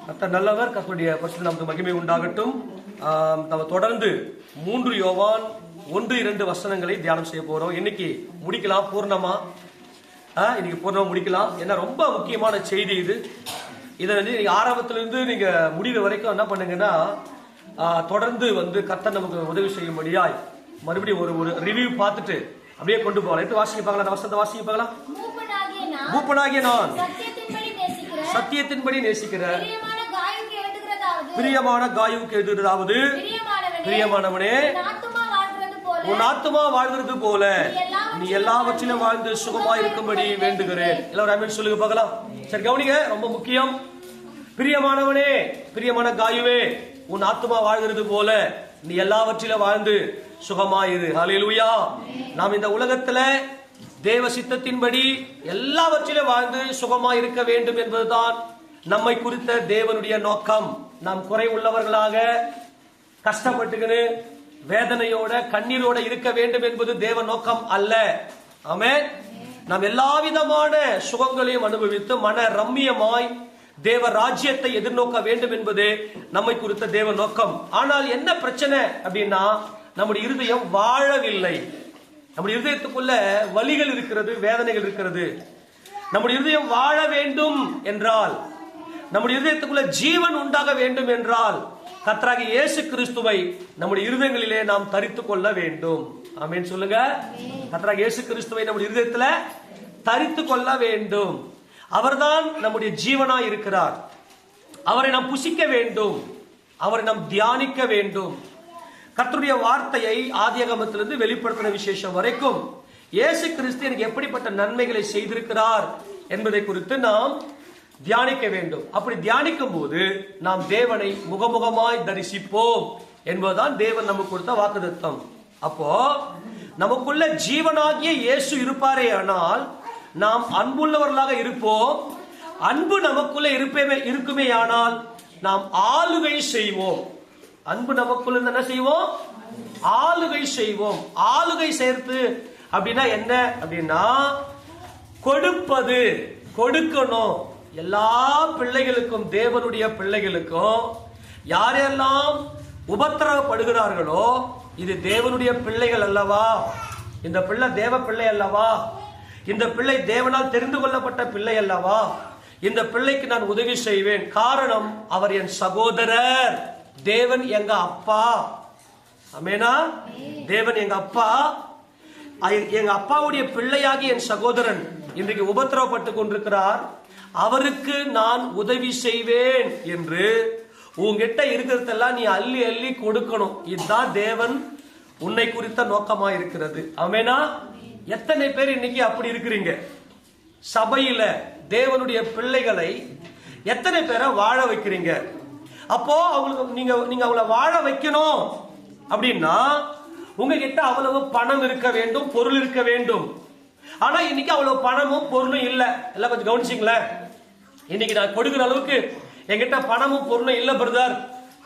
கர்த்தர் நல்லவர். கர்த்தருடைய பரிசுத்த நாமத்துக்கு மகிமை உண்டாகட்டும். நம்ம தொடர்ந்து 3 யோவான் 1-2 வசனங்களை தியானம் செய்ய போறோம். இன்னைக்கு முடிக்கலாம் பூர்ணமா. இன்னைக்கு பூர்ணமா முடிக்கலாம். ஏன்னா ரொம்ப முக்கியமான செய்தி இது. இதை நீங்க ஆரம்பத்திலிருந்து நீங்க முடிவு வரைக்கும் என்ன பண்ணுங்கன்னா தொடர்ந்து கர்த்தர் நமக்கு உதவி செய்யும்படியாய் மறுபடியும் ஒரு ரிவ்யூ பார்த்துட்டு அப்படியே கொண்டு போகலாம். எடுத்து வாசிக்க பார்க்கலாம். வசனத்தை வாசிக்க பார்க்கலாம். மூப்பனாகிய நான் சத்தியத்தின்படி நேசிக்கிற பிரியமான காயுவுக்கு எழுதுகிறதாவது, பிரியமானவனே, உன் ஆத்துமா வாழ்கிறது போல நீ எல்லாவற்றிலும் வாழ்ந்து சுகமாய் இருக்கும்படி வேண்டுகிறேன். எல்லாரும் ஆமென் சொல்லுங்க பார்க்கலாம். சரி கவனிங்க, ரொம்ப முக்கியம். பிரியமானவனே, பிரியமான காயுவே, உன் ஆத்துமா வாழ்கிறது போல நீ எல்லாவற்றிலும் வாழ்ந்து சுகமாயிரு. ஹல்லேலூயா. நாம் இந்த உலகத்துல தேவ சித்தத்தின்படி எல்லாவற்றிலும் வாழ்ந்து சுகமாய் இருக்க வேண்டும் என்பதுதான் நம்மை குறித்த தேவனுடைய நோக்கம். நாம் குறை உள்ளவர்களாக கஷ்டப்பட்டுக்கின்னு வேதனையோட கண்ணீரோட இருக்க வேண்டும் என்பது தேவ நோக்கம் அல்ல. ஆமென். நாம் எல்லா விதமான சுகங்களையும் அனுபவித்து மன ரம்மியமாய் தேவ ராஜ்யத்தை எதிர்நோக்க வேண்டும் என்பது நம்மை குறித்த தேவ நோக்கம். ஆனால் என்ன பிரச்சனை அப்படின்னா, நம்முடைய இருதயம் வாழவில்லை. நம்முடைய இருதயத்துக்குள்ள வலிகள் இருக்கிறது, வேதனைகள் இருக்கிறது. நம்முடைய இருதயம் வாழ வேண்டும் என்றால், நம்முடைய இருதயத்துக்குள்ள ஜீவன் உண்டாக வேண்டும் என்றால், கர்த்தராகிய இயேசு கிறிஸ்துவை நம்முடைய இருதயங்களிலே நாம் தரித்துக் கொள்ள வேண்டும். ஆமென் சொல்லுங்க. கர்த்தராகிய இயேசு கிறிஸ்துவை நம்முடைய இருதயத்துல தரித்துக் கொள்ள வேண்டும். அவர்தான் நம்முடைய ஜீவனாய் இருக்கிறார். அவரை நாம் புசிக்க வேண்டும், அவரை நாம் தியானிக்க வேண்டும். கர்த்தருடைய வார்த்தையை ஆதியாகமத்திலிருந்து வெளிப்படுத்தின விசேஷம் வரைக்கும் இயேசு கிறிஸ்து எனக்கு எப்படிப்பட்ட நன்மைகளை செய்திருக்கிறார் என்பதை குறித்து நாம் தியானிக்க வேண்டும். அப்படி தியானிக்கும் போது நாம் தேவனை முகமுகமாய் தரிசிப்போம் என்பதுதான் தேவன் நமக்கு கொடுத்த வாக்குத்தத்தம். அப்போ நமக்குள்ள ஜீவனாகிய இயேசு இருப்பாரே ஆனால் நாம் அன்புள்ளவர்களாக இருப்போம். அன்பு நமக்குள்ள இருக்குமே ஆனால் நாம் ஆளுகை செய்வோம். அன்பு நமக்குள்ள என்ன செய்வோம்? ஆளுகை செய்வோம். ஆளுகை சேர்த்து அப்படின்னா என்ன அப்படின்னா, கொடுப்பது, கொடுக்கணும். எல்லா பிள்ளைகளுக்கும், தேவனுடைய பிள்ளைகளுக்கும் யாரெல்லாம் உபத்திரவப்படுகிறார்களோ, இது தேவனுடைய பிள்ளைகள் அல்லவா, இந்த பிள்ளை தேவ பிள்ளை அல்லவா, இந்த பிள்ளை தேவனால் தெரிந்து கொள்ளப்பட்ட பிள்ளை அல்லவா, இந்த பிள்ளைக்கு நான் உதவி செய்வேன். காரணம், அவர் என் சகோதரர், தேவன் எங்க அப்பா. ஆமெனா. தேவன் எங்க அப்பா. எங்க அப்பாவுடைய பிள்ளையாகி என் சகோதரன் இன்றைக்கு உபத்திரவப்பட்டு கொண்டிருக்கிறார், அவருக்கு நான் உதவி செய்வேன் என்று உங்ககிட்ட இருக்கிறதெல்லாம் நீ அள்ளி அள்ளி கொடுக்கணும். இதுதான் தேவன் உன்னை குறித்த நோக்கமா இருக்கிறது. ஆமெனா. எத்தனை பேர் இன்னைக்கு அப்படி இருக்கிறீங்க? சபையில தேவனுடைய பிள்ளைகளை எத்தனை பேரை வாழ வைக்கிறீங்க? அப்போ அவங்களுக்கு நீங்க அவங்கள வாழ வைக்கணும் அப்படின்னா உங்ககிட்ட அவ்வளவு பணம் இருக்க வேண்டும், பொருள் இருக்க வேண்டும். ஆனா இன்னைக்கு அவ்வளவு பணமும் பொருளும் இல்ல. எல்லாம் கொஞ்சம் கவனிச்சிங்களேன். இன்னைக்கு நான் கொடுக்கிற அளவுக்கு என்கிட்ட பணமும் பொருளும் இல்ல பிரதர்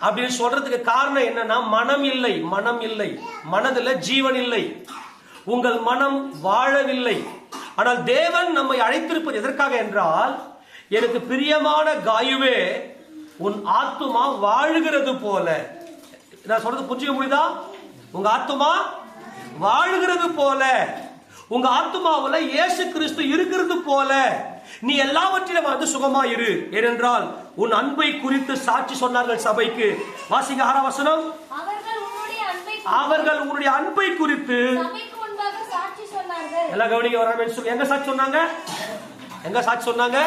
அப்படின்னு சொல்றதுக்கு காரணம் என்னன்னா, மனம் இல்லை. மனம் இல்லை, மனதுல ஜீவன் இல்லை, உங்கள் மனம் வாழவில்லை. ஆனால் தேவன் நம்மை அழைத்திருப்பது எதற்காக என்றால், எனக்கு பிரியமான காயுவே, உன் ஆத்துமா வாழுகிறது போல. நான் சொல்றது புரிஞ்சுக்க முடியுதா? உங்க ஆத்துமா வாழுகிறது போல, உங்க ஆத்துமாவுல இயேசு கிறிஸ்து இருக்கிறது போல நீ எல்லாவற்றிலும் வந்து சுகமா இரு. ஏனென்றால் உன் அன்பை குறித்து சாட்சி சொன்னார்கள் சபைக்கு. வாசிங்க 6ஆம் வசனம். அவர்கள் உன்னுடைய அன்பை குறித்து எல்லாம் கவனிக்க. எங்க சாட்சி சொன்னாங்க? எங்க சாட்சி சொன்னாங்க?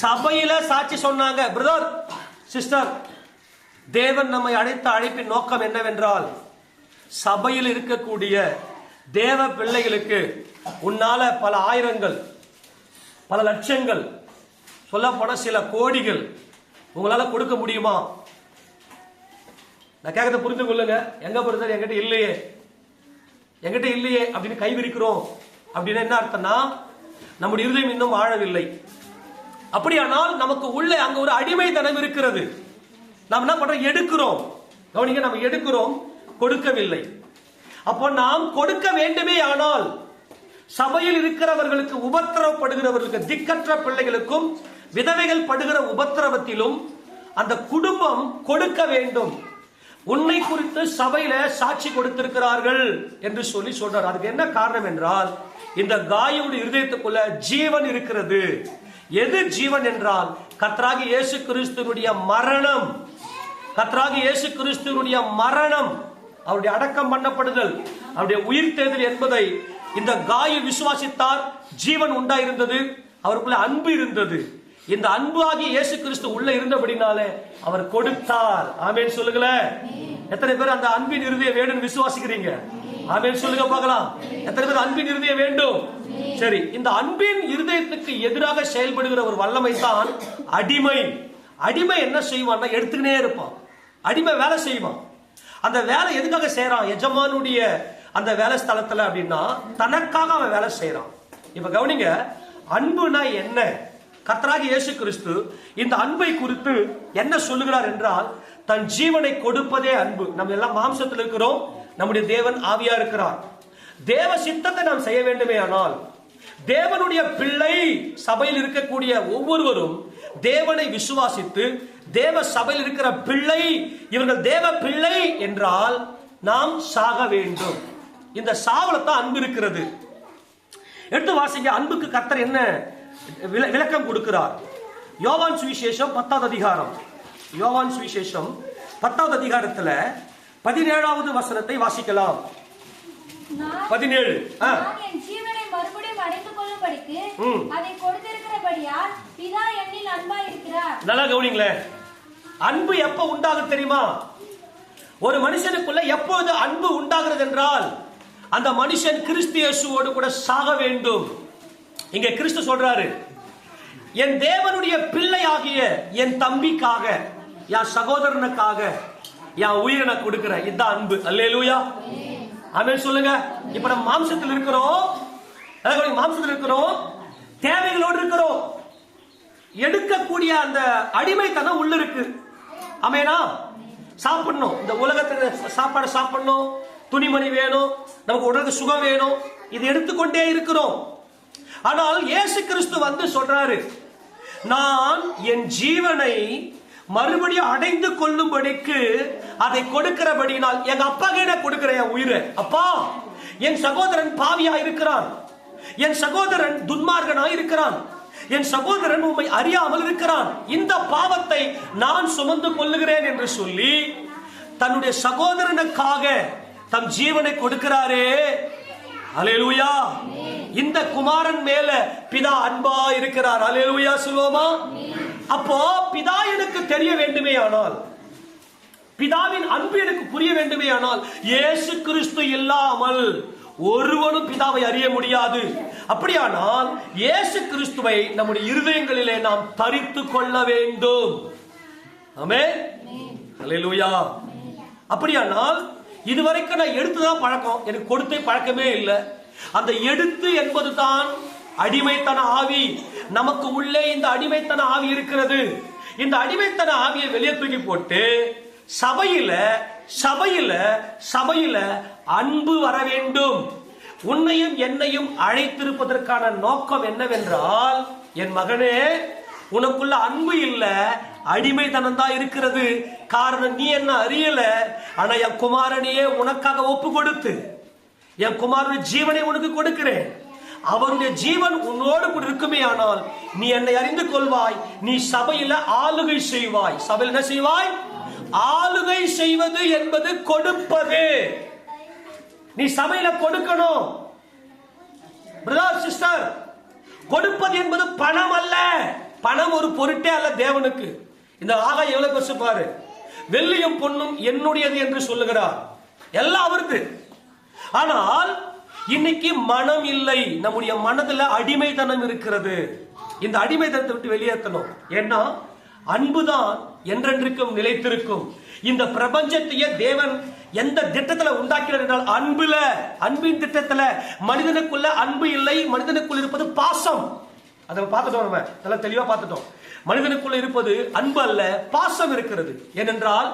சபையில சாட்சி சொன்னாங்க. பிரதர், சிஸ்டர், தேவன் நம்மை அழைத்த அழைப்பின் நோக்கம் என்னவென்றால், சபையில் இருக்கக்கூடிய தேவ பிள்ளைகளுக்கு உன்னால பல ஆயிரங்கள், பல லட்சங்கள், சொல்ல போன சில கோடிகள் உங்களால கொடுக்க முடியுமா? நான் கேட்கறத புரிந்து கொள்ளுங்க. எங்க பிரதர், என்கிட்ட இல்லையே, என்கிட்ட இல்லையே அப்படின்னு கைவிரிக்கிறோம் அப்படின்னு என்ன அர்த்தம்னா, நம்முடைய இருதயம் இன்னும் வாழவில்லை. அப்படியானால் நமக்கு உள்ள அங்க ஒரு அடிமைத்தனம் இருக்கிறது. நாம் என்ன பண்றோம்? எடுக்கிறோம். கவனிங்க, நம்ம எடுக்கிறோம், கொடுக்கவில்லை. அப்போ நாம் கொடுக்க வேண்டுமே. ஆனால் சபையில் இருக்கிறவர்களுக்கு, உபத்திரவப்படுகிறவர்களுக்கு, திக்கற்ற பிள்ளைகளுக்கும் விதவைகள் படுகிற உபத்திரவத்திலும் அந்த குடும்பம் கொடுக்க வேண்டும். உன்னை குறித்து சபையில சாட்சி கொடுத்திருக்கிறார்கள் என்று சொல்லி சொல்றார். அதுக்கு என்ன காரணம் என்றால், இந்த காயுடைய இருதயத்துக்குள்ள ஜீவன் இருக்கிறது. எது ஜீவன் என்றால், கர்த்தராகிய இயேசு கிறிஸ்துவினுடைய மரணம். கர்த்தராகிய இயேசு கிறிஸ்துவினுடைய மரணம், அவருடைய அடக்கம் பண்ணப்படுதல், அவருடைய உயிர்த்தெழுதல் என்பதை இந்த காயு விசுவாசித்தார். ஜீவன் உண்டாயிருந்தது, அவருக்குள்ள அன்பு இருந்தது. இந்த அன்பு ஆகிய இயேசு கிறிஸ்து உள்ள இருந்தபடினாலே அவர் கொடுத்தார். ஆமென் சொல்லுங்களேன். எத்தனை பேர் அந்த அன்பின் இருதயம் வேண்டும் விசுவாசிக்கிறீங்க? ஆமென் சொல்லுங்க பார்க்கலாம். எத்தனை பேர் அன்பின் இருதயம் வேண்டும்? சரி, இந்த அன்பின் இருதயத்துக்கு எதிராக செயல்படுகிற ஒரு வல்லமை தான் அடிமை. அடிமை என்ன செய்வான்னா, எடுத்துக்கினே இருப்பான். அடிமை வேலை செய்வான். அந்த வேலை எதுக்காக செய்யறான்? எஜமானுடைய அந்த வேலை ஸ்தலத்துல அப்படின்னா தனக்காக அவன் வேலை செய்யறான். இப்ப கவனிங்க, அன்புனா என்ன? கர்த்தராகிய இயேசு கிறிஸ்து இந்த அன்பை குறித்து என்ன சொல்லுகிறார் என்றால், தன் ஜீவனை கொடுப்பதே அன்பு. நம்ம எல்லாம் மாம்சத்தில் இருக்கிறோம், நம்முடைய தேவன் ஆவியா இருக்கிறார். தேவ சித்தத்தை நாம் செய்ய வேண்டுமே ஆனால், தேவனுடைய பிள்ளை சபையில் இருக்கக்கூடிய ஒவ்வொருவரும் தேவனை விசுவாசித்து தேவ சபையில் இருக்கிற பிள்ளை, இவர்கள் தேவ பிள்ளை என்றால் நாம் சாக வேண்டும். இந்த சாவலத்தான் அன்பு இருக்கிறது. எடுத்து வாசிங்க, அன்புக்கு கர்த்தர் என்ன விளக்கம் கொடுக்கிறார். யோவான் சுவிசேஷம் 10வது அதிகாரம். யோவான் சுவிசேஷம் 10வது அதிகாரத்துல 17வது வசனத்தை வாசிக்கலாம். 17. நல்லா கவனிங்களேன். அன்பு எப்ப உண்டாகும் தெரியுமா? ஒரு மனுஷனுக்குள்ள எப்போது அன்பு உண்டாகிறது என்றால், அந்த மனுஷன் கிறிஸ்து இயேசுவோடு கூட சாக வேண்டும். இங்க கிறிஸ்து சொல்றாரு, என் தேவனுடைய பிள்ளையாகிய என் தம்பிக்காக, என் சகோதரனுக்காக என் உயிரை நான் கொடுக்கிறேன். இதுதான் அன்பு. அல்லேலூயா, ஆமென் சொல்லுங்க. இப்ப நம்ம மாம்சத்தில் இருக்கிறோம், மாம்சத்தில் இருக்கிறோம், தேவைகளோடு இருக்கிறோம். எடுக்கக்கூடிய அந்த அடிமைத்தனம் உள்ள இருக்கு. ஆமெனா? சாப்பிடணும், இந்த உலகத்துல சாப்பாடு சாப்பிடணும், துணிமணி வேணும், நமக்கு உடலுக்கு சுகம் வேணும், இது எடுத்துக்கொண்டே இருக்கிறோம். ஆனால் இயேசு கிறிஸ்து வந்து சொல்றாரு, நான் என் ஜீவனை மறுபடியும் அடைந்து கொள்ளும்படிக்கு அதை கொடுக்கிறபடினால் எங்க அப்பா கிட்ட கொடுக்கிற என் உயிரை. அப்பா, என் சகோதரன் பாவியா இருக்கிறான், என் சகோதரன் துன்மார்கனா இருக்கிறான், என் சகோதரன் உம்மை அறியாமல் இருக்கிறான், இந்த பாவத்தை நான் சுமந்து கொள்ளுகிறேன் என்று சொல்லி தன்னுடைய சகோதரனுக்காக தம் ஜீவனை கொடுக்கிறாரே. அல்லேலூயா. இந்த குமாரன் மேல பிதா அன்பா இருக்கிறார். அல்லேலூயா சொல்லுவோமா? அப்போ பிதா எனக்கு தெரிய வேண்டுமே ஆனால், பிதாவின் அன்பு எனக்கு புரிய வேண்டுமே ஆனால், இயேசு கிறிஸ்து இல்லாமல் ஒருவனும் பிதாவை அறிய முடியாது. அப்படியானால் இயேசு கிறிஸ்துவை நம்முடைய இருதயங்களிலே நாம் தரித்து கொள்ள வேண்டும். ஆமென், அல்லேலூயா. அப்படியானால் இதுவரைக்கும் நான் எடுத்துதான் பழக்கம், எனக்கு கொடுத்தே பழக்கமே இல்லை. அந்த எடுத்து என்பது தான் அடிமைத்தன ஆவி. நமக்கு உள்ளே இந்த அடிமைத்தன ஆவி இருக்கிறது. இந்த அடிமைத்தன ஆவியை வெளியே தூக்கி போட்டு சபையில சபையில சபையில அன்பு வர வேண்டும். உன்னையும் என்னையும் அழைத்திருப்பதற்கான நோக்கம் என்னவென்றால், என் மகனே, உனக்குள்ள அன்பு இல்ல, அடிமைத்தனம் தான் இருக்கிறது. காரணம், நீ என்ன அறியல. ஆனா என் குமாரனையே உனக்காக ஒப்பு கொடுத்து என் குமாரனுடைய ஜீவனை உனக்கு கொடுக்கிறேன். அவருடைய ஜீவன் உன்னோடு கூட இருக்குமே ஆனால் நீ என்னை அறிந்து கொள்வாய். நீ சபையில ஆளுகை செய்வாய். சபையில் என்ன செய்வாய்? ஆளுகை செய்வது என்பது கொடுப்பது. நீ சபையில கொடுக்கணும். பிரதர் சிஸ்டர், கொடுப்பது என்பது பணம் அல்ல. பணம் ஒரு பொருட்டே அல்ல தேவனுக்கு. இந்த ஆகாயம் எவ்வளவு பெருசு பாரு. வெள்ளியும் பொன்னும் என்னுடையது என்று சொல்லுகிறார். எல்லாம் அவருக்கு. ஆனால் இன்னைக்கு மனம் இல்லை. நம்முடைய மனதுல அடிமைத்தனம் இருக்கிறது. இந்த அடிமைத்தனத்தை விட்டு வெளியேற்றணும். ஏன்னா அன்புதான் என்றென்றைக்கும் நிலைத்திருக்கும். இந்த பிரபஞ்சத்தையே தேவன் எந்த திட்டத்துல உண்டாக்கிறார் என்றால் அன்புல. அன்பின் திட்டத்துல மனிதனுக்குள்ள அன்பு இல்லை. மனிதனுக்குள் இருப்பது பாசம். அதை பார்த்துட்டோம், நம்ம நல்லா தெளிவா பார்த்துட்டோம். மனிதனுக்குள்ள இருப்பது அன்பு அல்ல, பாசம் இருக்கிறது. ஏனென்றால்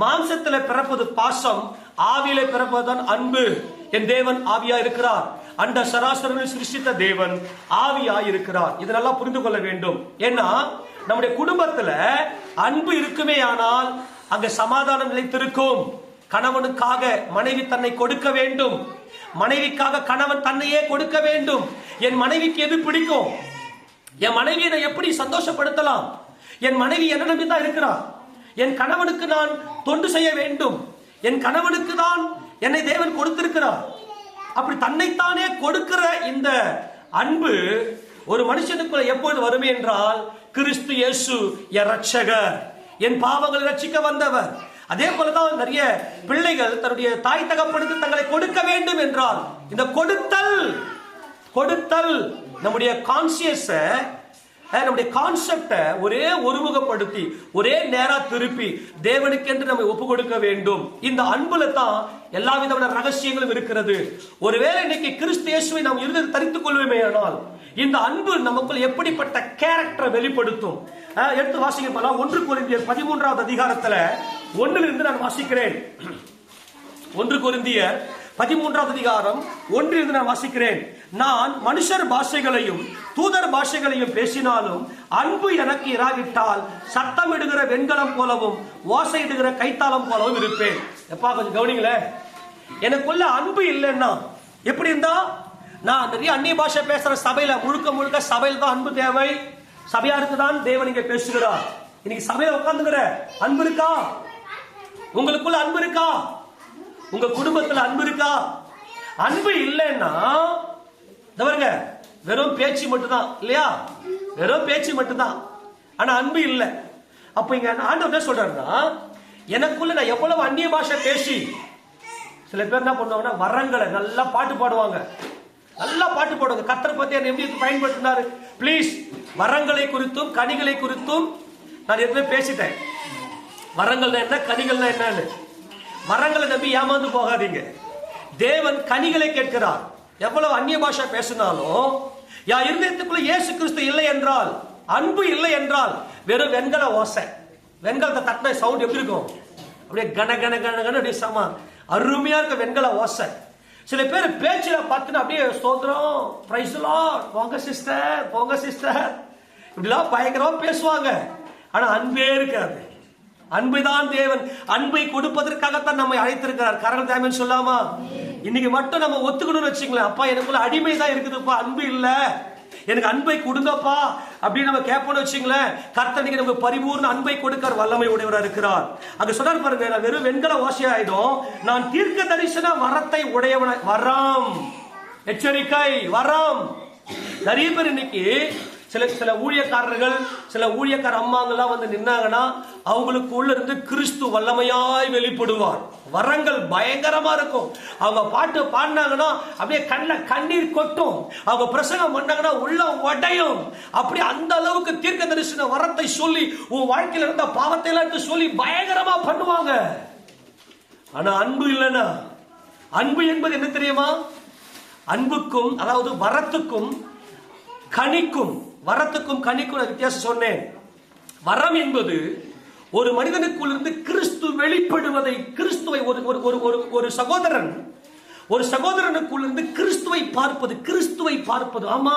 மாம்சத்துல பிறப்பது பாசம், ஆவியில பிறப்பதுதான் அன்பு. என் தேவன் ஆவியா இருக்கிறார். அண்ட சராசரங்களை சிருஷ்டித்த தேவன் ஆவியா இருக்கிறார். இதெல்லாம் புரிந்து கொள்ள வேண்டும். ஏன்னா நம்முடைய குடும்பத்துல அன்பு இருக்குமே ஆனால் அங்க சமாதானம் நிலைத்திருக்கும். கணவனுக்காக மனைவி தன்னை கொடுக்க வேண்டும், மனைவிக்காக கணவன் தன்னையே கொடுக்க வேண்டும். என் மனைவிக்கு எது பிடிக்கும், என் மனைவியை நான் எப்படி சந்தோஷப்படுத்தலாம், என் மனைவி என்ன நம்பிதான் இருக்கிறான், என் கணவனுக்கு நான் தொண்டு செய்ய வேண்டும், என் கணவனுக்கு தான் என்னை தேவன் கொடுத்திருக்கிறார். அப்படி தன்னைத்தானே கொடுக்கிற இந்த அன்பு ஒரு மனுஷனுக்குள்ள எப்பொழுது வருமே என்றால், கிறிஸ்து இயேசு என் ரட்சகர், என் பாவங்களை ரட்சிக்க வந்தவர். அதே போலதான் நிறைய பிள்ளைகள் தன்னுடைய தாய் தகப்பனுக்கு தங்களை கொடுக்க வேண்டும் என்றால், இந்த கொடுத்தல் நம்முடைய கான்சியஸ, நம்முடைய கான்செப்டை ஒரே ஒருமுகப்படுத்தி ஒரே நேரா திருப்பி தேவனுக்கு என்று நம்ம ஒப்பு கொடுக்க வேண்டும். இந்த அன்புல தான் எல்லா விதமான ரகசியங்களும் இருக்கிறது. ஒருவேளை இன்னைக்கு கிறிஸ்து இயேசுவை நாம் இருந்தது தரித்துக் கொள்வோமே ஆனால், இந்த அன்பு நமக்குள் எப்படிப்பட்ட கேரக்டரை வெளிப்படுத்தும். எடுத்து வாசிக்க போலாம். 1 கொரிந்தியர் 13வது அதிகாரத்துல 1 நான் வாசிக்கிறேன். 1 கொரிந்தியர் 13வது அதிகாரம் 1 நான் வாசிக்கிறேன். நான் மனுஷர் பாஷைகளையும் தூதர் பாஷைகளையும் பேசினாலும் அன்பு எனக்கு இராவிட்டால் சத்தமிடுகிற வெண்கலம் போலவும் ஓசையிடுகிற கைத்தாளம் போலவும் இருப்பேன். எப்பா கொஞ்சம் கவனிங்களே, எனக்குள்ள அன்பு இல்லைன்னா எப்படி இருந்தா, நான் நிறைய அந்நிய பாஷை பேசுற சபையில முழுக்க சபையில் தான் அன்பு தேவை, சபையாருக்கு தான் தேவன் இங்க பேசுகிறார். இன்னைக்கு சபையில உட்கார்ந்துங்கிற அன்பு இருக்கா? உங்களுக்குள்ள அன்பு இருக்கா? உங்க குடும்பத்துல அன்பு இருக்கா? அன்பு இல்லைன்னா வெறும் பேச்சு மட்டும்தான் இல்லையா, வெறும் பேச்சு மட்டும்தான், ஆனா அன்பு இல்லை. அப்ப இங்க ஆண்டவர் என்ன சொல்றாருன்னா, எனக்குள்ள நான் எவ்வளவு அந்நிய பாஷை பேசி, சில பேர் என்ன பண்ணுவாங்கன்னா வரங்களை நல்லா பாட்டு பாடுவாங்க, நல்லா பாட்டு பாடுவாங்க. கர்த்தரை பத்தி என்ன எப்படி பயன்படுத்தினாரு. பிளீஸ், வரங்களை குறித்தும் கனிகளை குறித்தும் நான் எதுவுமே பேசிட்டேன். வரங்கள் என்ன, கனிகள் என்னன்னு. வரங்களை நம்பி ஏமாந்து போகாதீங்க. தேவன் கனிகளை கேட்கிறார். எவ்வளவு அந்நிய பாஷை பேசினாலும் யா இருதயத்துக்குள்ள இயேசு கிறிஸ்து இல்லை என்றால், அன்பு இல்லை என்றால், வெறும் வெண்கல ஓசை, வெண்கலத்தை தட்டின சவுண்ட் எப்படி இருக்கும், அப்படியே கன கன கன கன அப்படியே சம அருமையா இருக்க வெண்கல ஓசை. சில பேர் பேச்சுல பார்த்துட்டு அப்படியே ஸ்தோத்திரம், பிரைஸ் லார்ட், போங்க சிஸ்டர், போங்க சிஸ்டர், இப்படிலாம் பயங்கரமா பேசுவாங்க. ஆனா அன்பே இருக்காது. அன்புதான் தேவன். அன்பை கொடுப்பதற்காகத்தான் நம்மை அழைத்திருக்கிறார். கரங்கள் தேவன் சொல்லாமா? இன்னைக்கு மட்டும் நம்ம ஒத்துக்கணும்னு வச்சுங்களேன், அப்பா எனக்குள்ள அடிமை தான் இருக்குதுப்பா, அன்பு இல்ல, எனக்கு அன்பை கொடுங்கப்பா அப்படின்னு நம்ம கேட்போம்னு வச்சுங்களேன், கர்த்தர் நமக்கு பரிபூர்ண அன்பை கொடுக்கிற வல்லமை உடையவராக இருக்கிறார். அங்க சொன்னார் பாருங்க, நான் வெறும் வெண்கல ஓசை ஆயிடும், நான் தீர்க்க தரிசன வரத்தை உடையவன. வரம், எச்சரிக்கை, வரம். நிறைய பேர் இன்னைக்கு சில ஊழியக்காரர்கள், சில ஊழியக்கார அம்மாங்கெல்லாம் வந்து நின்னாங்கன்னா அவங்களுக்கு உள்ள இருந்து கிறிஸ்து வல்லமையாய் வெளிப்படுவார். வரங்கள் பயங்கரமா இருக்கும். அவங்க பாட்டு பாடினாங்கன்னா அப்படியே கண்ணில் கண்ணீர் கொட்டும். அவங்க பிரசங்கம் பண்ணாங்கன்னா உள்ள உடையும். அப்படி அந்த அளவுக்கு தீர்க்க தரிசன வரத்தை சொல்லி உன் வாழ்க்கையில இருந்த பாவத்தை எல்லாம் சொல்லி பயங்கரமா பண்ணுவாங்க. ஆனா அன்பு இல்லைன்னா, அன்பு என்பது என்ன தெரியுமா? அன்புக்கும், அதாவது வரத்துக்கும் கனிக்கும், வரத்துக்கும் கனிக்கும் வித்தியாசம் சொன்னேன். வரம் என்பது ஒரு மனிதனுக்குள் இருந்து கிறிஸ்து வெளிப்படுவதை, கிறிஸ்துவை ஒரு சகோதரனுக்குள் இருந்து கிறிஸ்துவை பார்ப்பது, கிறிஸ்துவை பார்ப்பது. ஆமா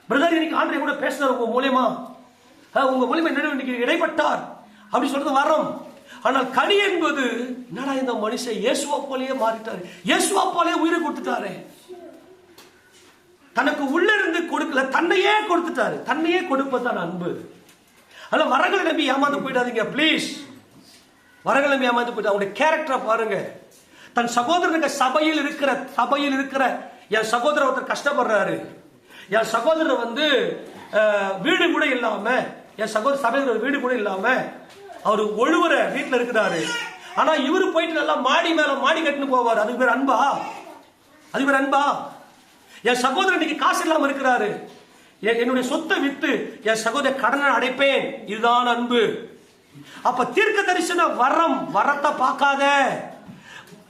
பிரதர், இன்னைக்கு ஆண்டவர் கூட பேசினார் உங்க மூலமா, உங்க மூலமா இன்னைக்கு இடைப்பட்டார் அப்படி சொல்றது வரம். ஆனால் கனி என்பது, என்னடா இந்த மனுஷன் இயேசுவா போலயே மாறிட்டாரு, இயேசுவா போலயே உயிரை கொடுத்துட்டாரு, தனக்கு உள்ள இருந்து கொடுக்கல, தன்னையே கொடுத்துட்டாரு. தன்னையே கொடுப்பதான் அன்பு. அதனால வரங்களை நம்பி ஏமாந்து போயிடாதீங்க ப்ளீஸ். வரங்களை நம்பி ஏமாந்து போயிட்டு அவருடைய கேரக்டரை பாருங்க. தன் சகோதரனுக்கு சபையில் இருக்கிற என் சகோதரர் ஒருத்தர் கஷ்டப்படுறாரு, என் சகோதரர் வந்து வீடு கூட இல்லாம, என் சகோதரர் வீடு கூட இல்லாம அவர் ஒழுவுற வீட்டுல இருக்கிறாரு. ஆனா இவரு போயிட்டு நல்லா மாடி மேல மாடி கட்டுன்னு போவார். அதுக்கு பேர் அன்பா? அதுக்கு பேர் அன்பா? என் சகோதரன் இன்னைக்கு காசு இல்லாம இருக்கிறாரு, என்னுடைய சொத்தை வித்து என் சகோதரர் கடனை அடைப்பேன், இதுதான் அன்பு. அப்ப தீர்க்க தரிசன வரம், வரத்தை பார்க்காத.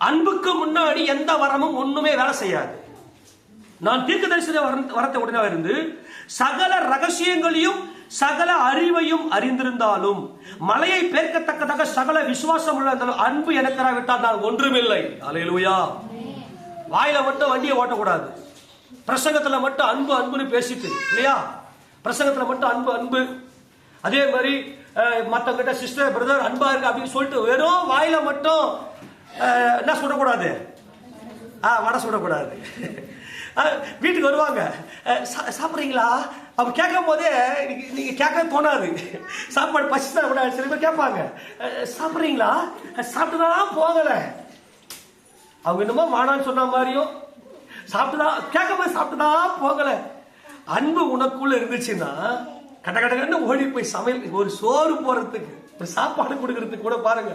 அன்புக்கு முன்னாடி எந்த வரமும் ஒண்ணுமே வேலை செய்யாது. நான் தீர்க்க தரிசன வரத்தை உடனே இருந்து சகல ரகசியங்களையும் சகல அறிவையும் அறிந்திருந்தாலும் மலையை பேர்க்கத்தக்கதாக சகல விசுவாசம் உள்ள அன்பு எனக்கு விட்டால் நான் ஒன்றுமில்லை. அல்லேலூயா. வாயில மட்டும் வண்டியை ஓட்டக்கூடாது, பிரசங்கத்துல மட்டும் அன்பு அன்புன்னு பேசிட்டு இல்லையா, பிரசங்கத்துல மட்டும் அன்பு அன்பு, அதே மாதிரி மற்றவங்கிட்ட சிஸ்டர் பிரதர் அன்பா இருக்கு அப்படின்னு சொல்லிட்டு வெறும் வாயில மட்டும் என்ன சுடக்கூடாது, வடை சுடக்கூடாது. வீட்டுக்கு வருவாங்க, சாப்பிட்றீங்களா அப்ப கேட்கும் போதே நீங்க கேட்க தோணாது. சாப்பாடு பசிச்சா கூட சில பேர் கேட்பாங்க, சாப்பிட்றீங்களா, சாப்பிட்டுதான் போகல. அவங்க என்னமோ வானான்னு சொன்ன மாதிரியும் சாப்பிட்டுதான் கேட்கும் போது சாப்பிட்டுதான் போகல. அன்பு உனக்குள்ள இருந்துச்சுன்னா கட்ட கட்ட ஓடி போய் சமையல் ஒரு சோறு போறதுக்கு ஒரு சாப்பாடு கொடுக்கறதுக்கு கூட பாருங்க.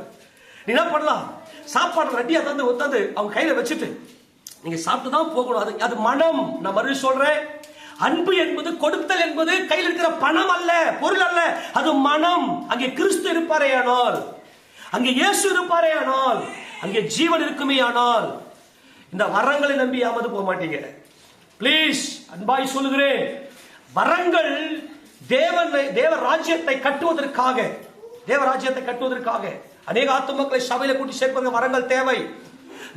நீ என்ன பண்ணலாம், சாப்பாடு ரெடியா தந்து ஒத்தாந்து அவங்க கையில வச்சுட்டு நீங்க சாப்பிட்டுதான் போகணும். அது மனம். நான் மறுபடியும் சொல்றேன், அன்பு என்பது கொடுத்தல் என்பது கையில் இருக்கிற பணம் அல்ல, பொருள் அல்ல, அது மனம். அங்கே கிறிஸ்து இருப்பாரே ஆனால், அங்கே இயேசு இருப்பாரே ஆனால், அங்கே ஜீவன் இருக்குமே ஆனால், இந்த வரங்களை நம்பி ஏமாந்து போக மாட்டீங்க. பிளீஸ் அன்பாய் சொல்லுகிறேன், வரங்கள் தேவ ராஜ்யத்தை கட்டுவதற்காக, தேவ ராஜ்யத்தை கட்டுவதற்காக அநேக ஆத்துமக்களை சபையில கூட்டி சேர்ப்பதற்கு வரங்கள் தேவை.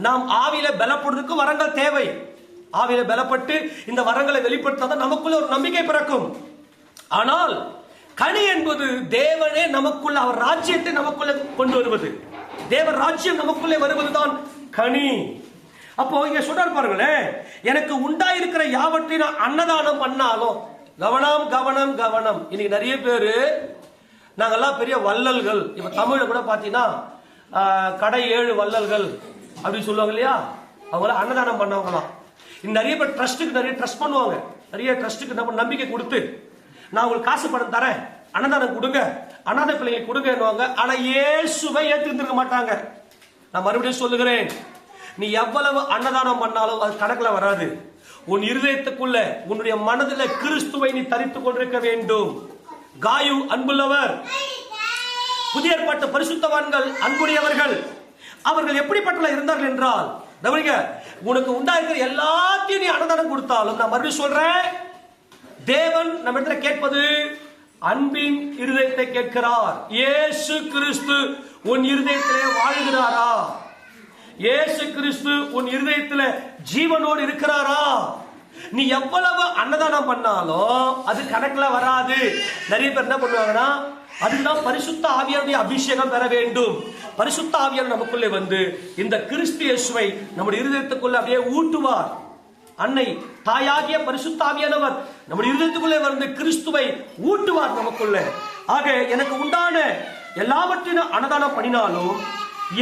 நாம் ஆவியில பலப்படுவதற்கு வரங்கள் தேவை. ஆவியில பலப்பட்டு இந்த வரங்களை வெளிப்படுத்தாதான் நமக்குள்ள ஒரு நம்பிக்கை பிறக்கும். ஆனால் கனி என்பது தேவனே நமக்குள்ள அவர் ராஜ்யத்தை நமக்குள்ள கொண்டு வருவது, தேவ ராஜ்யம் நமக்குள்ளே வருவதுதான் கனி. அப்போ இங்க சொல்றாரு பாருங்களேன், எனக்கு உண்டாயிருக்கிற யாவற்றையும் நான் அன்னதானம் பண்ணாலும், கவனம் கவனம் கவனம். இன்னைக்கு நிறைய பேரு நாங்கெல்லாம் பெரிய வள்ளல்கள், இப்ப தமிழ்ல கூட பாத்தீங்கன்னா கடை 7 வள்ளல்கள் அப்படின்னு சொல்லுவாங்க இல்லையா, அவங்கள அன்னதானம் பண்ணவங்களாம். நிறைய பேர் ட்ரஸ்ட்டுக்கு நிறைய ட்ரஸ்ட் பண்ணுவாங்க, நிறைய ட்ரஸ்ட்டுக்கு நம்ம நம்பிக்கை கொடுத்து நான் உங்களுக்கு காசு பணம் தரேன், அன்னதானம் கொடுங்க, அனாதை பிள்ளைங்க கொடுங்க. ஆனா இயேசுவை ஏற்றுக்க மாட்டாங்க. நான் மறுபடியும் சொல்லுகிறேன், நீ எவ்வளவு அன்னதானம் பண்ணாலும் அது கணக்குல வராது. உன் இருதயத்துக்குள்ள உன்னுடைய மனதில் கிறிஸ்துவை நீ தரித்துக் கொண்டிருக்க வேண்டும். காயு அன்புள்ளவர், புதிய ஏற்பாட்டு பரிசுத்தவான்கள் அன்புடையவர்கள். அவர்கள் எப்படிப்பட்ட இருந்தார்கள் என்றால், உனக்கு உண்டாயிருக்கிற எல்லாத்தையும் நீ அன்னதானம் கொடுத்தாலும், நான் மறுபடியும் சொல்றேன், தேவன் நம்ம இடத்துல கேட்பது அன்பின் இருதயத்தை கேட்கிறார். இயேசு கிறிஸ்து உன் இருதயத்திலே வாழ்கிறாரா? இயேசு கிறிஸ்து உன் இருதயத்தில் ஜீவனோடு இருக்கிறாரா? நீ எவ்வளவு அன்னதானம் பண்ணாலும் அது கணக்குல வராது. நிறைய பேர் என்ன பண்ணுவாங்கன்னா, அதுதான் பரிசுத்த ஆவியாருடைய அபிஷேகம் பெற வேண்டும். பரிசுத்த ஆவியார் நமக்குள்ளே வந்து இந்த கிறிஸ்து இயேசுவை நம்முடைய இருதயத்துக்குள்ள அப்படியே ஊட்டுவார். அன்னை தாயாகிய பரிசுத்த ஆவியானவர் நம்முடைய இருதயத்துக்குள்ளே வந்து கிறிஸ்துவை ஊட்டுவார் நமக்குள்ள. ஆக எனக்கு உண்டான எல்லாவற்றையும் அன்னதானம் பண்ணினாலும்,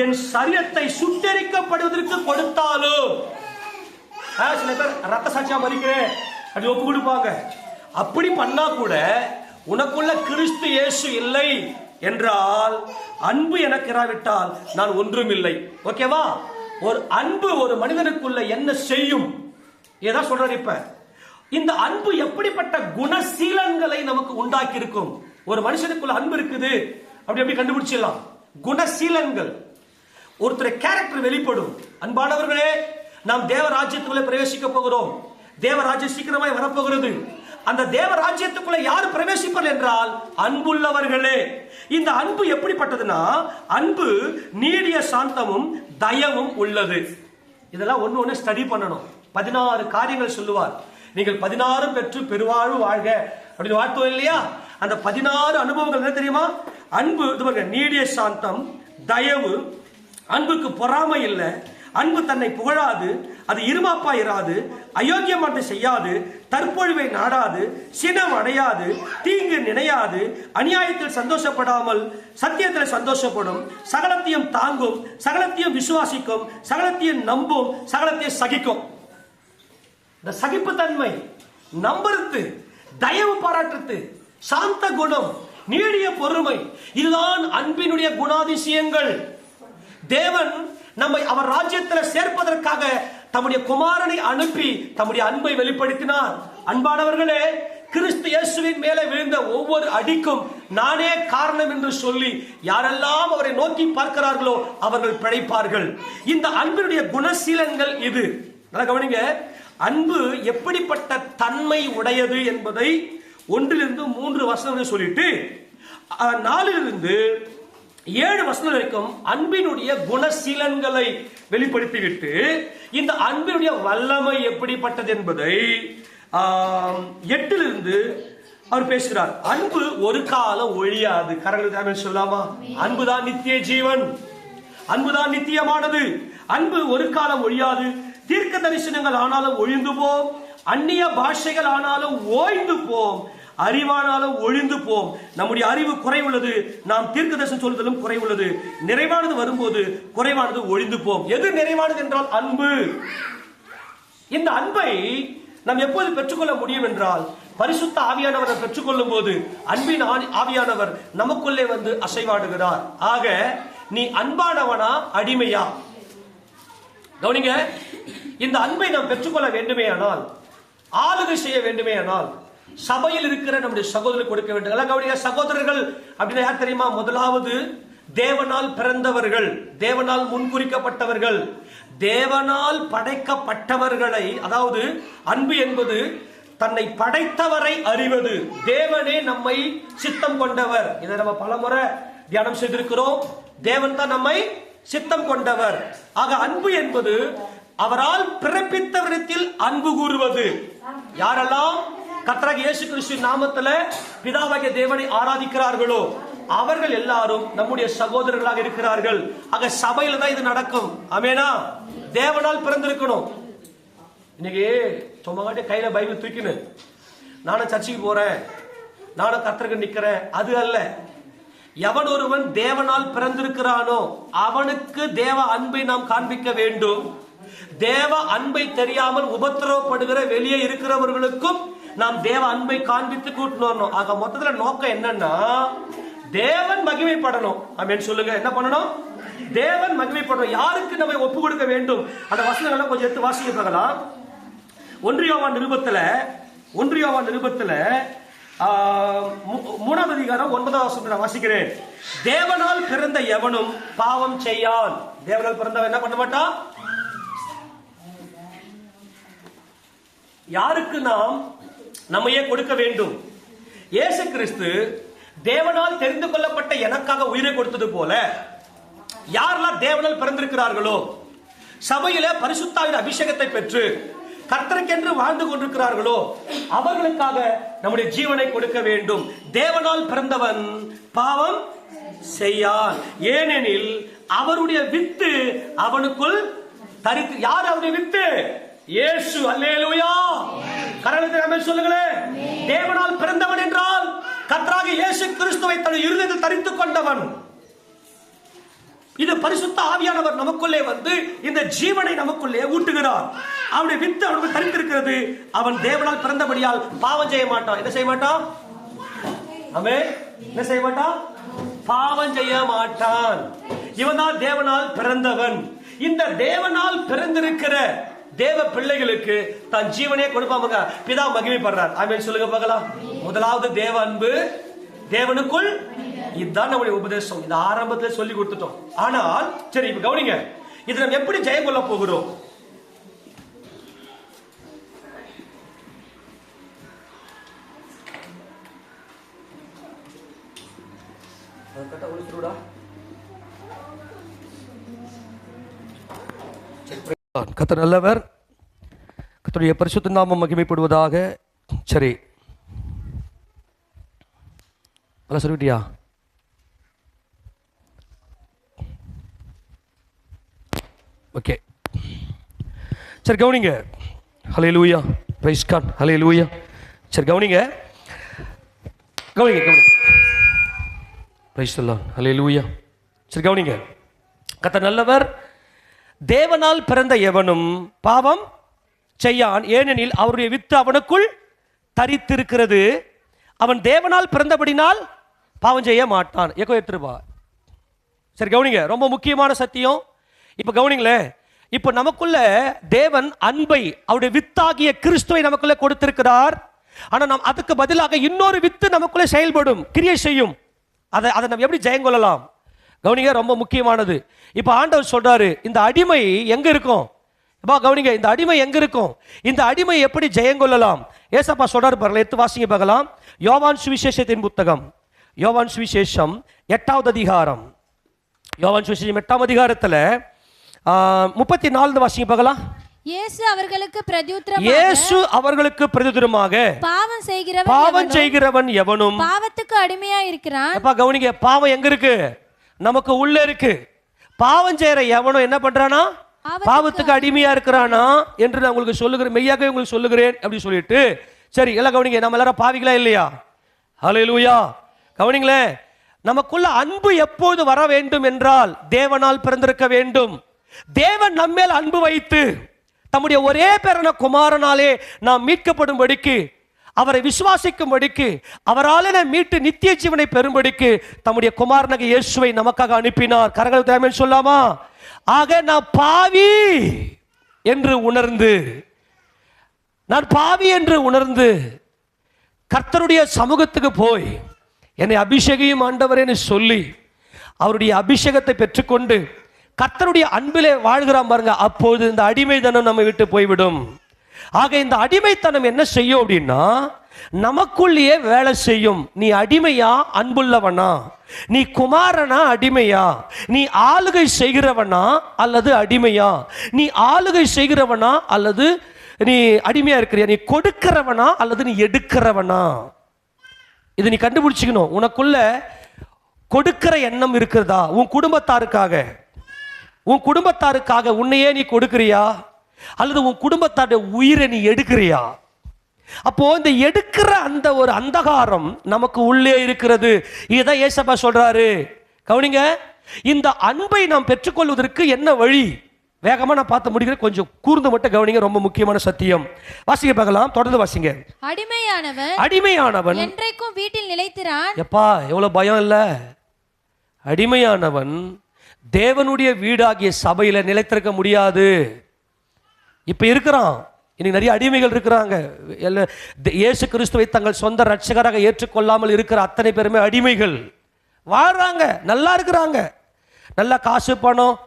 என் சரீரத்தை சுட்டரிக்கப்படுவதற்கு கொடுத்தாலும், சில பேர் ரத்த சாட்சியா மறிக்கிறேன் அப்படி ஒப்பு கொடுப்பாங்க. அப்படி பண்ணா கூட உனக்குள்ள கிறிஸ்து இயேசு இல்லை என்றால், அன்பு எனக்கு இராவிட்டால் நான் ஒன்றும் இல்லை. ஓகேவா? ஒரு அன்பு ஒரு மனிதனுக்குள்ள என்ன செய்யும்? ஏதா சொல்றாரு. இப்ப இந்த அன்பு எப்படிப்பட்ட குணசீலங்களை நமக்கு உண்டாக்கி இருக்கும். ஒரு மனுஷனுக்குள்ள அன்பு இருக்குது அப்படி எப்படி கண்டுபிடிச்சிடலாம்? குணசீலங்கள், ஒருத்தர் கேரக்டர் வெளிப்படும். அன்பானவர்களே, நாம் தேவ ராஜ்யத்துக்குள்ள பிரவேசிக்க போகிறோம். தேவ ராஜ்யம் சீக்கிரமாய் வரப்போகிறது. அந்த தேவ ராஜ்யத்துக்குள்ள யார் பிரவேசிப்பார் என்றால் அன்புள்ளவர்களே. இந்த அன்பு எப்படிப்பட்டதுன்னா, அன்பு நீடிய சாந்தமும் தயவும் உள்ளது. இதெல்லாம் ஒண்ணு ஸ்டடி பண்ணணும். 16 காரியங்கள் சொல்லுவார். நீங்கள் 16 பெற்று பெருவாழ்வு வாழ்க அப்படின்னு வாழ்த்துவோம் இல்லையா? அந்த 16 அனுபவங்கள் என்ன தெரியுமா? அன்பு நீடிய சாந்தம், தயவு, அன்புக்கு பொறாமை இல்லை, அன்பு தன்னை புகழாது, அது இருமாப்பா இராது, அயோக்கியமானதை செய்யாது, தற்பொழிவை நாடாது, சினம் அடையாது, தீங்கு நினையாது, அநியாயத்தில் சந்தோஷப்படாமல் சத்தியத்தில் சந்தோஷப்படும், சகலத்தையும் தாங்கும், சகலத்தையும் விசுவாசிக்கும், சகலத்தையும் நம்பும், சகலத்தையும் சகிக்கும். இந்த சகிப்பு தன்மை, நம்புறது, தயவு பாராட்டுறது, சாந்த குணம், நீடிய பொறுமை, இதுதான் அன்பினுடைய குணாதிசயங்கள். தேவன் நம்மை அவர் ராஜ்யத்தில் சேர்ப்பதற்காக தம்முடைய குமாரனை அனுப்பி தம்முடைய அன்பை வெளிப்படுத்தினார். அன்பானவர்களே, கிறிஸ்து இயேசுவின் மேலே விழுந்த ஒவ்வொரு அடிக்கும் நானே காரணம் என்று சொல்லி யாரெல்லாம் அவரை நோக்கி பார்க்கிறார்களோ அவர்கள் பிழைப்பார்கள். இந்த அன்பினுடைய குணசீலங்கள் இது. நல்லா கவனிங்க. அன்பு எப்படிப்பட்ட தன்மை உடையது என்பதை 1 to 3 வசனங்கள் சொல்லிட்டு 4 to 7 வசனம் வரைக்கும் அன்பினுடைய குணசீலன்களை வெளிப்படுத்திவிட்டு இந்த அன்பினுடைய வல்லமை எப்படிப்பட்டது என்பதை 8 அவர் பேசுகிறார். அன்பு ஒரு காலம் ஒழியாது. கரங்கள் சொல்லாமா? அன்புதான் நித்திய ஜீவன், அன்புதான் நித்தியமானது. அன்பு ஒரு காலம் ஒழியாது. தீர்க்க தரிசனங்கள் ஆனாலும் ஒழிந்து போம், அந்நிய பாஷைகள் ஆனாலும் ஓய்ந்து போம், அறிவானாலும் ஒழிந்து போம். நம்முடைய அறிவு குறைவுள்ளது, நாம் தீர்க்க தரிசனம் சொல்வதிலும் குறைவுள்ளது. நிறைவானது வரும்போது குறைவானது ஒழிந்து போம். எது நிறைவானது என்றால் அன்பு. இந்த அன்பை நாம் எப்போது பெற்றுக்கொள்ள முடியும் என்றால், பரிசுத்த ஆவியானவரை பெற்றுக்கொள்ளும் போது அன்பின் ஆவியானவர் நமக்குள்ளே வந்து அசைவாடுகிறார். ஆக நீ அன்பானவனா அடிமையா? கவனிங்க, இந்த அன்பை நாம் பெற்றுக்கொள்ள வேண்டுமே ஆனால், ஆளுகை செய்ய வேண்டுமே ஆனால், சபையில் இருக்கிற நம்முடைய சகோதரர் கொடுக்க வேண்டும். எல்லாம் கவனிங்க, சகோதரர்கள் அப்படின்னா யார் தெரியுமா? முதலாவது தேவனால் பிறந்தவர்கள், தேவனால் முன்குறிக்கப்பட்டவர்கள், தேவனால் படைக்கப்பட்டவர்களை. அதாவது அன்பு என்பது தன்னை படைத்தவரை அறிவது. தேவனே நம்மை சித்தம் கொண்டவர். இதை நம்ம பலமுறை தியானம் செய்திருக்கிறோம். தேவன் தான் நம்மை சித்தம் கொண்டவர். ஆக அன்பு என்பது அவரால் பிறப்பித்தவரிடத்தில் அன்பு கூறுவது. யாரெல்லாம் கர்த்தராகிய இயேசு கிறிஸ்துவின் நாமத்தில பிதாவாகிய தேவனை ஆராதிக்கிறார்களோ அவர்கள் எல்லாரும் நம்முடைய சகோதரர்களாக இருக்கிறார்கள். ஆக சபையில தான் இது நடக்கும். ஆமெனா? தேவனால் பிறந்திருக்கணும். இன்னைக்கு சும்மா கையில பைபிள் தூக்கினு நானும் சர்ச்சைக்கு போறேன், நானும் கர்த்தருக்கு நிக்கிறேன், அது அல்ல. எவன் ஒருவன் தேவனால் பிறந்திருக்கிறானோ அவனுக்கு தேவ அன்பை நாம் காண்பிக்க வேண்டும். தேவ அன்பை தெரியாமல் உபத்திரவப்படுகிற வெளியே இருக்கிறவர்களுக்கும் நாம் தேவ அன்பை காண்பித்து கூட்டினு வரணும். ஆக மொத்தத்துல நோக்கம் என்னன்னா, தேவன் மகிமைப்படணும். ஆமென் சொல்லுங்க. என்ன பண்ணணும்? தேவன் மகிமைப்படணும். யாருக்கு நம்ம ஒப்பு கொடுக்க வேண்டும்? அந்த வசனங்களை கொஞ்சம் எடுத்து வாசிக்க பார்க்கலாம். 1 யோவான் நிருபத்துல 3ஆம் அதிகாரம் 9ஆம் வசனத்தை வாசிக்கிறேன். தேவனால் பிறந்த எவனும் பாவம் செய்யான். தேவனால் பிறந்தவன் என்ன பண்ண மாட்டான்? யாருக்கு நாம் நம்மையே கொடுக்க வேண்டும்? இயேசு கிறிஸ்து தேவனால் தெரிந்து கொள்ளப்பட்ட எனக்காக உயிரை கொடுத்தது போல, யாரெல்லாம் தேவனால் பிறந்திருக்கிறார்களோ, சபையில பரிசுத்தாவின் அபிஷேகத்தை பெற்று கர்த்தருக்கென்று வாழ்ந்து கொண்டிருக்கிறார்களோ அவர்களுக்காக நம்முடைய ஜீவனை கொடுக்க வேண்டும். தேவனால் பிறந்தவன் பாவம் செய்யான், ஏனெனில் அவருடைய வித்து அவனுக்குள் தரித்து. யார் அவருடைய வித்து? இயேசு. அல்லேலூயா. கரங்களை சொல்லுங்களேன். தேவனால் பிறந்தவன் என்றால் கர்த்தராகிய இயேசு கிறிஸ்துவை தன் இருதயத்தில் தரித்துக் கொண்டவன். இது பரிசுத்த ஆவியானவர் நமக்குள்ளே வந்து இந்த ஜீவனை நமக்குள்ளே ஊட்டுகிறார். அவனுடைய வித்து அவனுக்கு தரித்திருக்கிறது. அவன் தேவனால் பிறந்தபடியால் பாவம் செய்ய மாட்டான். என்ன செய்ய மாட்டான்? ஆமென். என்ன செய்ய மாட்டான்? பாவம் செய்ய மாட்டான். இவன் தான் தேவனால் பிறந்தவன். இந்த தேவனால் பிறந்திருக்கிற தேவ பிள்ளைகளுக்கு தன் ஜீவனே கொடுப்பாங்க. பிதா மகிமைப்படுறார். ஆமென் சொல்லுங்க பார்க்கலாம். முதலாவது தேவ அன்பு, தேவனுக்குள். இதுதான் நம்முடைய உபதேசம். இந்த ஆரம்பத்தில் சொல்லி கொடுத்துட்டோம். ஆனால் சரி, இப்ப கவனிங்க, இது நம்ம எப்படி ஜெயம் கொள்ள போகிறோம்? கர்த்தர் நல்லவர். கர்த்தருடைய பரிசுத்த நாமம் மகிமைப்படுவதாக. சரி, சொல்லிட்டியா? ஓகே, சரி கவனிங்க. ஹல்லேலூயா, பிரைஸ் காட், ஹல்லேலூயா. சரி கவனிங்க, கவனிங்க, கவனிங்க. பிரைஸ் தி லார்ட், ஹல்லேலூயா. சரி கவனிங்க. கர்த்தர் நல்லவர். தேவனால் பிறந்த எவனும் பாவம் செய்யான், ஏனெனில் அவருடைய வித்து அவனுக்குள் தரித்திருக்கிறது. அவன் தேவனால் பிறந்தபடினால் பாவம் செய்ய மாட்டான். எக்கோ எடுத்துருப்பா. சரி கவனிங்க, ரொம்ப முக்கியமான சத்தியம். இப்ப கவனிங்களேன். இப்ப நமக்குள்ள தேவன் அன்பை, அவருடைய வித்தாகிய கிறிஸ்துவை நமக்குள்ள கொடுத்திருக்கிறார். ஆனா நாம் அதுக்கு பதிலாக இன்னொரு வித்து நமக்குள்ள செயல்படும், கிரியை செய்யும். அதை நம்ம எப்படி ஜெயம் கொள்ளலாம்? கவனிங்க, ரொம்ப முக்கியமானது. இப்ப ஆண்டவர் சொல்றாரு, இந்த அடிமை எங்க இருக்கும்? கவனிங்க, இந்த அடிமை எங்க இருக்கும்? இந்த அடிமை எப்படி ஜெயங்கொள்ளலாம்? ஏசப்பா சொல்றாரு பாருங்க, எடுத்து வாசிங்க பார்க்கலாம். யோவான் சுவிசேஷத்தின் புத்தகம், யோவான் சுவிசேஷம் 8வது அதிகாரம், யோவான் சுவிசேஷம் 8ஆம் அதிகாரத்தில் 34 வாசிங்க பார்க்கலாம். இயேசு அவர்களுக்கு பிரதியுத்தரமாக பாவம் செய்கிறவன் எவனும் பாவத்துக்கு அடிமையா இருக்கிறான். கவனிங்க, பாவம் எங்க இருக்கு? நமக்கு உள்ள இருக்கு. பாவம் செய்யற எவனும் என்ன பண்றானா? பாவத்துக்கு அடிமையா இருக்கிறானா என்று நான் உங்களுக்கு சொல்லுகிறேன், மெய்யாகவே உங்களுக்கு சொல்லுகிறேன் அப்படி சொல்லிட்டு, சரி எல்லாம் கவனிங்க, நம்ம எல்லாரும் பாவிகளா இல்லையா? ஹல்லேலூயா. கவனிங்களேன், நமக்குள்ள அன்பு எப்போது வர வேண்டும் என்றால் தேவனால் பிறந்திருக்க வேண்டும். தேவன் நம்மேல் அன்பு வைத்து தம்முடைய ஒரே பேரான குமாரனாலே நாம் மீட்கப்படும்படிக்கு, அவரை விசுவாசிக்கும்படிக்கு, அவராலே நாம் மீட்டு நித்திய ஜீவனை பெறும்படிக்கு தம்முடைய குமாரனாகிய இயேசுவை நமக்காக அனுப்பினார். கரங்களை தட்டி சொல்லாமா? ஆக நான் பாவி என்று உணர்ந்து, நான் பாவி என்று உணர்ந்து கர்த்தருடைய சமூகத்துக்கு போய் என்னை அபிஷேகியும் ஆண்டவரேன்னு சொல்லி அவருடைய அபிஷேகத்தை பெற்றுக்கொண்டு கர்த்தருடைய அன்பிலே வாழ்கிறான் பாருங்க, அப்போது இந்த அடிமைத்தனம் நம்ம விட்டு போய்விடும். ஆக இந்த அடிமைத்தனம் என்ன செய்யும் அப்படின்னா, நமக்குள்ளேயே வேலை செய்யும். நீ அடிமையா அன்புள்ளவனா? நீ குமாரனா அடிமையா? நீ ஆளுகை செய்கிறவனா அல்லது அடிமையா? நீ ஆளுகை செய்கிறவனா அல்லது நீ அடிமையா இருக்கிறியா? நீ கொடுக்கிறவனா அல்லது நீ எடுக்கிறவனா? இது நீ கண்டுபிடிச்சிக்கணும். உனக்குள்ள கொடுக்கிற எண்ணம் இருக்கிறதா? உன் குடும்பத்தாருக்காக உன்னையே நீ கொடுக்கிறியா அல்லது உன் குடும்பத்தாருடைய உயிரை நீ எடுக்கிறியா? அப்போ இந்த எடுக்கிற அந்த ஒரு அந்தகாரம் நமக்கு உள்ளே இருக்கிறது. இதை ஏசப்பா சொல்றாரு. கவனிங்க, இந்த அன்பை நாம் பெற்றுக்கொள்வதற்கு என்ன வழி? வேகமா நான் பார்த்து முடிக்கிறேன், கொஞ்சம் கூர்ந்து மட்டும் கவனிங்க, ரொம்ப முக்கியமான சத்தியம். வாசிக்க பார்க்கலாம், தொடர்ந்து வாசிங்க. அடிமையானவன் என்றைக்கும் வீட்டில் நிலைத்திரான். எப்பா எவ்வளவு பயம் இல்ல? அடிமையானவன் தேவனுடைய வீடாகிய சபையில நிலைத்திருக்க முடியாது. இப்ப இருக்கிறான், இன்னைக்கு நிறைய அடிமைகள் இருக்கிறாங்க. இயேசு கிறிஸ்துவை தங்கள் சொந்த ரட்சகராக ஏற்றுக்கொள்ளாமல் இருக்கிற அத்தனை பேருமே அடிமைகள். வாழ்றாங்க, நல்லா இருக்கிறாங்க, நல்லா காசு பணம்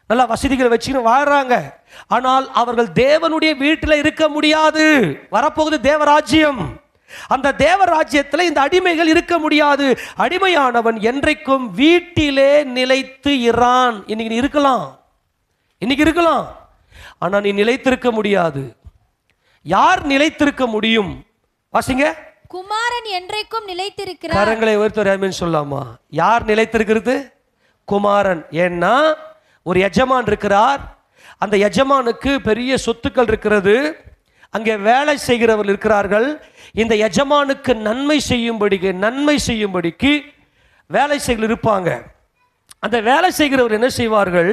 நல்ல வசதிகளை வச்சுக்கின்னு வாழ்றாங்க. ஆனால் அவர்கள் தேவனுடைய வீட்டில் இருக்க முடியாது. வரப்போகுது தேவராஜ்யம். அந்த தேவராஜ்யத்தில் இந்த அடிமைகள் இருக்க முடியாது. அடிமையானவன் என்றைக்கும் வீட்டிலே நிலைத்து இரான். இன்னைக்கு இருக்கலாம், ஆனா நீ நிலைத்திருக்க முடியாது. யார் நிலைத்திருக்க முடியும்? வாசிங்க. குமாரன் என்றைக்கும் நிலைத்திருக்கிறார். கரங்களை உயர்த்தி சொல்லாமா? யார் நிலைத்திருக்கிறது? குமாரன். ஏன்னா ஒரு எஜமான் இருக்கிறார், அந்த எஜமானுக்கு பெரிய சொத்துக்கள் இருக்கிறது, அங்கே வேலை செய்கிறவர்கள் இருக்கிறார்கள். இந்த எஜமானுக்கு நன்மை செய்யும்படிக்கு வேலை செய்கள் இருப்பாங்க. அந்த வேலை செய்கிறவர் என்ன செய்வார்கள்?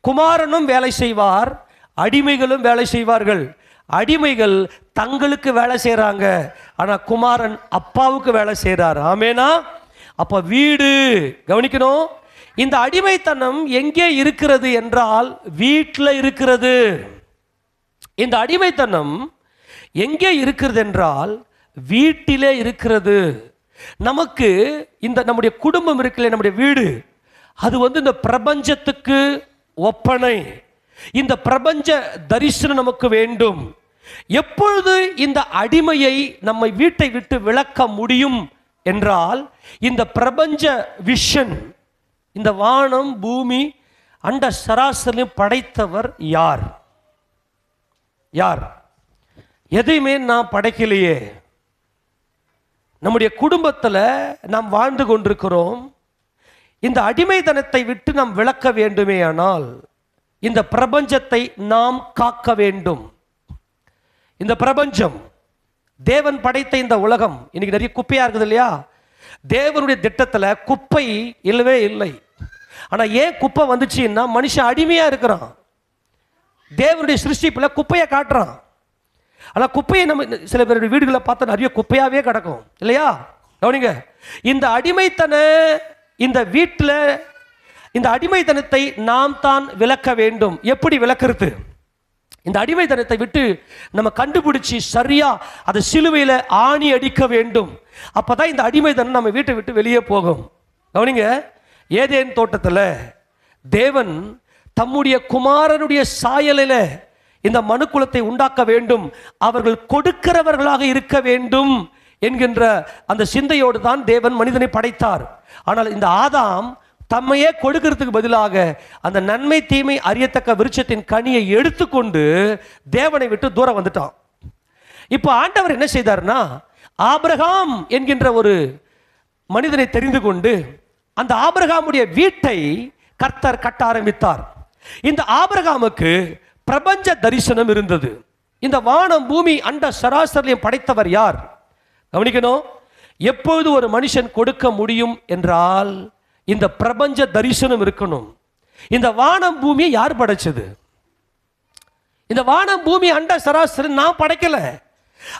குமாரனும் வேலை செய்வார், அடிமைகளும் வேலை செய்வார்கள். அடிமைகள் தங்களுக்கு வேலை செய்கிறாங்க, ஆனால் குமாரன் அப்பாவுக்கு வேலை செய்கிறார். ஆமேனா? அப்போ வீடு கவனிக்கணும். இந்த அடிமைத்தனம் எங்கே இருக்கிறது என்றால் வீட்டில் இருக்கிறது. இந்த அடிமைத்தனம் எங்கே இருக்கிறது என்றால் வீட்டிலே இருக்கிறது. நமக்கு இந்த நம்முடைய குடும்பம் இருக்குல்ல, நம்முடைய வீடு, அது இந்த பிரபஞ்சத்துக்கு ஒப்பனை. இந்த பிரபஞ்ச தரிசனம் நமக்கு வேண்டும். எப்பொழுது இந்த அடிமையை நம்ம வீட்டை விட்டு விலக்க முடியும் என்றால், இந்த பிரபஞ்ச விஷன், இந்த வானம் பூமி அண்ட சராசரியும் படைத்தவர் யார்? எதையுமே நான் படைக்கலையே. நம்முடைய குடும்பத்தில் நாம் வாழ்ந்து கொண்டிருக்கிறோம். இந்த அடிமைத்தனத்தை விட்டு நாம் விலக்க வேண்டுமே ஆனால் இந்த பிரபஞ்சத்தை நாம் காக்க வேண்டும். இந்த பிரபஞ்சம், தேவன் படைத்த இந்த உலகம் இன்னைக்கு நிறைய குப்பையா இருக்குது இல்லையா? தேவனுடைய திட்டத்தில் குப்பை இல்லவே இல்லை. ஆனால் ஏன் குப்பை வந்துச்சுன்னா, மனுஷன் அடிமையா இருக்கிறான். தேவனுடைய சிருஷ்டிப்பில் குப்பையை காட்டுறான். ஆனால் குப்பையை நம்ம சில பேருடைய வீடுகளை பார்த்தா நிறைய குப்பையாவே கிடக்கும் இல்லையா? கவனிங்க, இந்த இந்த வீட்டில் இந்த அடிமைத்தனத்தை நாம் தான் விலக்க வேண்டும். எப்படி விலக்கிறது? இந்த அடிமைத்தனத்தை விட்டு நம்ம கண்டுபிடிச்சி சரியா அதை சிலுவையில் ஆணி அடிக்க வேண்டும். அப்பதான் இந்த அடிமைத்தனம் நம்ம வீட்டை விட்டு வெளியே போகும். கவனிங்க, ஏதேன் தோட்டத்தில் தேவன் தம்முடைய குமாரனுடைய சாயலில் இந்த மனுக்குலத்தை உண்டாக்க வேண்டும், அவர்கள் கொடுக்கிறவர்களாக இருக்க வேண்டும் என்கின்ற அந்த சிந்தையோடு தான் தேவன் மனிதனை படைத்தார். ஆனால் இந்த ஆதாம் தம்மையே கொடுக்கிறதுக்கு பதிலாக அந்த நன்மை தீமை அறியத்தக்க விருட்சத்தின் கனியை எடுத்துக்கொண்டு தேவனை விட்டு தூரம் வந்துட்டான். இப்போ ஆண்டவர் என்ன செய்தார்னா, ஆபிரகாம் என்கின்ற ஒரு மனிதனை தெரிந்து கொண்டு அந்த ஆபிரகாமுடைய வீட்டை கர்த்தர் கட்ட ஆரம்பித்தார். இந்த ஆபிரகாமுக்கு பிரபஞ்ச தரிசனம் இருந்தது. இந்த வானம் பூமி அண்ட சராசரியம் படைத்தவர் யார்? கவனிக்கணும். எப்பொழுது ஒரு மனுஷன் கொடுக்க முடியும் என்றால் இந்த பிரபஞ்ச தரிசனம் இருக்கணும். இந்த வானம் பூமியை யார் படைச்சது? இந்த வானம் பூமி அண்ட சராசரி நான் படைக்கல.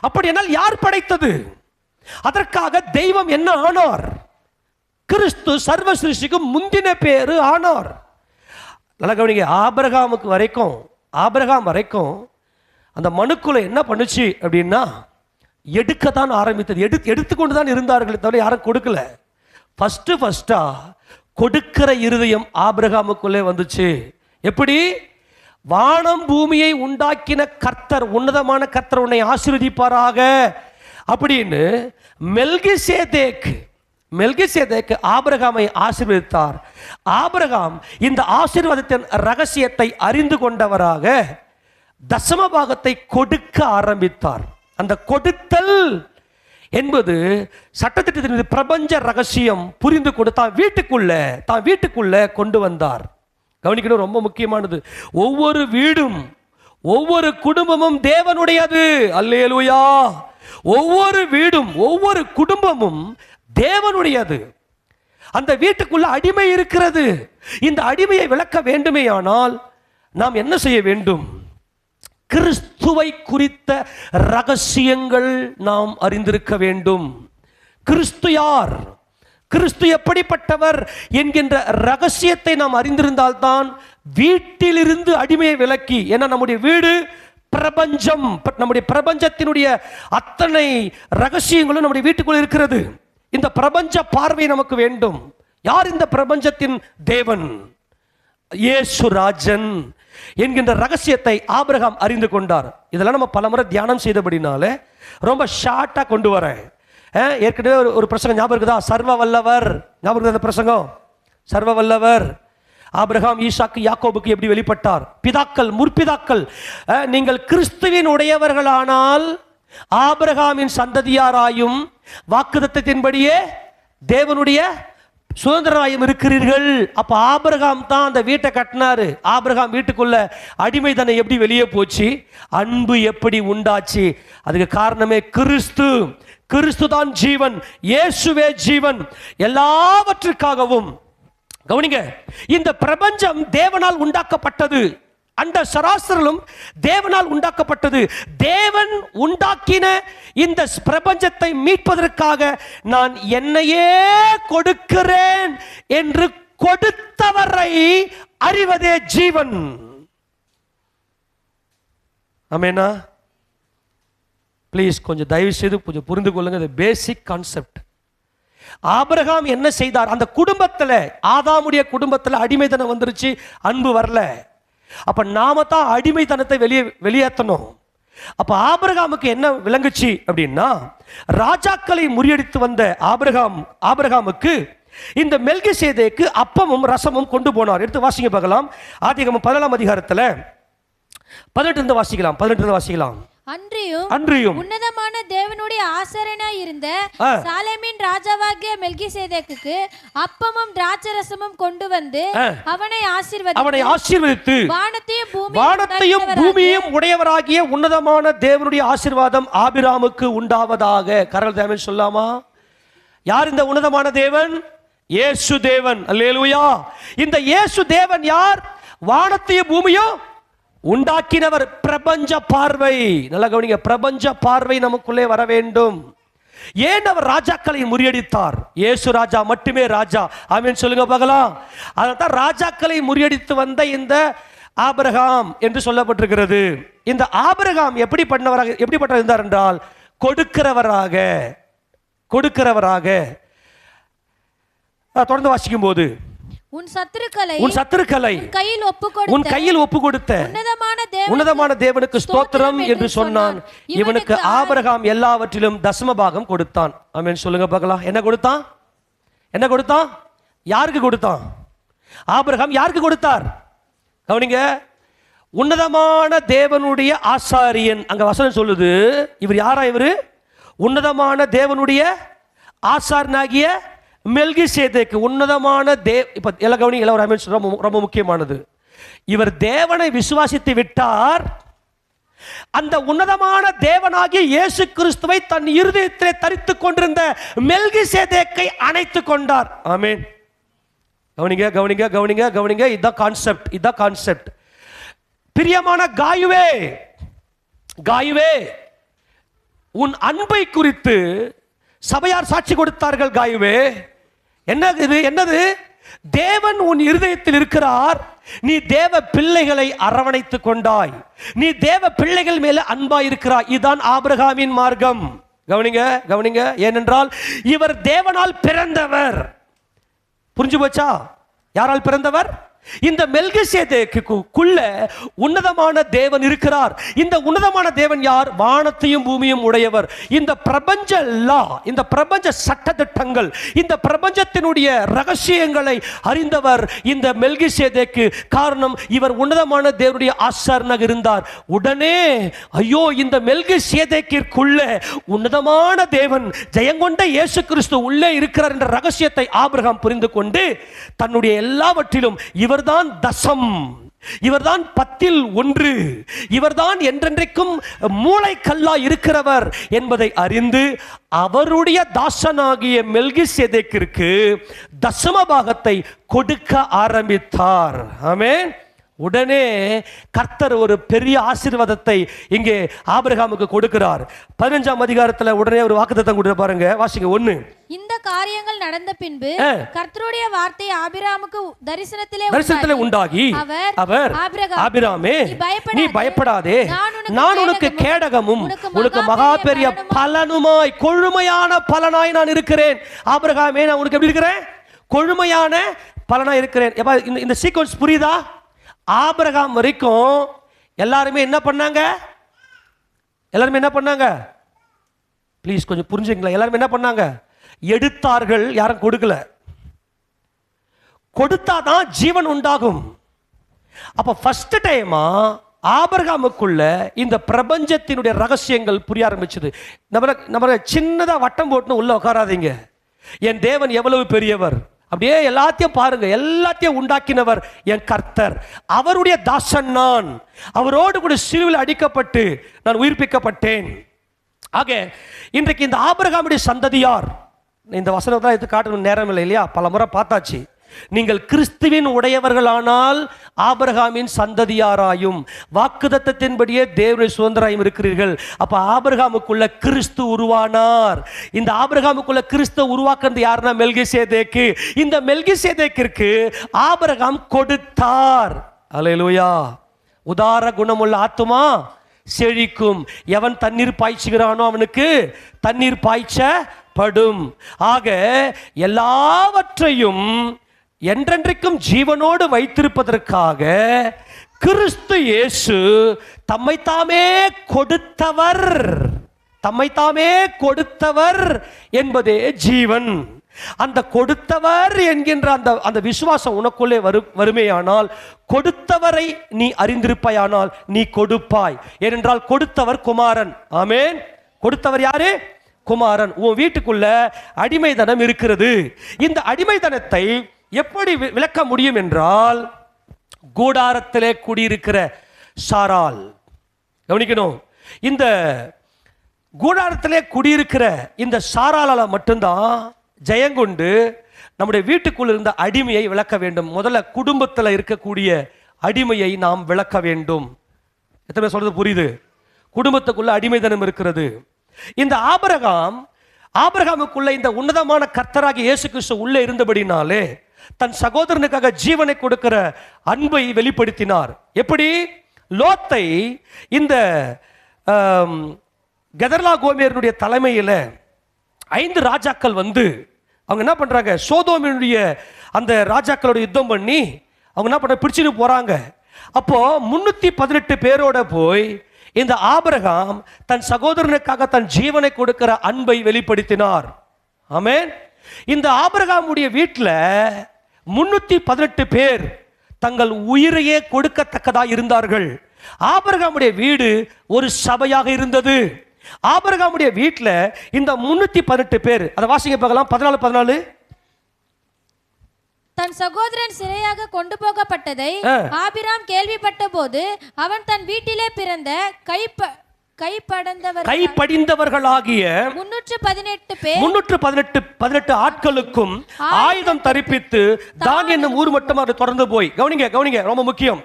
அப்படி என்னால் யார் படைத்தது? அதற்காக தெய்வம் என்ன ஆனார்? கிறிஸ்து சர்வ சிருஷ்டிக்கு முந்தின பேரு ஆனார். நல்ல கவனிங்க. ஆபிரகாம் வரைக்கும் அந்த மனுக்குள்ள என்ன பண்ணுச்சு அப்படின்னா, எடுக்கத்தான் ஆரம்பித்தது. எடுத்துக்கொண்டு தான் இருந்தார்களே தவிர யாரும் கொடுக்கல. ஃபர்ஸ்டா கொடுக்கிற இருதயம் ஆபிரகாமுக்குள்ளே வந்துச்சு. எப்படி? வானம் பூமியை உண்டாக்கின கர்த்தர், உன்னதமான கர்த்தர் உன்னை ஆசீர்வதிப்பாராக அப்படின்னு மெல்கிசேதேக்கு ஆபிரகாமை ஆசீர்வதித்தார். ஆபிரகாம் இந்த ஆசீர்வாதத்தின் ரகசியத்தை அறிந்து கொண்டவராக தசம பாகத்தை கொடுக்க ஆரம்பித்தார். அந்த கொடுத்தல் என்பது சட்டத்திட்டத்தின் பிரபஞ்ச ரகசியம் புரிந்து கொண்டு தான் வீட்டுக்குள்ள கொண்டு வந்தார். கவனிக்கணும், ரொம்ப முக்கியமானது. ஒவ்வொரு வீடும் ஒவ்வொரு குடும்பமும் தேவனுடையது. அல்லேலூயா. ஒவ்வொரு வீடும் ஒவ்வொரு குடும்பமும் தேவனுடையது. அந்த வீட்டுக்குள்ள அடிமை இருக்கிறது. இந்த அடிமையை விளக்க வேண்டுமேயானால் நாம் என்ன செய்ய வேண்டும்? கிறிஸ்துவை குறித்த ரகசியங்கள் நாம் அறிந்திருக்க வேண்டும். கிறிஸ்து யார், கிறிஸ்து எப்படிப்பட்டவர் என்கின்ற ரகசியத்தை நாம் அறிந்திருந்தால்தான் வீட்டிலிருந்து அடிமையை விலக்கி, ஏன்னா நம்முடைய வீடு பிரபஞ்சம், நம்முடைய பிரபஞ்சத்தினுடைய அத்தனை ரகசியங்களும் நம்முடைய வீட்டுக்குள் இருக்கிறது. இந்த பிரபஞ்ச பார்வை நமக்கு வேண்டும். யார் இந்த பிரபஞ்சத்தின் தேவன்? இயேசு ராஜன் என்கின்ற ரகசியத்தை ஆபிரகாம் அறிந்து கொண்டார். இதெல்லாம் நம்ம பலமுறை தியானம் செய்தபடினாலே ரொம்ப ஷார்ட்டா கொண்டு வரேன். ஏற்கனவே ஒரு பிரசங்கம் ஞாபகம் இருக்குதா? சர்வ வல்லவர் ஞாபகம் இருக்குதா? அந்த பிரசங்கம் சர்வ வல்லவர். ஆபிரகாம் ஈசாக்கு யாக்கோபுக்கு எப்படி வெளிப்பட்டார்? பிதாக்கள், முற்பிதாக்கள், நீங்கள் கிறிஸ்துவின் உடையவர்களானால் ஆபிரகாமின் சந்ததியாராயும் வாக்குத்தத்தத்தின்படியே தேவனுடைய சுதந்திரராயும் இருக்கிறீர்கள். அப்ப ஆபிரகாம் தான் அந்த வீட்டை கட்டினாரு. ஆபிரகாம் வீட்டுக்குள்ள அடிமைதனை எப்படி வெளியே போச்சு? அன்பு எப்படி உண்டாச்சு? அதுக்கு காரணமே கிறிஸ்து. கிறிஸ்து தான் ஜீவன், இயேசுவே ஜீவன். எல்லாவற்றுக்காகவும் கவனிங்க, இந்த பிரபஞ்சம் தேவனால் உண்டாக்கப்பட்டது. அந்த சராசரம் தேவனால் உண்டாக்கப்பட்டது. தேவன் உண்டாக்கின இந்த பிரபஞ்சத்தை மீட்பதற்காக நான் என்னையே கொடுக்கிறேன் என்று கொடுத்தவரை அறிவதே ஜீவன். ஆமெனா? ப்ளீஸ் கொஞ்சம் தயவு செய்து கொஞ்சம் புரிந்து கொள்ளுங்க. இது பேசிக் கான்செப்ட். ஆபிரகாம் என்ன செய்தார்? அந்த குடும்பத்தில், ஆதாமுடைய குடும்பத்தில் அடிமைத்தனம் வந்துருச்சு, அன்பு வரல. அப்ப நாம தான் அடிமைத்தனத்தை வெளியேற்றணும். அப்ப ஆபிரகாமுக்கு என்ன விளங்குச்சு அப்படின்னா, ராஜாக்களை முறியடித்து வந்த ஆபிரகாமுக்கு இந்த மெல்கிசேதேக்கு அப்பமும் ரசமும் கொண்டு போனார். எடுத்து வாசிங்க பார்க்கலாம். ஆதியாகமம் 14ஆம் அதிகாரத்தில் 18 வாசிக்கலாம். அன்றியும் உன்னதமான தேவனுடைய ஆசாரியனாய் இருந்த சாலேமின் ராஜாவாகிய மெல்கிசேதேக்குக்கு அப்பமும் திராட்சரசமும் கொண்டு வந்து அவனை ஆசீர்வதித்து வானத்தையும் பூமியையும் உடையவராகிய உன்னதமான தேவனுடைய ஆசீர்வாதம் ஆபிரகாமுக்கு உண்டாவதாக. கரல் தேவன் சொல்லாமா? யார் இந்த உன்னதமான தேவன்? இயேசு தேவன். அல்லேலூயா. இந்த இயேசு தேவன் யார்? வானத்தையும் பூமியும் உண்டாக்கினவர். பிரபஞ்ச பார்வை, நல்லா கவனிங்க, பிரபஞ்ச பார்வை நமக்குள்ளே வர வேண்டும். ஏன் அவர் ராஜாக்களை முறியடித்தார்? இயேசு ராஜா மட்டுமே ராஜா. ஆமென் சொல்லுங்க பார்க்கலாம். அதான் ராஜாக்களை முறியடித்து வந்த இந்த ஆபிரகாம் என்று சொல்லப்பட்டிருக்கிறது. இந்த ஆபிரகாம் எப்படிப்பட்டவர் இருந்தார் என்றால், கொடுக்கிறவராக. தொடர்ந்து வாசிக்கும் போது, உன் சத்துருக்களை உன் கையில் ஒப்பு கொடுத்த உன்னதமான தேவனுக்கு ஸ்தோத்திரம் என்று சொன்னான். இவனுக்கு ஆபிரகாம் எல்லாவற்றிலும் தசம பாகம் கொடுத்தான். ஆமென் சொல்லுங்க பார்க்கலாம். என்ன கொடுத்தான்? யாருக்கு கொடுத்தான்? ஆபிரகாம் யாருக்கு கொடுத்தார்? கவனிங்க, உன்னதமான தேவனுடைய ஆசாரியன். அங்க வசனம் சொல்லுது, இவர் யாரா? இவர் உன்னதமான தேவனுடைய ஆசாரியனாகிய மெல்கிசேதேக்கு. உன்னதமான இப்ப எல்லாம் கவனிங்க, எல்லாம் ரொம்ப முக்கியமானது. இவர் தேவனை விசுவாசித்து விட்டார். அந்த உன்னதமான தேவனாகிய இயேசு கிறிஸ்துவை தன் இருதயத்திலே தரித்துக் கொண்டிருந்த மெல்கிசேதேக்கை அணைத்துக் கொண்டார். ஆமென். கவனிங்க கவனிங்க கவனிங்க கவனிங்க, இதான் கான்செப்ட், இதான் கான்செப்ட். பிரியமான காயுவே, காயுவே, உன் அன்பை குறித்து சபையார் சாட்சி கொடுத்தார்கள். காயுவே, என்னது இது? என்னது? தேவன் உன் இருதயத்தில் இருக்கிறார், நீ தேவ பிள்ளைகளை அரவணைத்துக் கொண்டாய், நீ தேவ பிள்ளைகள் மேல அன்பாய் இருக்கிறாய். இதுதான் ஆபிரகாமின் மார்க்கம். கவனிங்க கவனிங்க, ஏனென்றால் இவர் தேவனால் பிறந்தவர். புரிஞ்சு போச்சா? யாரால் பிறந்தவர்? இந்த மெல்கிசேதேக்குள்ள உன்னதமான தேவன் இருக்கிறார். இந்த உன்னதமான தேவன் யார்? வானத்தையும் பூமியும் உடையவர். இந்த பிரபஞ்ச லா, இந்த பிரபஞ்ச சட்டதிட்டங்கள், இந்த பிரபஞ்சத்தினுடைய ரகசியங்களை அறிந்தவர் இந்த மெல்கிசேதேக்கு. காரணம், இவர் உன்னதமான தேவனுடைய ஆசாரியனாக இருந்தார். உடனே ஐயோ, இந்த மெல்கிசேதேக்கிற்குள்ள உன்னதமான தேவன், ஜெயங்கொண்ட இயேசு கிறிஸ்து உள்ளே இருக்கிறார் என்ற ரகசியத்தை ஆபிரகாம் புரிந்து கொண்டு தன்னுடைய எல்லாவற்றிலும் இவர்தான் தசம், இவர்தான் 10 இவர்தான் என்றென்றைக்கும் மூளைக்கல்லா இருக்கிறவர் என்பதை அறிந்து அவருடைய தாசனாகிய மெல்கிசேதேக்கிற்கு தசம பாகத்தை கொடுக்க ஆரம்பித்தார். ஆமென். உடனே கர்த்தர் ஒரு பெரிய ஆசீர்வாதத்தை இங்கே ஆபிரகாமுக்கு கொடுக்கிறார். 15ஆம் அதிகாரத்துல உடனே ஒரு வாக்குத்தத்தம் கொடுத்து பாருங்க, வாசிங்க. 1. இந்த காரியங்கள் நடந்த பின்பு கர்த்தருடைய வார்த்தை ஆபிரகாமுக்கு தரிசனத்திலே உண்டாகி அவர், ஆபிரகாமே, நீ பயப்படாதே, நான் உனக்கு கேடகமும் உனக்கு மகா பெரிய பலனுமாய், கொழுமையான பலனாய் நான் இருக்கிறேன். ஆபிரகாமே, நான் உனக்கு எப்படி இருக்கிறேன்? கொழுமையான பலனாய் இருக்கிறேன். இந்த சீக்வன்ஸ் புரியுதா? ஆபிரகாம் வரைக்கும் எல்லாருமே என்ன பண்ணாங்க? எல்லாருமே என்ன பண்ணாங்க? ப்ளீஸ் கொஞ்சம் புரிஞ்சுங்களா? எல்லாருமே என்ன பண்ணாங்க? எடுத்தார்கள், யாரும் கொடுக்கல. கொடுத்தாதான் ஜீவன் உண்டாகும். அப்ப ஃபர்ஸ்ட் டைமா ஆபிரகாமுக்குள்ள இந்த பிரபஞ்சத்தினுடைய ரகசியங்கள் புரிய ஆரம்பிச்சது. நம்ம சின்னதா வட்டம் போட்டு உள்ள உட்காராதீங்க. என் தேவன் எவ்வளவு பெரியவர், அப்படியே எல்லாத்தையும் பாருங்க. எல்லாத்தையும் உண்டாக்கினவர் என் கர்த்தர், அவருடைய தாசன் நான், அவரோடு கூட சிலுவையில் அடிக்கப்பட்டு நான் உயிர்ப்பிக்கப்பட்டேன். ஆக இன்றைக்கு இந்த ஆபிரகாமுடைய சந்ததியார், இந்த வசனத்தை எடுத்து காட்டணும் நேரம் இல்லை இல்லையா? பல முறை பார்த்தாச்சு. நீங்கள் கிறிஸ்துவின் உடையவர்களானால் ஆபிரகாமின் சந்ததியாராயும் வாக்குத்தத்தத்தின்படியே தேவனுடைய சுதந்திராயும் இருக்கிறீர்கள். அப்ப ஆபிரகாமுக்குள்ள கிறிஸ்து உருவானார். இந்த ஆபிரகாமுக்குள்ள கிறிஸ்து உருவாக்குறது யாருன்னா மெல்கிசேதேக்கு. இந்த மெல்கிசேதேக்கிற்கு ஆபிரகாம் கொடுத்தார். அல்லேலூயா. உதார குணமுள்ள ஆத்துமா செழிக்கும், எவன் தண்ணீர் பாய்ச்சுகிறானோ அவனுக்கு தண்ணீர் பாய்ச்சப்படும். ஆக எல்லாவற்றையும் என்றென்றைக்கும் ஜீவனோடு வைத்திருப்பதற்காக கிறிஸ்து இயேசு தம்மைத்தாமே கொடுத்தவர், தம்மைத்தாமே கொடுத்தவர் என்பதே ஜீவன். அந்த கொடுத்தவர் என்கின்ற அந்த விசுவாசம் உனக்குள்ளே வருமேயானால், கொடுத்தவரை நீ அறிந்திருப்பாயானால் நீ கொடுப்பாய். ஏனென்றால் கொடுத்தவர் குமாரன். ஆமென். கொடுத்தவர் யாரு? குமாரன். உன் வீட்டுக்குள்ள அடிமைதனம் இருக்கிறது. இந்த அடிமைதனத்தை எப்படி விளக்க முடியும் என்றால், கூடாரத்திலே குடியிருக்கிற சாராள். கவனிக்கணும், இந்த கூடாரத்திலே குடியிருக்கிற இந்த சாராளால மட்டும்தான் ஜெயங்கொண்டு நம்முடைய வீட்டுக்குள்ள இருந்த அடிமையை விளக்க வேண்டும். முதல்ல குடும்பத்தில் இருக்கக்கூடிய அடிமையை நாம் விளக்க வேண்டும். எத்தனை சொல்றது புரியுது? குடும்பத்துக்குள்ள அடிமைதனம் இருக்கிறது. இந்த ஆபிரகாமுக்குள்ள இந்த உன்னதமான கர்த்தராகிய இயேசு கிறிஸ்து உள்ளே இருந்தபடினாலே தன் சகோதரனுக்காக ஜீவனை கொடுக்கிற அன்பை வெளிப்படுத்தினார். எப்படி? லோத்தை இந்த கெதர்லா கோமேரனுடைய தலைமையில் 5 ராஜாக்கள் வந்து அவங்க என்ன பண்றாங்க? சோதோமினுடைய அந்த ராஜாக்களோட யுத்தம் பண்ணி அவங்க என்ன பண்ற? பிடிச்சிட்டு போறாங்க. அப்போ 318 பேரோட போய் இந்த ஆபிரகாம் தன் சகோதரனுக்காக தன் ஜீவனை கொடுக்கிற அன்பை வெளிப்படுத்தினார். ஆமென். இந்த ஆபிரகாமுடைய வீட்டில் 318 பேர் தங்கள் உயிரையே கொடுக்கத்தக்கதா இருந்தார்கள். ஆபிரகாமுடைய வீடு ஒரு சபையாக இருந்தது. ஆபிரகாமுடைய வீட்டில் இந்த 318 பேர், அதை வாசிங்க பார்க்கலாம். 14 தன் சகோதரன் சிறையாக கொண்டு போகப்பட்டதை ஆபிராம் கேள்விப்பட்ட போது அவன் தன் வீட்டிலே பிறந்த கைப்படிந்தவர்களாகிய 318 ஆட்களுக்கும் ஆயுதம் தரிப்பித்து தான் என்னும் ஊர் மட்டும் அது தொடர்ந்து போய். கவனிங்க, ரொம்ப முக்கியம்.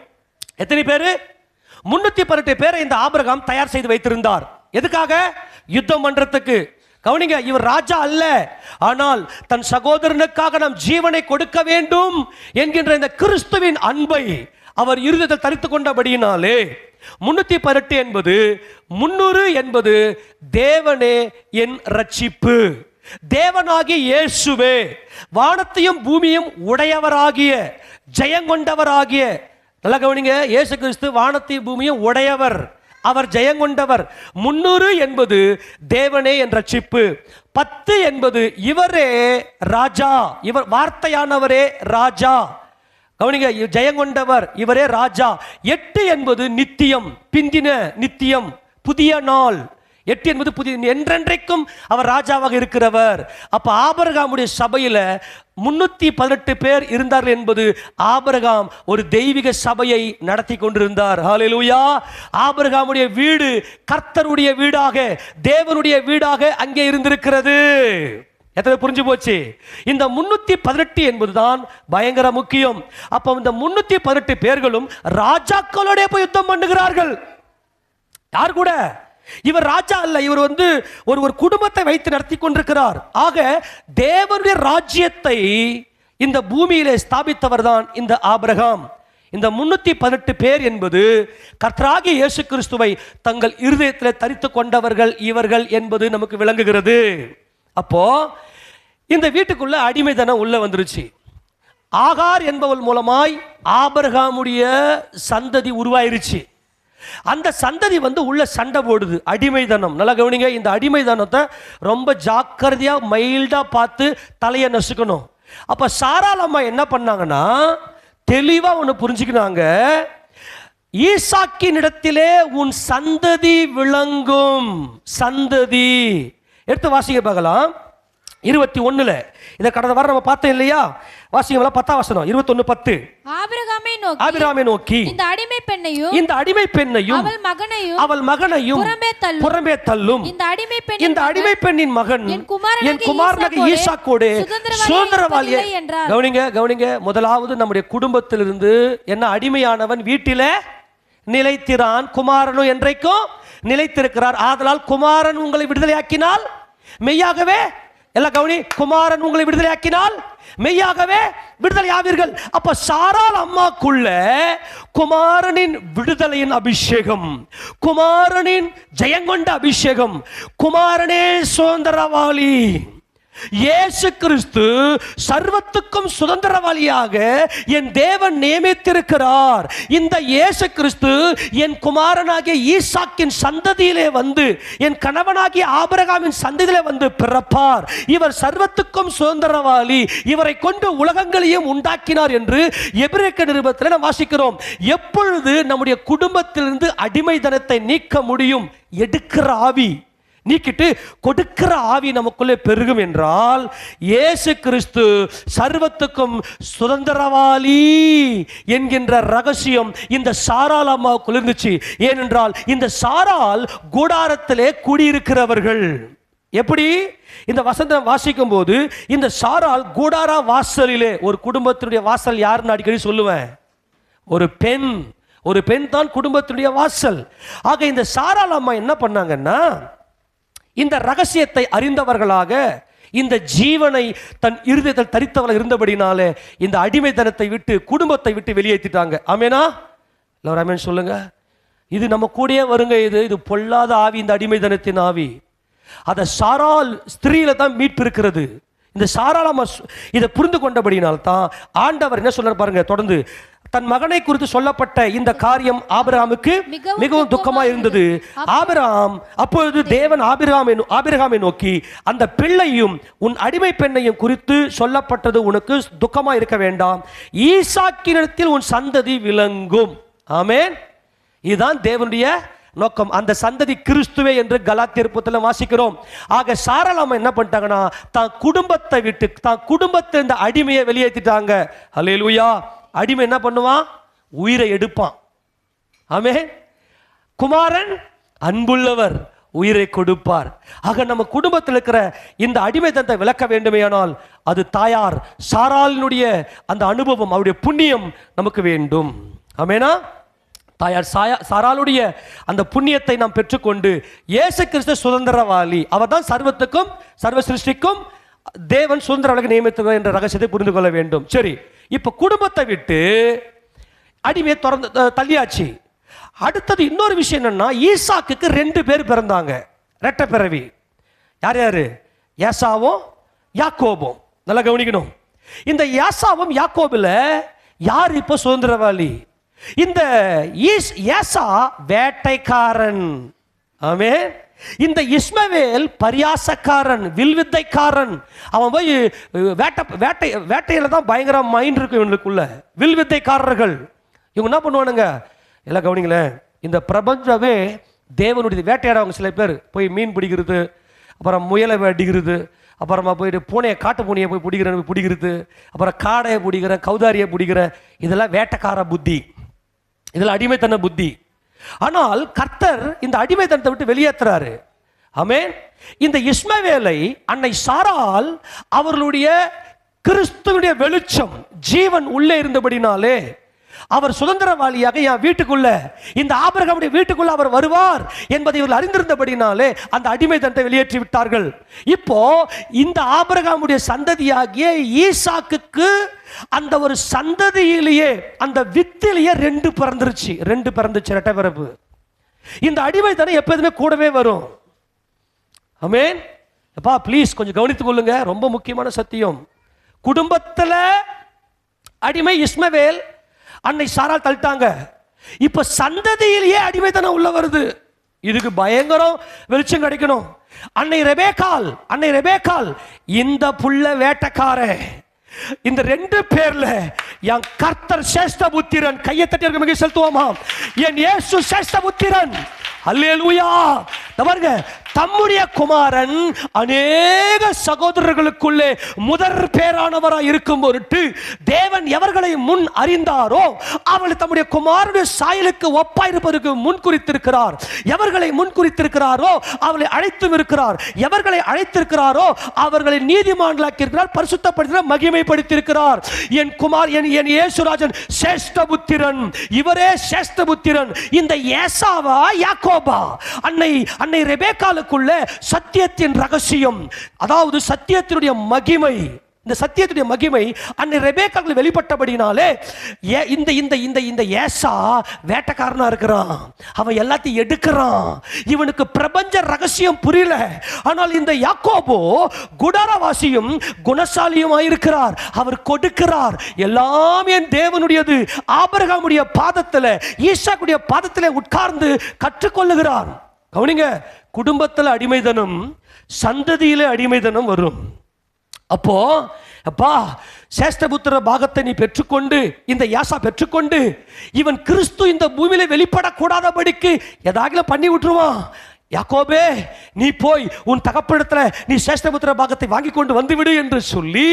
எத்தனை பேரு? 318 பேரை இந்த ஆபிரகாம் தயார் செய்து வைத்திருந்தார். எதுக்காக? யுத்தம் பண்றதுக்கு. கவனிங்க, இவர் ராஜா அல்ல, ஆனால் தன் சகோதரனுக்காக நாம் ஜீவனை கொடுக்க வேண்டும் என்கின்ற இந்த கிறிஸ்துவின் அன்பை அவர் இருதயத்தில் தரித்துக் கொண்டபடியினாலே 318 என்பது 300 என்பது தேவனே என் ரட்சிப்பு, தேவனாகிய இயேசுவே, வானத்தையும் பூமியும் உடையவராகிய ஜெயங்கொண்டவராகிய. நல்லா கவனிங்க, இயேசு கிறிஸ்து வானத்தையும் பூமியும் உடையவர், அவர் ஜெயங்கொண்டவர். 300 என்பது தேவனே என் ரட்சிப்பு. 10 என்பது இவரே ராஜா, இவர் வார்த்தையானவரே ராஜா. கவனிங்க, ஜெயங்கொண்டவர் இவரே ராஜா. 8 என்பது நித்தியம், பிந்தின நித்தியம், புதிய நாள். 8 என்பது புதிய, என்றென்றைக்கும் அவர் ராஜாவாக இருக்கிறவர். அப்ப ஆபிரகாமுடைய சபையில 318 பேர் இருந்தார்கள் என்பது ஆபிரகாம் ஒரு தெய்வீக சபையை நடத்தி கொண்டிருந்தார். ஹல்லேலூயா. ஆபிரகாமுடைய வீடு கர்த்தருடைய வீடாக, தேவனுடைய வீடாக அங்கே இருந்திருக்கிறது. எத்தனை புரிஞ்சு போச்சு? இந்த 318 என்பதுதான் பயங்கர முக்கியம். அப்ப இந்த 318 பேர்களும் ராஜாக்களோட போய் யுத்தம் பண்ணுகிறார்கள். யார் கூட? இவர் ராஜா அல்ல, இவர் ஒரு குடும்பத்தை வைத்து நடத்தி கொண்டிருக்கிறார். ஆக தேவனுடைய ராஜ்யத்தை இந்த பூமியிலே ஸ்தாபித்தவர் தான் இந்த ஆபிரகாம். இந்த 318 பேர் என்பது கர்த்தராகிய இயேசு கிறிஸ்துவை தங்கள் இருதயத்தில் தரித்து கொண்டவர்கள் இவர்கள் என்பது நமக்கு விளங்குகிறது. அப்போ இந்த வீட்டுக்குள்ள அடிமைத்தனம் உள்ள வந்துருச்சு. ஆகார் என்பவள் மூலமாய் ஆபிரகாமுடைய சந்ததி உருவாயிருச்சு. அந்த சந்ததி உள்ள சண்டை போடுது, அடிமைதனம். நல்லா கவனிங்க, இந்த அடிமைதனத்தை ரொம்ப ஜாக்கிரதையா மைல்டா பார்த்து தலையை நசுக்கணும். அப்ப சாராள் அம்மா என்ன பண்ணாங்கன்னா தெளிவா ஒன்று புரிஞ்சுக்கினாங்க. ஈசாக்கின் இடத்திலே உன் சந்ததி விளங்கும். சந்ததி எடுத்து வாசிக்க பார்க்கலாம். 21 இதை கடந்த வாரம் நம்ம பார்த்தோம் இல்லையா? வாசிங்களா? 10ஆம் வசனம் 21:10. ஆபிரகாமை நோக்கி இந்த அடிமை பெண்ணையும் அவள் மகனையும் புறம்பே தள்ளும். இந்த அடிமை பெண்ணின் மகன் என் குமாரனாகிய ஈசாக்கோடு சுதந்திரவாளி. கவனிங்க, முதலாவது நம்முடைய குடும்பத்திலிருந்து என்ன அடிமையானவன் வீட்டில நிலைத்திரான், குமாரனும் என்றைக்கும் நிலைத்திருக்கிறார். ஆதலால் குமாரன் உங்களை விடுதலையாக்கினால் மெய்யாகவே, எல்லாம் கவனி, குமாரன் உங்களை விடுதலையாக்கினால் மெய்யாகவே விடுதலை ஆவீர்கள். அப்ப சாராள் அம்மாக்குள்ள குமாரனின் விடுதலையின் அபிஷேகம், குமாரனின் ஜெயங்கொண்ட அபிஷேகம், குமாரனே சுதந்திரவாளி. இயேசு கிறிஸ்து சர்வத்துக்கும் சுதந்திரவாளியாக என் தேவன் நியமித்திருக்கிறார். இந்த இயேசு கிறிஸ்து என் குமாரனாகிய ஈசாக்கின் சந்ததியிலே என் கணவனாகிய ஆபிரகாமின் சந்ததியிலே பிறப்பார். இவர் சர்வத்துக்கும் சுதந்திரவாளி, இவரை கொண்டு உலகங்களையும் உண்டாக்கினார் என்று எபிரேய நிருபத்தில் நாம் வாசிக்கிறோம். எப்பொழுது நம்முடைய குடும்பத்திலிருந்து அடிமைத்தனத்தை நீக்க முடியும்? எடுக்கிற ஆவி நீக்கிட்டு கொடுக்கிற ஆவி நமக்குள்ளே பெருகும் என்றால் இயேசு கிறிஸ்து சர்வத்துக்கும் சுதந்திரவாளி என்கின்ற ரகசியம் இந்த சாராள் அம்மாவுக்குள் இருந்துச்சு. ஏனென்றால் இந்த சாராள் கூடாரத்திலே கூடியிருக்கிறவர்கள். எப்படி? இந்த வசனம் வாசிக்கும் போது இந்த சாராள் கூடார வாசலிலே, ஒரு குடும்பத்தினுடைய வாசல் யாருன்னு அடிக்கடி சொல்லுவேன், ஒரு பெண் தான் குடும்பத்தினுடைய வாசல். ஆக இந்த சாராள் அம்மா என்ன பண்ணாங்கன்னா இந்த ரகசியத்தை அறிந்தவர்களாக, இந்த ஜீவனை தன் இருதயத்தில் தரித்தவர்கள் இருந்தபடினாலே இந்த அடிமைத்தனத்தை விட்டு, குடும்பத்தை விட்டு வெளியேற்றிட்டாங்க. ஆமேனா? எல்லாரும் ஆமேன் சொல்லுங்க. இது நம்ம கூடயே வருங்க. இது பொல்லாத ஆவி, இந்த அடிமைத்தனத்தின் ஆவி. அதை சாராள் ஸ்திரீல தான் மீட்பு இருக்கிறது. இந்த சாராள் இதை புரிந்து கொண்டபடினால் தான் ஆண்டவர் என்ன சொல்றார் பாருங்க. தொடர்ந்து தன் மகனை குறித்து சொல்லப்பட்ட இந்த காரியம் ஆபிரகாமுக்கு மிகவும் துக்கமா இருந்தது. ஆபிரகாம் அப்பொழுது தேவன் ஆபிரகாமை நோக்கி, அந்த பிள்ளையும் உன் அடிமை பெண்ணையும் குறித்து சொல்லப்பட்டது உனக்கு துக்கமா இருக்க வேண்டாம், ஈசாக்கினிடத்தில் உன் சந்ததி விளங்கும். ஆமென். இதுதான் தேவனுடைய நோக்கம். அந்த சந்ததி கிறிஸ்துவே என்று கலாத்தியர் புத்தகத்தில் வாசிக்கிறோம். ஆக சாராளாம என்ன பண்ணிட்டாங்கன்னா, தான் குடும்பத்தை விட்டு, தான் குடும்பத்தை இந்த அடிமையை வெளியேற்றிட்டாங்க. அல்லேலூயா. அடிமை என்ன பண்ணுவான்? உயிரை எடுப்பான். ஆமென். குமாரன் அன்புள்ளவர், உயிரை கொடுப்பார். ஆக நம்ம குடும்பத்தில் இருக்கிற இந்த அடிமைத்தனத்தை விளக்க வேண்டுமேயானால் அது தாயார் சாராளினுடைய அந்த அனுபவம், அவருடைய புண்ணியம் நமக்கு வேண்டும். ஆமெனா. தாயார் சாராளுடைய அந்த புண்ணியத்தை நாம் பெற்றுக்கொண்டு இயேசு கிறிஸ்து சுதந்திரவாளி, அவர் தான் சர்வத்துக்கும் சர்வ சிருஷ்டிக்கும் தேவன் சுதந்திரவாளிக்கு நியமித்தவர் என்ற ரகசியத்தை புரிந்து கொள்ள வேண்டும். சரி, இப்ப குடும்பத்தை விட்டு அடிமையை தள்ளியாச்சு. அடுத்தது இன்னொரு விஷயம் என்னன்னா, ஈசாக்குக்கு 2 பேர் பிறந்தாங்க, இரட்டை பிறவி. யார் யாரு? ஏசாவும் யாக்கோபும். நல்லா கவனிக்கணும். இந்த ஏசாவும் யாக்கோபுல யார் இப்போ சுதந்திரவாளி? இந்த ஏசா வேட்டைக்காரன். ஆமென். இந்த இஸ்மவேல் பரியாசக்காரன், வில்வித்தைக்காரன். அவன் போய் வேட்டையில தான் பயங்கர மைண்ட் இருக்கு இவங்களுக்குள்ள. வில்வித்தைக்காரர்கள் இவங்க என்ன பண்ணுவானுங்க? எல்லாம் கவனிங்களேன். இந்த பிரபஞ்சமே தேவனுடைய. வேட்டையாடவங்க சில பேர் போய் மீன் பிடிக்கிறது, அப்புறம் முயலை அடிக்கிறது, அப்புறமா போயிட்டு பூனையை, காட்டு பூனையை போய் பிடிக்கிறது, அப்புறம் காடையை பிடிக்கிறேன், கௌதாரியை பிடிக்கிறேன். இதெல்லாம் வேட்டைக்கார புத்தி, இதெல்லாம் அடிமைத்தன புத்தி. ஆனால் கர்த்தர் இந்த அடிமைத்தனத்தை விட்டு வெளியேற்றுறாரு. ஆமென். இந்த இஸ்மவேலை அன்னை சாராள் அவர்களுடைய கிறிஸ்துவுடைய வெளிச்சம், ஜீவன் உள்ளே இருந்தபடினாலே அவர் சுதந்திரவாளியாக என் வீட்டுக்குள்ள, இந்த ஆபிரகாமுடைய வீட்டுக்குள்ள அவர் வருவார் என்பதை இவர்கள் அறிந்திருந்தபடினாலே அந்த அடிமைத்தனத்தை வெளியேற்றி விட்டார்கள். இப்போ இந்த ஆபிரகாமுடைய சந்ததியாகிய ஈசாக்குக்கு அந்த ஒரு சந்ததியிலேயே, அந்த வித்திலேயே 2 பிறந்துருச்சு. 2 பிறந்துச்சு, இரட்டை பிறப்பு. இந்த அடிமைத்தனம் எப்போதுமே கூடவே வரும். ஆமென். அப்பா ப்ளீஸ் கொஞ்சம் கவனித்துக் கொள்ளுங்க, ரொம்ப முக்கியமான சத்தியம். குடும்பத்தில் அடிமை இஸ்மவேல், அன்னை சாராள் தள்ளிட்டாங்க. இப்ப சந்ததியிலேயே அடிமைத்தனம் உள்ள வருது. இதுக்கு பயங்கரம் வெளிச்சம் கிடைக்கணும். அன்னை ரெபேக்கால் இந்த புள்ள வேட்டக்காரன். இந்த 2 பேர்ல என் கர்த்தர் சேஷ்ட புத்திரன். கையை தட்டி மிக செலுத்துவோமா? என் இயேசு சேஷ்ட புத்திரன். அல்லேலூயா. பாருங்க, தம்முடைய குமாரன் அநேக சகோதரர்களுக்குள்ளே முதற் பேரானவராய் இருக்கும் பொருட்டு தேவன் எவர்களை முன் அறிந்தாரோ அவளை தம்முடைய குமாரனுடைய சாயலுக்கு ஒப்பாயிருப்பதற்கு முன் குறித்திருக்கிறார். எவர்களை முன் குறித்திருக்கிறாரோ அவளை அழைத்தும் இருக்கிறார். எவர்களை அழைத்திருக்கிறாரோ அவர்களை நீதிமான்களாக்கி இருக்கிறார், பரிசுத்தப்படுத்தினார், மகிமைப்படுத்தியிருக்கிறார். என் குமார், என் இயேசுராஜன் சேஷ்ட புத்திரன். இவரே சேஷ்ட புத்திரன். இந்த ஏசாவா யாக்கோபா? அன்னை ரெபேக்காலுக்குள்ள சத்தியத்தின் ரகசியம், அதாவது சத்தியத்தினுடைய மகிமை, இந்த சத்தியத்துடைய மகிமை அன்னை ரெபேக்காவுக்கு வெளிப்பட்டபடினாலே இந்த ஏசா வேட்டக்காரனா இருக்கிறான். அவன் எல்லாத்தையும் எடுக்கிறான். இவனுக்கு பிரபஞ்ச ரகசியம் புரியல. ஆனால் இந்த யாக்கோபோ குடாரவாசியும் குணசாலியுமாய் இருக்கிறார். அவர் கொடுக்கிறார். எல்லாமே தேவனுடையது. ஆபிரகாமுடைய பாதத்தில், ஈசாக்குடைய பாதத்தில் உட்கார்ந்து கற்றுக்கொள்ளுகிறார். கவனிங்க, குடும்பத்தில் அடிமைதனம், சந்ததியிலே அடிமைதனம் வரும். அப்போ அப்பா சேஷ்டபுத்திர பாகத்தை நீ பெற்றுக்கொண்டு, இந்த யாசா பெற்றுக்கொண்டு, இவன் கிறிஸ்து இந்த பூமியில வெளிப்படக்கூடாதபடிக்கு ஏதாவது பண்ணி விட்டுருவான். யாக்கோபே, நீ போய் உன் தகப்பனிடத்துல நீ சேஷ்டபுத்திர பாகத்தை வாங்கி கொண்டு வந்துவிடு என்று சொல்லி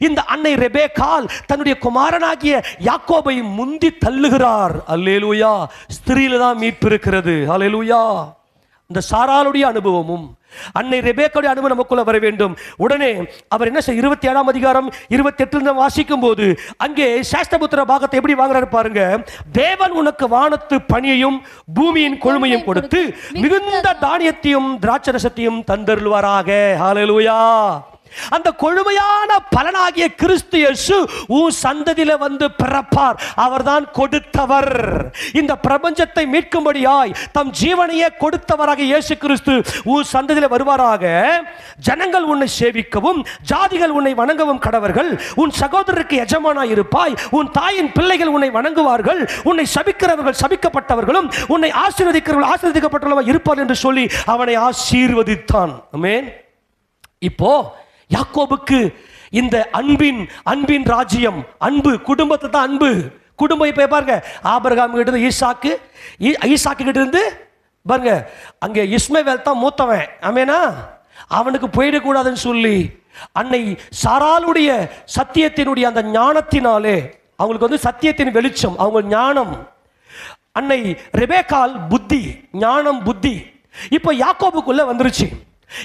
இந்த அன்னை ரெபேக்காள் தன்னுடைய குமாரனாகிய யாக்கோபை முந்தி தள்ளுகிறார். அல்லேலூயா. ஸ்திரீல தான் மீட்பு இருக்கிறது. அல்லேலூயா. இந்த சாராளுடைய அனுபவமும் அன்னை ரெபேக்காவுடைய அனுபவம் நமக்குள்ள வர வேண்டும். உடனே அவர் என்ன 27ஆம் அதிகாரம் 28 வாசிக்கும் போது அங்கே சேஷ்டபுத்திர பாகத்தை எப்படி வாங்குறாரு பாருங்க. தேவன் உனக்கு வானத்து பனியையும் பூமியின் கொழுமையும் கொடுத்து மிகுந்த தானியத்தையும் திராட்சரசத்தையும் தந்தருள்வாராக. ஹல்லேலூயா. அந்த கொழுமையான பலனாகிய கிறிஸ்து இயேசு உன் சந்ததியில வந்து பிறப்பார். அவர்தான் கொடுத்தவர். இந்த பிரபஞ்சத்தை மீட்கும்படியாய் தம் ஜீவனையே கொடுத்தவராக இயேசு கிறிஸ்து உன் சந்ததியில வருவாராக. ஜனங்கள் உன்னை சேவிக்கவும் ஜாதிகள் உன்னை வணங்கவும் கடவர்கள். உன் சகோதரருக்கு எஜமானாய் இருப்பாய். உன் தாயின் பிள்ளைகள் உன்னை வணங்குவார்கள். உன்னை சபிக்கிறவர்கள் சபிக்கப்பட்டவர்களும் உன்னை ஆசீர்வதிக்கிறவர்கள் ஆசீர்வதிக்கப்பட்டவர்களும் இருப்பார் என்று சொல்லி அவனை ஆசீர்வதித்தான். ஆமென். இப்போ யாக்கோபுக்கு இந்த அன்பின் ராஜ்யம், அன்பு குடும்பத்தை தான் அன்பு குடும்பம். இப்ப பாருங்க, ஆபிரகாம் கிட்ட இருந்து ஈசாக்கு கிட்ட இருந்து பாருங்க, அங்கே இஸ்மவேல் தான் மூத்தவன். ஆமெனா, அவனுக்கு போயிடக்கூடாதுன்னு சொல்லி அன்னை சாராளுடைய சத்தியத்தினுடைய அந்த ஞானத்தினாலே, அவங்களுக்கு வந்து சத்தியத்தின் வெளிச்சம், அவங்க ஞானம். அன்னை ரெபேக்கால் புத்தி, ஞானம் புத்தி இப்போ யாக்கோபுக்குள்ள வந்துருச்சு.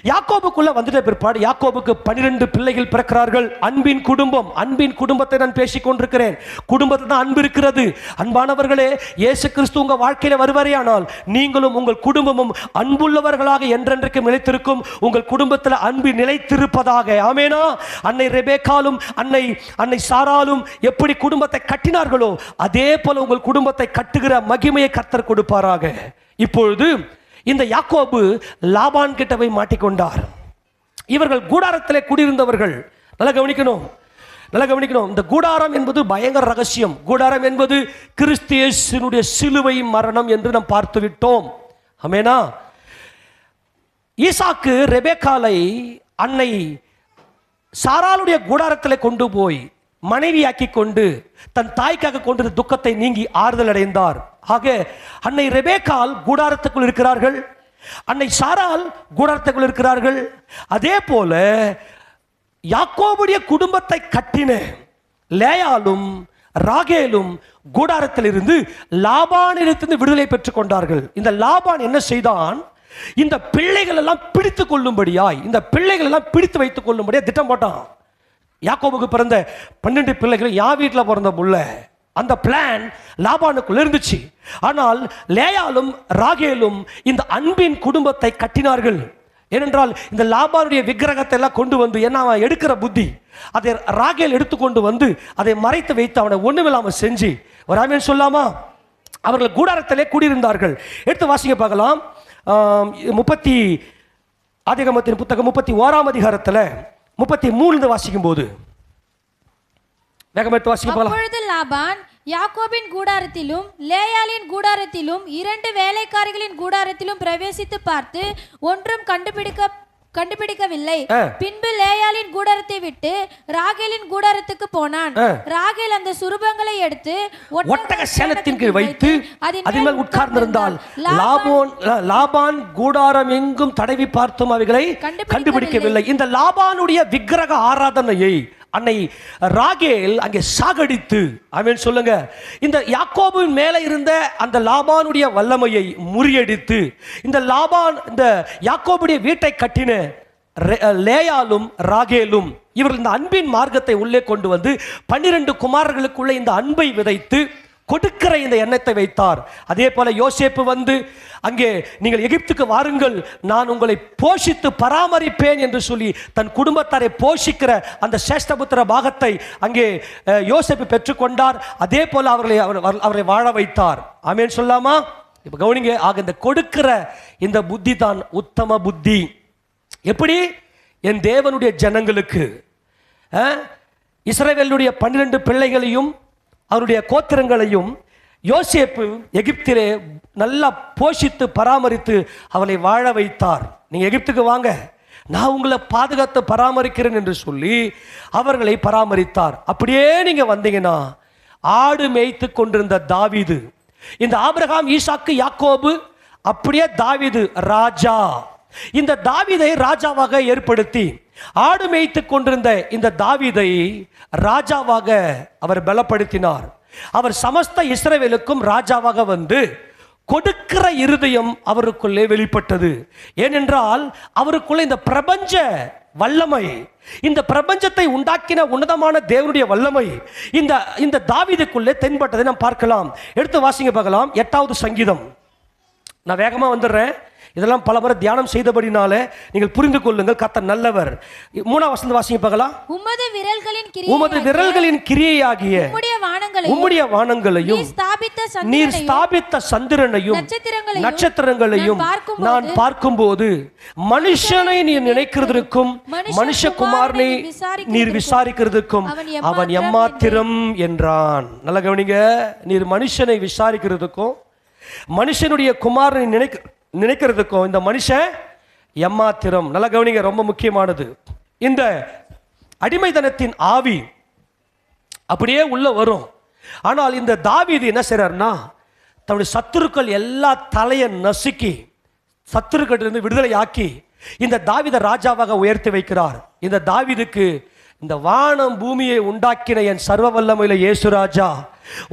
யாக்கோபுக்குள்ள வந்துட்ட பிற்பாடு யாக்கோபுக்கு 12 பிள்ளைகள் பிறக்கிறார்கள். அன்பின் குடும்பம், அன்பின் குடும்பத்தை நான் பேசிக் கொண்டிருக்கிறேன். குடும்பத்தில் தான் அன்பு இருக்கிறது. அன்பானவர்களே, இயேசு கிறிஸ்து உங்க வாழ்க்கையில வருவாரேயானால் நீங்களும் உங்கள் குடும்பமும் அன்புள்ளவர்களாக என்றென்றைக்கும் நிலைத்திருக்கும். உங்கள் குடும்பத்தில் அன்பு நிலைத்திருப்பதாக. ஆமேனா. அன்னை ரெபேக்காலும் அன்னை சாராலும் எப்படி குடும்பத்தை கட்டினார்களோ அதே போல உங்கள் குடும்பத்தை கட்டுகிற மகிமையை கர்த்தர் கொடுப்பாராக. இப்பொழுது இந்த யாக்கோபு லாபான் கிட்ட போய் மாட்டிக்கொண்டார். இவர்கள் கூடாரத்திலே குடியிருந்தவர்கள். நல்லா கவனிக்கணும். இந்த கூடாரம் என்பது பயங்கர ரகசியம். கூடாரம் என்பது கிறிஸ்து இயேசுவினுடைய சிலுவை மரணம் என்று நாம் பார்த்து விட்டோம். ஆமெனா. ஈசாக்கு ரெபேக்காலை அன்னை சாராளுடைய கூடாரத்திலே கொண்டு போய் மனைவியாக்கி கொண்டு தன் தாய்க்காக கொண்டிருந்த துக்கத்தை நீங்கி ஆறுதல் அடைந்தார். ஆக அன்னை ரெபேக்கால் கூடாரத்துக்குள் இருக்கிறார்கள், அன்னை சாரால் கூடாரத்துக்குள் இருக்கிறார்கள். அதே போல யாக்கோபுடைய குடும்பத்தை கட்டின லேயாலும் ராகேலும் கூடாரத்தில் இருந்து லாபானிடத்திலிருந்து விடுதலை பெற்றுக் கொண்டார்கள். இந்த லாபான் என்ன செய்தான்? இந்த பிள்ளைகள் எல்லாம் பிடித்துக் கொள்ளும்படியாய், இந்த பிள்ளைகள் எல்லாம் பிடித்து வைத்துக் கொள்ளும்படியா திட்டம் போட்டான். யாக்கோபுக்கு பிறந்த 12 பிள்ளைகள் யா வீட்டில் பிறந்த புள்ள. அந்த பிளான் லாபானுக்குள்ள இருந்துச்சு. ஆனால் லேயாலும் ராகேலும் இந்த அன்பின் குடும்பத்தை கட்டினார்கள். ஏனென்றால் இந்த லாபானுடைய விக்கிரகத்தை எல்லாம் கொண்டு வந்து, என்ன அவன் எடுக்கிற புத்தி, அதை ராகேல் எடுத்துக்கொண்டு வந்து அதை மறைத்து வைத்து அவனை ஒண்ணுமில்லாம செஞ்சு, ஒரு ஆமென் சொல்லாமா, அவர்கள் கூடாரத்திலே கூடியிருந்தார்கள். எடுத்து வாசிக்க பார்க்கலாம். ஆதியாகமத்தின் புத்தகம் 31ஆம் அதிகாரத்தில் 33 வாசிக்கும் போது அப்பொழுது லாபான் யாக்கோபின் கூடாரத்திலும் லேயாளின் கூடாரத்திலும் 2 வேலைக்காரிகளின் கூடாரத்திலும் பிரவேசித்து பார்த்து ஒன்றும் கண்டுபிடிக்கவில்லை. பின்பு லேயாளின் கூடாரத்தை விட்டு ராகேலின் கூடாரத்துக்கு போனான். ராகேல் அந்த சுரூபங்களை எடுத்து ஒட்டக சேலத்தின் கீழ் வைத்து அதின் மேல் உட்கார்ந்திருந்தால் லாபான் கூடாரம் எங்கும் தடவி பார்த்தும் அவைகளை கண்டுபிடிக்கவில்லை. இந்த லாபானுடைய விக்கிரக ஆராதனையை அன்னை ராகேல் அங்கே சாகடித்து, ஆமென் சொல்லுங்க, இந்த யாக்கோபின் மேலே இருந்த அந்த லாபானுடைய வல்லமையை முறியடித்து இந்த யாக்கோபுடைய வீட்டை கட்டின லேயாலும் ராகேலும் இவர்கள் இந்த அன்பின் மார்க்கத்தை உள்ளே கொண்டு வந்து 12 குமாரர்களுக்குள்ளே இந்த அன்பை விதைத்து கொடுக்கிற இந்த எண்ணத்தை வைத்தார். அதே போல யோசேப்பு வந்து அங்கே நீங்கள் எகிப்துக்கு வாருங்கள், நான் உங்களை போஷித்து பராமரிப்பேன் என்று சொல்லி தன் குடும்பத்தாரை போஷிக்கிற அந்த சேஷ்டபுத்திர பாகத்தை அங்கே யோசேப்பு பெற்றுக்கொண்டார். அதே போல அவரை வாழ வைத்தார். ஆமென் சொல்லாமா? இப்ப கவனிங்க. ஆக இந்த கொடுக்கிற இந்த புத்தி தான் உத்தம புத்தி. எப்படி? என் தேவனுடைய ஜனங்களுக்கு, இஸ்ரவேலுடைய 12 பிள்ளைகளையும் அவருடைய கோத்திரங்களையும் யோசேப்பு எகிப்திலே நல்லா போஷித்து பராமரித்து அவளை வாழ வைத்தார். நீங்க எகிப்துக்கு வாங்க, நான் உங்களை பாதுகாத்து பராமரிக்கிறேன் என்று சொல்லி அவர்களை பராமரித்தார். அப்படியே நீங்க வந்தீங்கன்னா ஆடு மேய்த்து கொண்டிருந்த தாவீது, இந்த ஆபிரகாம் ஈசாக்கு யாக்கோபு, அப்படியே தாவீது ராஜா. இந்த தாவீதை ராஜாவாக ஏற்படுத்தி ஆடு மேய்த்து கொண்டிருந்த இந்த தாவீதை ராஜாவாக அவர் பலப்படுத்தினார். அவர் சமஸ்த இஸ்ரவேலுக்கும் ராஜாவாக வந்து கொடுக்கிற இருதயம் அவருக்குள்ளே வெளிப்பட்டது. ஏனென்றால் அவருக்குள்ளே இந்த பிரபஞ்ச வல்லமை, இந்த பிரபஞ்சத்தை உண்டாக்கின உன்னதமான தேவனுடைய வல்லமை இந்த தாவீதுக்குள்ளே தென்பட்டதை நாம் பார்க்கலாம். எடுத்து வாசிங்க பார்க்கலாம். 8வது சங்கீதம். நான் வேகமா வந்துடுறேன். இதெல்லாம் பல முறை தியானம் செய்தபடினாலே நீங்கள் புரிந்து கொள்ளுங்கள், கர்த்தர் நல்லவர். 3ஆம் வசனம் வாசிங்க பார்க்கலாம். உமது விரல்களின் கிரியையாகிய உம்முடைய வானங்களையும் நீர் ஸ்தாபித்த சந்திரனையும் நட்சத்திரங்களையும் நான் பார்க்கும்போது மனுஷனை நீர் நினைக்கிறதற்கும் மனுஷகுமாரனை நீர் விசாரிக்கிறதுக்கும் அவன் எம்மாத்திரம் என்றான். நல்லா கவனிங்க, நீர் மனுஷனை விசாரிக்கிறதுக்கும் மனுஷனுடைய குமாரனை நினைக்கிறதுக்கும் இந்த மனுஷன் எம்மாத்திரம். நல்லா கவனிங்க, ரொம்ப முக்கியமானது. இந்த அடிமைத்தனத்தின் ஆவி அப்படியே உள்ள வரும். ஆனால் இந்த தாவீது என்ன செய்றார்னா, தன்னுடைய சத்துருக்கள் எல்லா தலையை நசுக்கி சத்துருக்களிலிருந்து விடுதலை ஆக்கி இந்த தாவீதை ராஜாவாக உயர்த்தி வைக்கிறார். இந்த தாவீதுக்கு இந்த வானம் பூமியை உண்டாக்கின என் சர்வ வல்லமையில இயேசு ராஜா,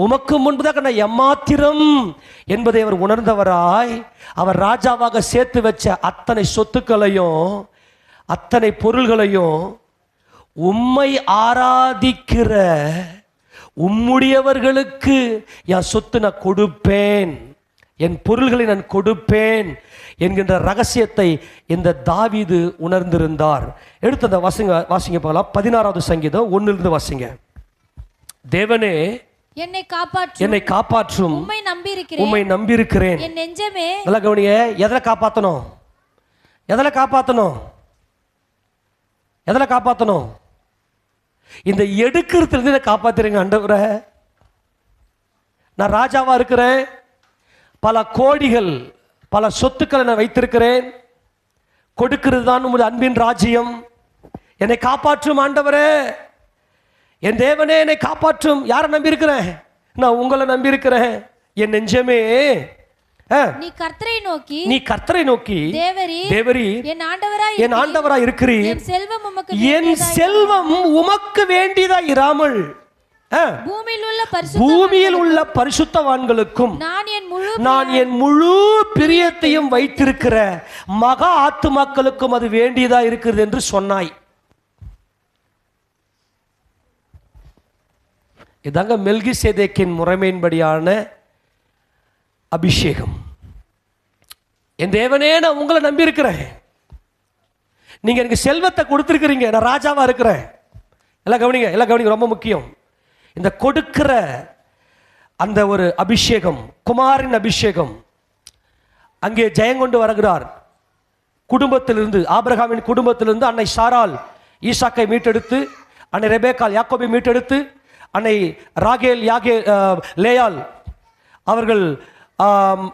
உமக்கு முன்பதாக நான் எம்மாத்திரம் என்பதை அவர் உணர்ந்தவராய், அவர் ராஜாவாக சேர்த்து வச்ச அத்தனை சொத்துக்களையும் அத்தனை பொருள்களையும் உம்மை ஆராதிக்கிற உம்முடையவர்களுக்கு என் சொத்து நான் கொடுப்பேன், என் பொருள்களை நான் கொடுப்பேன் என்கின்ற ரகசியத்தை இந்த தாவீது உணர்ந்திருந்தார். எடுத்து அந்த வாசிங்க பார்க்கலாம். 16வது சங்கீதம் 1 வாசிங்க. தேவனே என்னை காப்பாற்றும், உம்மை நம்பியிருக்கிறேன். என் நெஞ்சமே, நல்லா கவனிங்க, எதில் காப்பாற்றணும்? இந்த எடுக்கிறதுல காப்பாத்துறீங்க ஆண்டவரே. நான் ராஜாவா இருக்கிறேன், பல கோடிகள் பல சொத்துக்களை நான் வைத்திருக்கிறேன், கொடுக்கிறது தான் உங்களுடைய அன்பின் ராஜ்யம். என்னை காப்பாற்றும் ஆண்டவரே, என் தேவனே என்னை காப்பாற்றும். யாரை நம்பி இருக்கிறேன்? நான் உங்களை நம்பி இருக்கிறேன். என் நெஞ்சமே, நீ கர்த்தரை நோக்கி தேவரீர் என் ஆண்டவராய் இருக்கிறீர். என் செல்வம் உமக்கு வேண்டியதா இராமல் பூமியில் உள்ள பரிசுத்தவான்களுக்கும் நான் என் முழு பிரியத்தையும் வைத்திருக்கிற மகா ஆத்துமாக்களுக்கும் அது வேண்டியதா இருக்கிறது என்று சொன்னாய். இதாங்க மெல்கிசேதேக்கின் முறைமையின்படியான அபிஷேகம். என் தேவனே, நான் உங்களை நம்பி இருக்கிறேன், நீங்க எனக்கு செல்வத்தை கொடுத்திருக்கிறீங்க, நான் ராஜாவா இருக்கிறேன். எல்லாம் கவனிங்க, ரொம்ப முக்கியம். இந்த கொடுக்கிற அந்த ஒரு அபிஷேகம், குமாரின் அபிஷேகம். அங்கே ஜெயங்கொண்டு வருகிறார். குடும்பத்திலிருந்து, ஆபிரகாமின் குடும்பத்திலிருந்து அன்னை சாராள் ஈசாக்கை மீட்டெடுத்து, அன்னை ரெபேக்காள் யாக்கோபை மீட்டெடுத்து, அன்னை ராகேல் லேயாள் அவர்கள்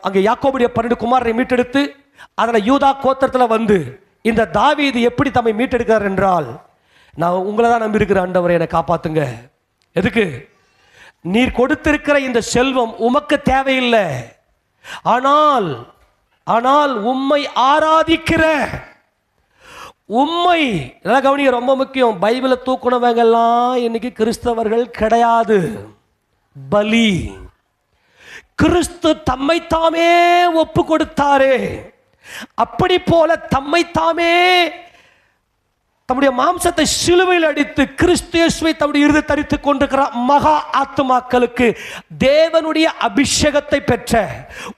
அங்கே யாக்கோபுடைய 12 குமாரரை மீட்டெடுத்து, அதில் யூதா கோத்திரத்தில் வந்து இந்த தாவீது எப்படி தம்மை மீட்டெடுக்கிறார் என்றால், நான் உங்களை தான் நம்பி இருக்கிற ஆண்டவரை, என்னை காப்பாத்துங்க. எதுக்கு? நீர் கொடுத்திருக்கிற இந்த செல்வம் உமக்கு தேவையில்லை, ஆனால் உம்மை ஆராதிக்கிற உம்மை, நல்லா கவனிங்க, ரொம்ப முக்கியம். பைபிளை தூக்குனவங்க எல்லாம் இன்னைக்கு கிறிஸ்தவர்கள் கிடையாது. பலி, கிறிஸ்து தம்மைத்தாமே ஒப்பு கொடுத்தாரே, அப்படி போல தம்மைத்தாமே தம்முடைய மாம்சத்தை சிலுவையில் அடித்து கிறிஸ்து இயேசுவை தம்முடைய இருதயத்தில் தரித்துக் கொண்டிருக்கிற மகா ஆத்துமாக்களுக்கு தேவனுடைய அபிஷேகத்தை பெற்ற,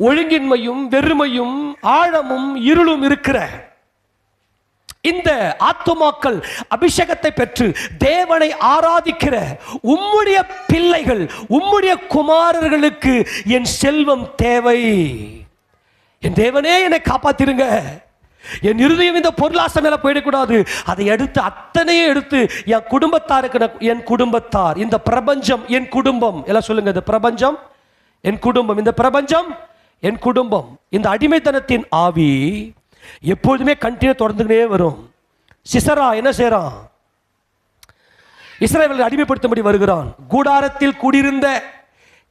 ஒழுங்கின்மையும் வெறுமையும் ஆழமும் இருளும் இருக்கிற இந்த ஆத்துமாக்கள் அபிஷேகத்தை பெற்று தேவனை ஆராதிக்கிற உம்முடைய பிள்ளைகள், உம்முடைய குமாரர்களுக்கு என் செல்வம் தேவை. என் தேவனே, என்னை காப்பாத்திருங்க. என் இருதயம் இந்த பொருளாசை மேல போயிடக்கூடாது. அதை எடுத்து அத்தனையும் எடுத்து என் குடும்பத்தாருக்கு, என் குடும்பத்தார், இந்த பிரபஞ்சம் என் குடும்பம். எல்லாம் சொல்லுங்க, இந்த பிரபஞ்சம் என் குடும்பம், இந்த பிரபஞ்சம் என் குடும்பம். இந்த அடிமைத்தனத்தின் ஆவி எப்பொழுதுமே கண்டினியூ தொடர்ந்துகிட்டே வரும். சிசரா என்ன செய்யறான்? இஸ்ரவேலை அடிமைப்படுத்தும்படி வருகிறான். கூடாரத்தில் குடியிருந்த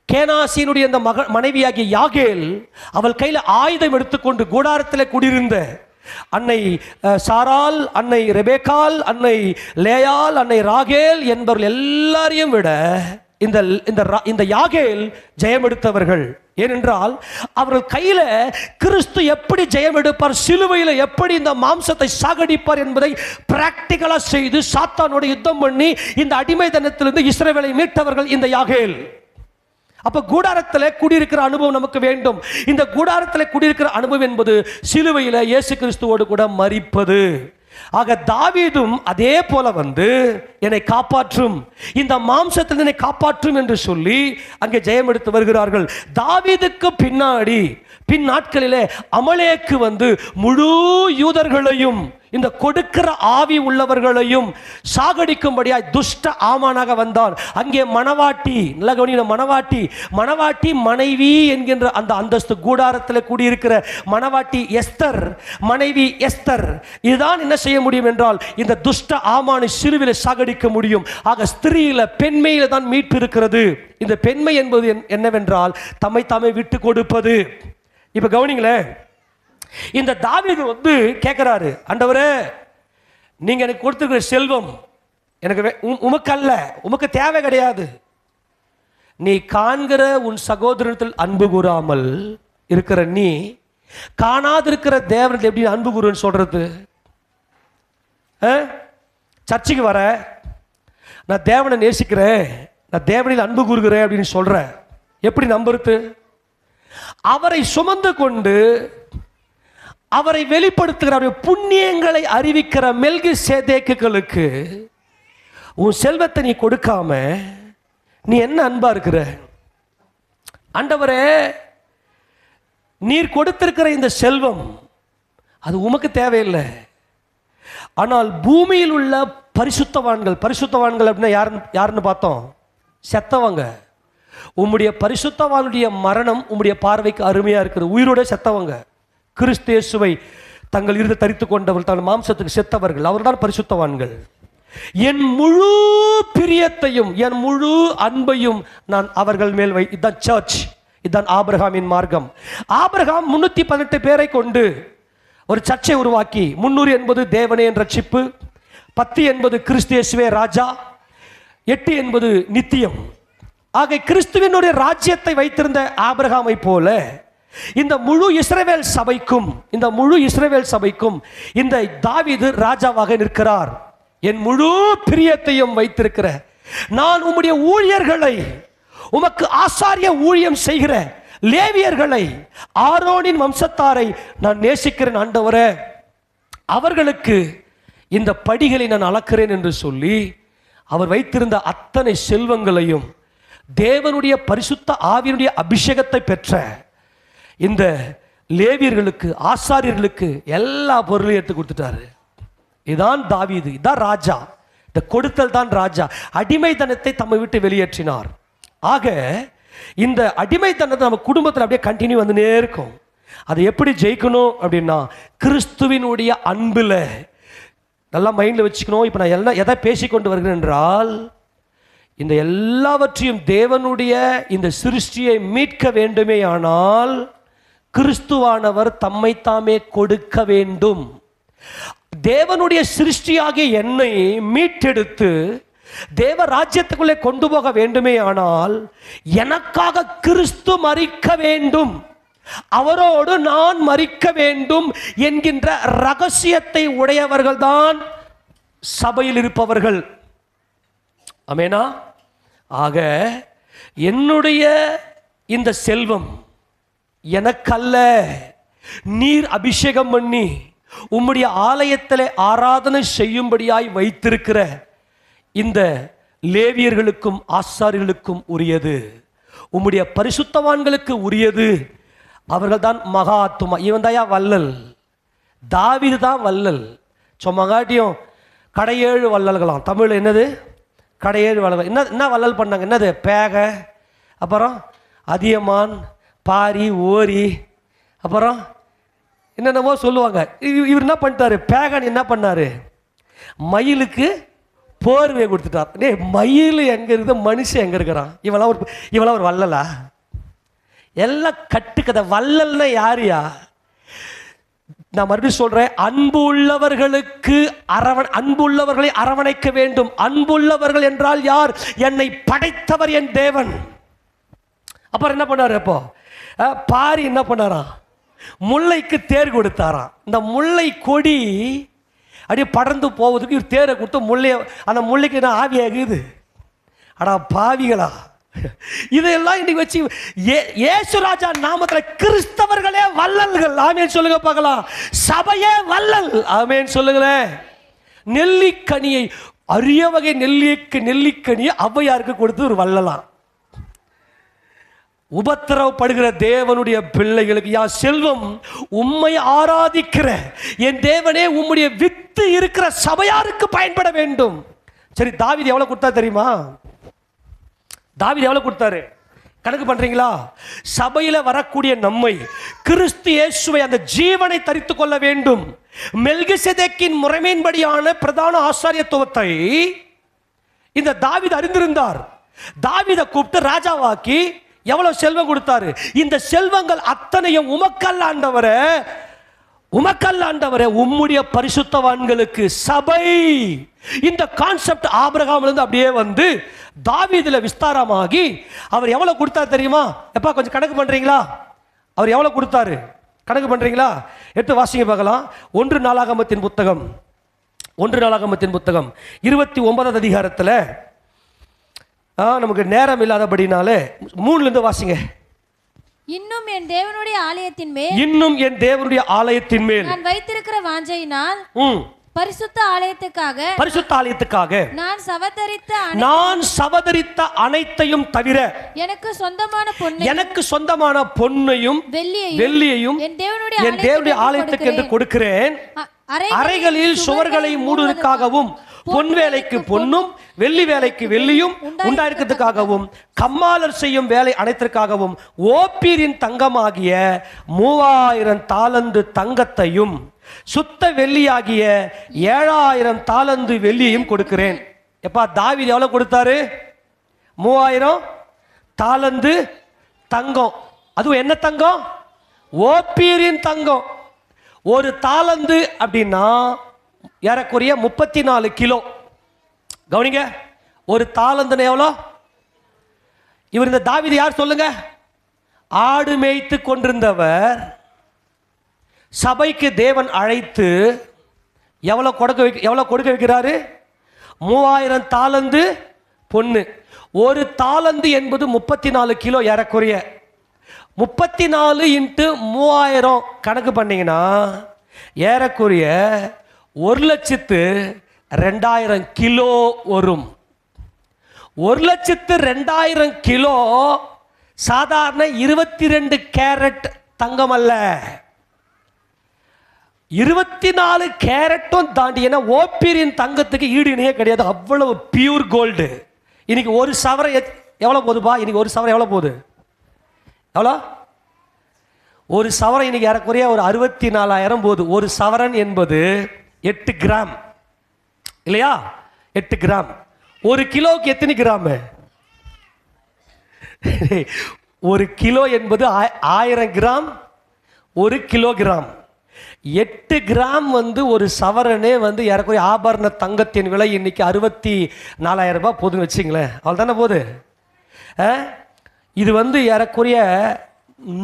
கேனாசியினுடைய அந்த மனைவியாகிய யாகேல் அவள் கையில் ஆயுதம் எடுத்துக்கொண்டு கூடாரத்தில் குடியிருந்த அன்னை சாராள், அன்னை ரெபேக்காள், அன்னை லேயாள், அன்னை ராகேல் என்பவர்கள் எல்லாரையும் விட இந்த யாகேல் ஜெயம் எடுத்தவர்கள். ஏனென்றால் அவர்கள் கையில கிறிஸ்து எப்படி ஜெயம் எடுப்பார், சிலுவையில் எப்படி இந்த மாம்சத்தை சாகடிப்பார் என்பதை பிராக்டிகலா செய்து சாத்தானோட யுத்தம் பண்ணி இந்த அடிமைத்தனத்திலிருந்து இஸ்ரவேலை மீட்டவர்கள் இந்த யாகேல். அப்ப கூடாரத்தில் குடியிருக்கிற அனுபவம் நமக்கு வேண்டும். இந்த கூடாரத்தில் குடியிருக்கிற அனுபவம் என்பது சிலுவையில் இயேசு கிறிஸ்துவோடு கூட மரிப்பது. ஆக தாவீதும் அதே போல என்னை காப்பாற்றும், இந்த மாம்சத்தில் என்னை காப்பாற்றும் என்று சொல்லி அங்கே ஜெயம் எடுத்து வருகிறார்கள். தாவீதுக்கு பின்னாடி பின் நாட்களிலே அமலேக்கு முழு யூதர்களையும் இந்த கொடுக்கிற ஆவி உள்ளவர்களையும் சாகடிக்கும்படியாய் துஷ்ட ஆமானாக வந்தான். அங்கே மணவாட்டி, நல்ல கவனிங்க, மணவாட்டி மனைவி என்கின்ற அந்த அந்தஸ்து, கூடாரத்தில் கூடியிருக்கிற மணவாட்டி எஸ்தர், மனைவி எஸ்தர். இதுதான் என்ன செய்ய முடியும் என்றால் இந்த துஷ்ட ஆமானை சிலுவையில் சாகடிக்க முடியும். ஆக ஸ்திரீயில, பெண்மையில தான் மீட்பு இருக்கிறது. இந்த பெண்மை என்பது என்னவென்றால் தம்மை தாமே விட்டு கொடுப்பது. இப்ப கவனிங்களேன், இந்த தாவீது கேட்கிறாரு, ஆண்டவரே நீங்க எனக்கு கொடுத்திருக்கிற செல்வம் எனக்கு உமக்கு அல்ல, உமக்கு தேவை கிடையாது. நீ காண்கிற உன் சகோதரத்தில் அன்பு கூறாமல் இருக்கிற நீ காணாதிருக்கிற தேவனத்தில் எப்படி அன்பு கூறுன்னு சொல்றது? சர்ச்சைக்கு வர, நான் தேவனை நேசிக்கிறேன், நான் தேவனில் அன்பு கூறுகிறேன் அப்படின்னு சொல்ற, எப்படி நம்புறது? அவரை சுமந்து கொண்டு அவரை வெளிப்படுத்துகிற புண்ணியங்களை அறிவிக்கிற மெல்கிசேதேக்குகளுக்கு உன் செல்வத்தை நீ கொடுக்காம நீ என்ன அன்பா இருக்கிற? ஆண்டவரே, நீர் கொடுத்திருக்கிற இந்த செல்வம் அது உமக்கு தேவையில்லை. ஆனால் பூமியில் உள்ள பரிசுத்தவான்கள் அப்படின்னா யாருன்னு பார்த்தோம்? செத்தவங்க. உம்முடைய பரிசுத்தவானுடைய மரணம் உம்முடைய பார்வைக்கு அருமையா இருக்கிறது. உயிரோட செத்தவங்க, கிறிஸ்து இயேசுவை தங்கள் இறுதி தரித்து கொண்டவர்கள், தங்கள் மாம்சத்துக்கு செத்தவர்கள், அவர்தான் பரிசுத்தவான்கள். என் முழு பிரியத்தையும் என் முழு அன்பையும் நான் அவர்கள் மேல் இதுதான் சர்ச், இதுதான் ஆபிரகாமின் மார்க்கம். ஆபிரகாம் 318 பேரை கொண்டு ஒரு சர்ச்சை உருவாக்கி, 300 என்பது தேவனே என்ற ரட்சிப்பு, 10 என்பது கிறிஸ்து இயேசுவே ராஜா, 8 என்பது நித்தியம். ஆக கிறிஸ்துவினுடைய ராஜ்யத்தை வைத்திருந்த ஆபிரகாமை போல இந்த முழு இஸ்ரவேல் சபைக்கும் இந்த தாவீது ராஜாவாக நிற்கிறார். என் முழு பிரியத்தையும் வைத்திருக்கிற நான் உம்முடைய ஊழியர்களை, உமக்கு ஆசாரிய ஊழியம் செய்கிற லேவியர்களை, ஆரோனின் வம்சத்தாரை நான் நேசிக்கிறேன் ஆண்டவரே, அவர்களுக்கு இந்த படிகளை நான் அளக்கிறேன் என்று சொல்லி அவர் வைத்திருந்த அத்தனை செல்வங்களையும் தேவனுடைய பரிசுத்த ஆவியினுடைய அபிஷேகத்தை பெற்ற இந்த லேவியர்களுக்கு, ஆசாரியர்களுக்கு எல்லா பொருளையும் எடுத்து கொடுத்துட்டாரு. இதான் தாவீது, இதான் ராஜா. இந்த கொடுத்தல் தான் ராஜா. அடிமைத்தனத்தை தம்மை விட்டு வெளியேற்றினார். ஆக இந்த அடிமைத்தனத்தை நம்ம குடும்பத்தில் அப்படியே கண்டினியூ வந்துனே இருக்கும். அதை எப்படி ஜெயிக்கணும் அப்படின்னா கிறிஸ்துவினுடைய அன்பில் நல்லா மைண்டில் வச்சுக்கணும். இப்போ நான் எல்லாம் எதை பேசிக்கொண்டு வருகிறேன் என்றால், இந்த எல்லாவற்றையும் தேவனுடைய இந்த சிருஷ்டியை மீட்க வேண்டுமே ஆனால் கிறிஸ்துவானவர் தம்மைத்தாமே கொடுக்க வேண்டும். தேவனுடைய சிருஷ்டியாகிய என்னை மீட்டெடுத்து தேவ ராஜ்யத்துக்குள்ளே கொண்டு போக வேண்டுமே ஆனால் எனக்காக கிறிஸ்து மரிக்க வேண்டும், அவரோடு நான் மரிக்க வேண்டும் என்கின்ற ரகசியத்தை உடையவர்கள் தான் சபையில் இருப்பவர்கள். ஆமெனா? ஆக என்னுடைய இந்த செல்வம் எனக்கல்ல, நீர் அபிஷேகம் பண்ணி உம்முடைய ஆலயத்தில் ஆராதனை செய்யும்படியாய் வைத்திருக்கிற இந்த லேவியர்களுக்கும் ஆசாரியர்களுக்கும் உரியது, உம்முடைய பரிசுத்தவான்களுக்கு உரியது. அவர்கள் தான் மகா ஆத்துமா. இவன் தாயா வல்லல், தாவீது தான் வல்லல். சொம்மங்காட்டியும் கடையேழு வல்லல்களாம். தமிழ் என்னது? கடையேழு வல்லல். என்ன வல்லல் பண்ணாங்க? என்னது? பேக, அப்புறம் அதியமான், பாரி, ஓரி, அப்புறம் என்னென்னமோ சொல்லுவாங்க. இவர் என்ன பண்ணிட்டாரு? பேகன் என்ன பண்ணாரு? மயிலுக்கு போர்வை கொடுத்துட்டார். டே, மயில் எங்க இருக்குது, மனுஷன் எங்க இருக்கிறான்? இவெல்லாம் ஒரு வல்லலா? எல்லாம் கட்டுக்கதை. வல்லல்னா யாருயா? நான் மறுபடியும் சொல்றேன், அன்பு உள்ளவர்களை அரவணைக்க வேண்டும். அன்புள்ளவர்கள் என்றால் யார்? என்னை படைத்தவர் என் தேவன். அப்புறம் என்ன பண்ணாரு? அப்போ பாரி என்ன பண்ணாராம்? முல்லைக்கு தேர் கொடுத்தாராம். இந்த முல்லை கொடி அப்படியே படர்ந்து போவதுக்கு இவர் தேரை கொடுத்து அந்த முல்லைக்கு என்ன ஆவியாகுது? அடா பாவிகளா, இதையெல்லாம் இன்னைக்கு வச்சு இயேசுராஜா நாமத்துல கிறிஸ்தவர்களே வள்ளல்கள். ஆமேன் சொல்லுங்க பார்க்கலாம். சபையே வள்ளல். ஆமேன் சொல்லுங்களேன். நெல்லிக்கனியை, அரிய வகை நெல்லிக்கனியை ஔவையாருக்கு கொடுத்து ஒரு வள்ளலாம். உபத்திரவப்படுகிற தேவனுடைய பிள்ளைகளுக்கு, யா செல்வம் உம்மை ஆராதிக்கிற என் தேவனே உம்முடைய வித்து இருக்கிற சபையாருக்கு பயன்பட வேண்டும். சரி, தாவீது எவ்வளவு கொடுத்தா தெரியுமா? தாவீது எவ்வளவு கொடுத்தாரு கணக்கு பண்றீங்களா? சபையில வரக்கூடிய நம்மை, கிறிஸ்து இயேசுவை, அந்த ஜீவனை தரித்துக் கொள்ள வேண்டும். மெல்கிசேதேக்கின் முறைமையின்படியான பிரதான ஆசாரியத்துவத்தை இந்த தாவீது அறிந்திருந்தார். தாவீதை கூப்பிட்டு ராஜாவாக்கி எவ்வளவு செல்வம் கொடுத்தாரு. இந்த செல்வங்கள் அத்தனையும் உமக்கல்ல ஆண்டவரே, உமக்கல்ல ஆண்டவரே, உம்முடைய பரிசுத்தவான்களுக்கு சபை. இந்த கான்செப்ட் ஆபிரகாமிலிருந்து அப்படியே வந்து தாவீதுல விஸ்தாரமாகி அவர் எவ்வளவு கொடுத்தாரு தெரியுமா? எப்பா கொஞ்சம் கணக்கு பண்றீங்களா? அவர் எவ்வளவு கொடுத்தாரு கணக்கு பண்றீங்களா? எடுத்து வாசிங்க பார்க்கலாம். 1 நாளாகமத்தின் புத்தகம் 29வது அதிகாரத்தில், நமக்கு நேரம் இல்லாதபடினாலே 3லிருந்து வாசிங்க. இன்னும் என் தேவனுடைய ஆலயத்தின் மேல் நான் வைத்திருக்கிற வாஞ்சையினால் பரிசுத்த ஆலயத்துக்காக நான் சவதரித்த அனைத்தையும் தவிர எனக்கு சொந்தமான பொன்னையும் வெள்ளியையும் என் தேவனுடைய ஆலயத்துக்கு என்று கொடுக்கிறேன். அறைகளில் சுவர்களை மூடுவதற்காகவும், பொன் வேலைக்கு பொன்னும் வெள்ளி வேலைக்கு வெள்ளியும் உண்டாயிருக்கிறதுக்காகவும், கம்மாளர் செய்யும் வேலை அனைத்திற்காகவும் ஓப்பீரின் தங்கமாகிய 3000 தாலந்து தங்கத்தையும் சுத்த வெள்ளியாகிய 7000 தாலந்து வெள்ளியையும் கொடுக்கிறேன். எப்பா, தாவீது எவ்வளவு கொடுத்தாரு? 3000 தாலந்து தங்கம். அதுவும் என்ன தங்கம்? ஓப்பீரின் தங்கம். ஒரு தாலந்து அப்படின்னா ஏறக்குறைய 34 கிலோ. கவனிங்க, ஒரு தாலந்துன்னு எவ்வளோ? இவர் இந்த தாவீது யார் சொல்லுங்க? ஆடு மேய்த்து கொண்டிருந்தவர். சபைக்கு தேவன் அழைத்து எவ்வளவு கொடுக்க வைக்கிறாரு? 3000 தாலந்து பொண்ணு. ஒரு தாலந்து என்பது 34 கிலோ ஏறக்குறைய. 34 × 3000 கணக்கு பண்ணீங்கன்னா ஏறக்குறைய 1,02,000 கிலோ வரும். 1,02,000 கிலோ சாதாரண 22 கேரட் தங்கம் அல்ல, 24 கேரட்டும் தாண்டி. ஏன்னா ஓப்பீரின் தங்கத்துக்கு ஈடு இணையே கிடையாது, அவ்வளவு பியூர் கோல்டு. இன்னைக்கு ஒரு சவரம் எவ்வளவு போகுதுப்பா? இன்னைக்கு ஒரு சவரம் எவ்வளவு போகுது? எவ்வளோ? ஒரு சவரன் இன்னைக்கு ஏறக்குறைய ஒரு 64,000 போகுது. ஒரு சவரன் என்பது 8 கிராம் இல்லையா? 8 கிராம். ஒரு கிலோவுக்கு எத்தனை கிராம்? 1 கிலோ என்பது 1000 கிராம். 1 கிலோகிராம் 8 கிராம் வந்து ஒரு சவரனே வந்து ஏறக்குறைய ஆபரண தங்கத்தின் விலை இன்னைக்கு 64,000 ரூபாய் போதுன்னு வச்சுங்களேன். அவள் தானே போகுது. இது வந்து ஏறக்குறைய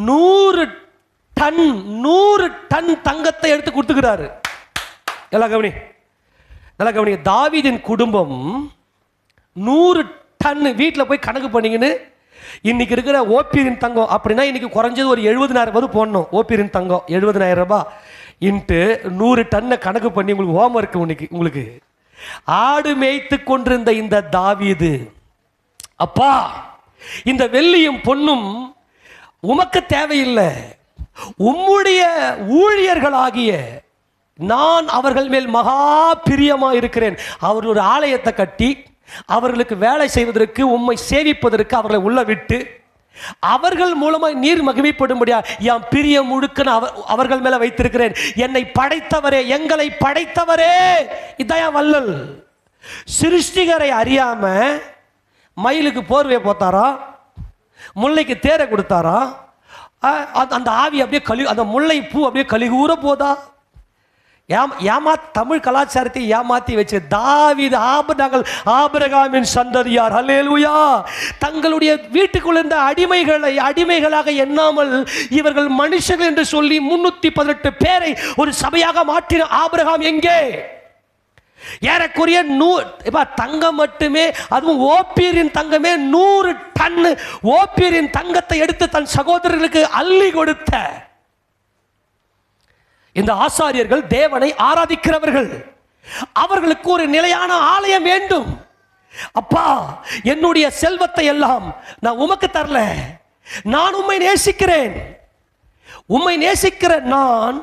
100 டன் தங்கத்தை எடுத்து கொடுத்துக்கிறாரு. எல்லாம் கவனி, நல்லா கவனி. தாவீதின் குடும்பம் 100 டன் வீட்டில் போய் கணக்கு பண்ணிங்கன்னு இன்னைக்கு இருக்கிற ஓப்பீரின் தங்கம் அப்படின்னா இன்னைக்கு குறைஞ்சது ஒரு 70,000 ரூபாய் போடணும். ஓப்பீரின் தங்கம் 70,000 ரூபாய் இன்ட்டு 100 டன்னை கணக்கு பண்ணி உங்களுக்கு ஹோம் ஒர்க். உங்களுக்கு ஆடு மேய்த்து கொண்டிருந்த இந்த தாவீது, அப்பா இந்த வெள்ளியும் பொன்னும் உமக்கு தேவையில்லை, உம்முடைய ஊழியர்களாகிய நான் அவர்கள் மேல் மகா பிரியமா இருக்கிறேன். அவர்கள் ஒரு ஆலயத்தை கட்டி அவர்களுக்கு வேலை செய்வதற்கு, உம்மை சேவிப்பதற்கு அவர்களை உள்ள விட்டு அவர்கள் மூலமாக நீர் மகிமைப்படும்படியா என் பிரியம் முழுக்க அவர்கள் மேல வைத்திருக்கிறேன். என்னை படைத்தவரே, எங்களை படைத்தவரே, இதான் வள்ளல். சிருஷ்டிகரை அறியாம மயிலுக்கு போர்வையை போத்தாரா, முல்லைக்கு தேரை கொடுத்தாரா, அந்த ஆவி அப்படியே அந்த முல்லை பூ அப்படியே கலிகூற போதா? தமிழ் கலாச்சாரத்தை ஏமாத்தி வச்சு தாவீது ஆபிரகாமின் சந்ததியார். அல்லேலூயா. தங்களுடைய வீட்டுக்குள்ள இருந்த அடிமைகளாக எண்ணாமல் இவர்கள் மனுஷர்கள் என்று சொல்லி 318 பேரை ஒரு சபையாக மாற்றின ஆபிரகாம் எங்கே? ஏறக்குறைய தங்கம் மட்டுமே, அதுவும் ஓப்பீரின் தங்கமே 100 டன் ஓப்பீரின் தங்கத்தை எடுத்து தன் சகோதரர்களுக்கு அள்ளி கொடுத்த இந்த ஆசாரியர்கள் தேவனை ஆராதிக்கிறவர்கள். அவர்களுக்கு ஒரு நிலையான ஆலயம் வேண்டும். அப்பா, என்னுடைய செல்வத்தை எல்லாம் நான் உமக்கு தரல, நான் உம்மை நேசிக்கிறேன். உம்மை நேசிக்கிற நான்,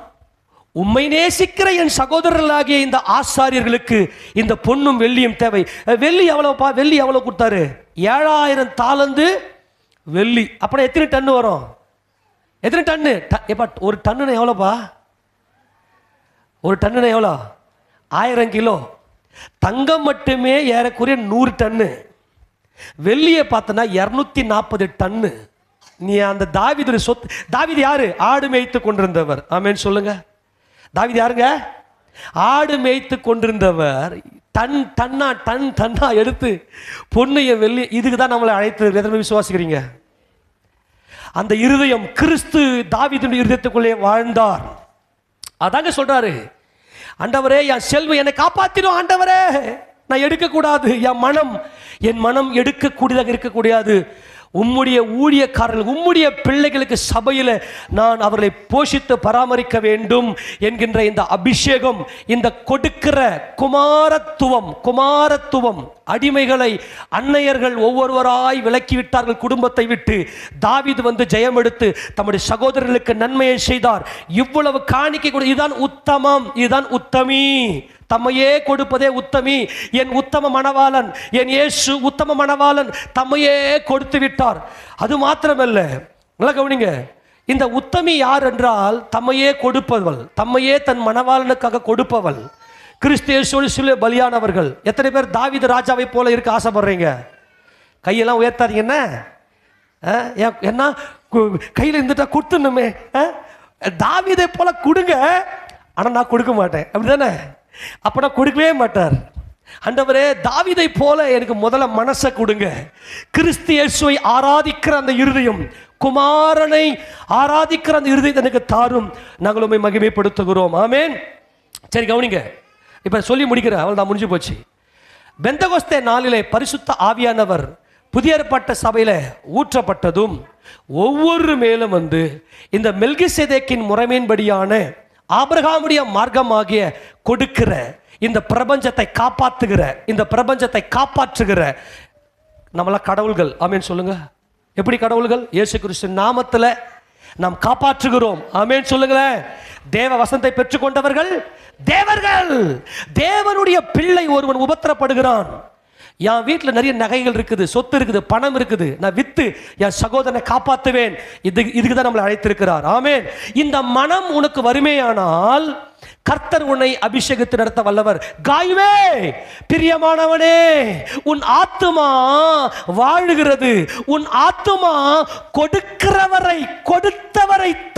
உம்மை நேசிக்கிற என் சகோதரர்களாகிய இந்த ஆசாரியர்களுக்கு இந்த பொன்னும் வெள்ளியும் தேவை. வெள்ளி எவ்வளவுப்பா? வெள்ளி எவ்வளவு கொடுத்தாரு? 7000 தாலந்து வெள்ளி. அப்புறம் எத்தனை டன் வரும்? எத்தனை டன்னு? ஒரு டன்னு எவ்வளோப்பா? ஒரு டன்னு எவ்வளோ? 1000 கிலோ. தங்கம் மட்டுமே ஏறக்குறைய 100 டன்னு. வெள்ளியை பார்த்தனா 240 டன்னு. நீ அந்த தாவீது சொத்து. தாவீது யாரு? ஆடு மேய்த்து கொண்டிருந்தவர். ஆமென் சொல்லுங்க. தாவீது யாருங்க? ஆடு மேய்த்து கொண்டிருந்தவர். டன் டன்னா எடுத்து பொன்னையும் வெள்ளி, இதுக்கு தான் நம்மளை அழைத்து எத்தனை விசுவாசிக்கிறீங்க? அந்த இருதயம் கிறிஸ்து தாவீதுடைய இருதயத்துக்குள்ளே வாழ்ந்தார். அதாங்க சொல்றாரு, ஆண்டவரே என் செல்வம் என்னை காப்பாத்திடும், ஆண்டவரே நான் எடுக்கக்கூடாது, என் மனம் எடுக்கக்கூடியதாக இருக்கக்கூடாது. உம்முடைய ஊழியக்காரர்கள், உம்முடைய பிள்ளைகளுக்கு சபையில் நான் அவர்களை போஷித்து பராமரிக்க வேண்டும் என்கின்ற இந்த அபிஷேகம், இந்த கொடுக்கிற குமாரத்துவம் அடிமைகளை அன்னையர்கள் ஒவ்வொருவராய் விலக்கிவிட்டார்கள் குடும்பத்தை விட்டு. தாவீது வந்து ஜெயம் எடுத்து தம்முடைய சகோதரர்களுக்கு நன்மையை செய்தார். இவ்வளவு காணிக்கை கொடு. இதுதான் உத்தமம், இதுதான் உத்தமி. தம்மையே கொடுப்பதே உத்தமி. என் உத்தம மணவாளன், என் இயேசு உத்தம மணவாளன் தம்மையே கொடுத்து விட்டார். அது மாத்திரமல்ல, நல்லா கவனிங்க, இந்த உத்தமி யார் என்றால் தம்மையே கொடுப்பவள், தம்மையே தன் மணவாளனுக்காக கொடுப்பவள். கிறிஸ்து இயேசுவோடு சிலுவையில் பலியானவர்கள். எத்தனை பேர் தாவீது ராஜாவை போல இருக்க ஆசைப்படுறீங்க? கையெல்லாம் உயர்த்தாதீங்க. என்ன கையில் இருந்துட்டா கொடுத்துணுமே, தாவீதை போல கொடுங்க, ஆனால் நான் கொடுக்க மாட்டேன், அப்படிதானே? அப்ப நான் கொடுக்கவே மாட்டார். ஆண்டவரே தாவீதை போல எனக்கு முதல்ல மனசை கொடுங்க. கிறிஸ்து இயேசுவை ஆராதிக்கிற அந்த இருதயம், குமாரனை ஆராதிக்கிற அந்த இருதயத்தை எனக்கு தாரும், நாங்கள் உம்மை மகிமைப்படுத்துகிறோம். ஆமென். சரி கவனிங்க, இப்ப சொல்லி முடிக்கிறேன், அவள் தான் முடிஞ்சு போச்சு. பெந்தகோஸ்தே நாளிலே பரிசுத்த ஆவியானவர் புதிய ஏற்பாட்டு சபையில ஊற்றப்பட்டதும் ஒவ்வொரு மேலும் வந்து இந்த மெல்கிசேதேக்கின் முறைமையின்படியான ஆபிரகாமுடைய மார்க்கமாகிய கொடுக்கிற இந்த பிரபஞ்சத்தை காப்பாற்றுகிற, இந்த பிரபஞ்சத்தை காப்பாற்றுகிற நம்மள கடவுள்கள். ஆமேன் சொல்லுங்க. எப்படி கடவுள்கள்? இயேசு கிறிஸ்து நாமத்தில் நாம் காப்பாற்றுகிறோம். ஆமேன் சொல்லுங்களேன். தேவ வசனத்தை பெற்றுக்கொண்டவர்கள் தேவர்கள். தேவனுடைய பிள்ளை ஒருவன் உபத்திரப்படுகிறான். என் வீட்டில் நிறைய நகைகள் இருக்குது, சொத்து இருக்குது, பணம் இருக்குது, நான் வித்து என் சகோதரனை காப்பாற்றுவேன். இதுக்கு தான் நம்மளை அழைத்திருக்கிறார். ஆமென். இந்த மனம் உனக்கு வறுமையானால் கர்த்தர் உன்னை அபிஷேகத்தை நடத்த வல்லவர். காய்வே பிரியமானவனே, உன் ஆத்துமா வாழுகிறது, உன் ஆத்துமா கொடுத்தவரை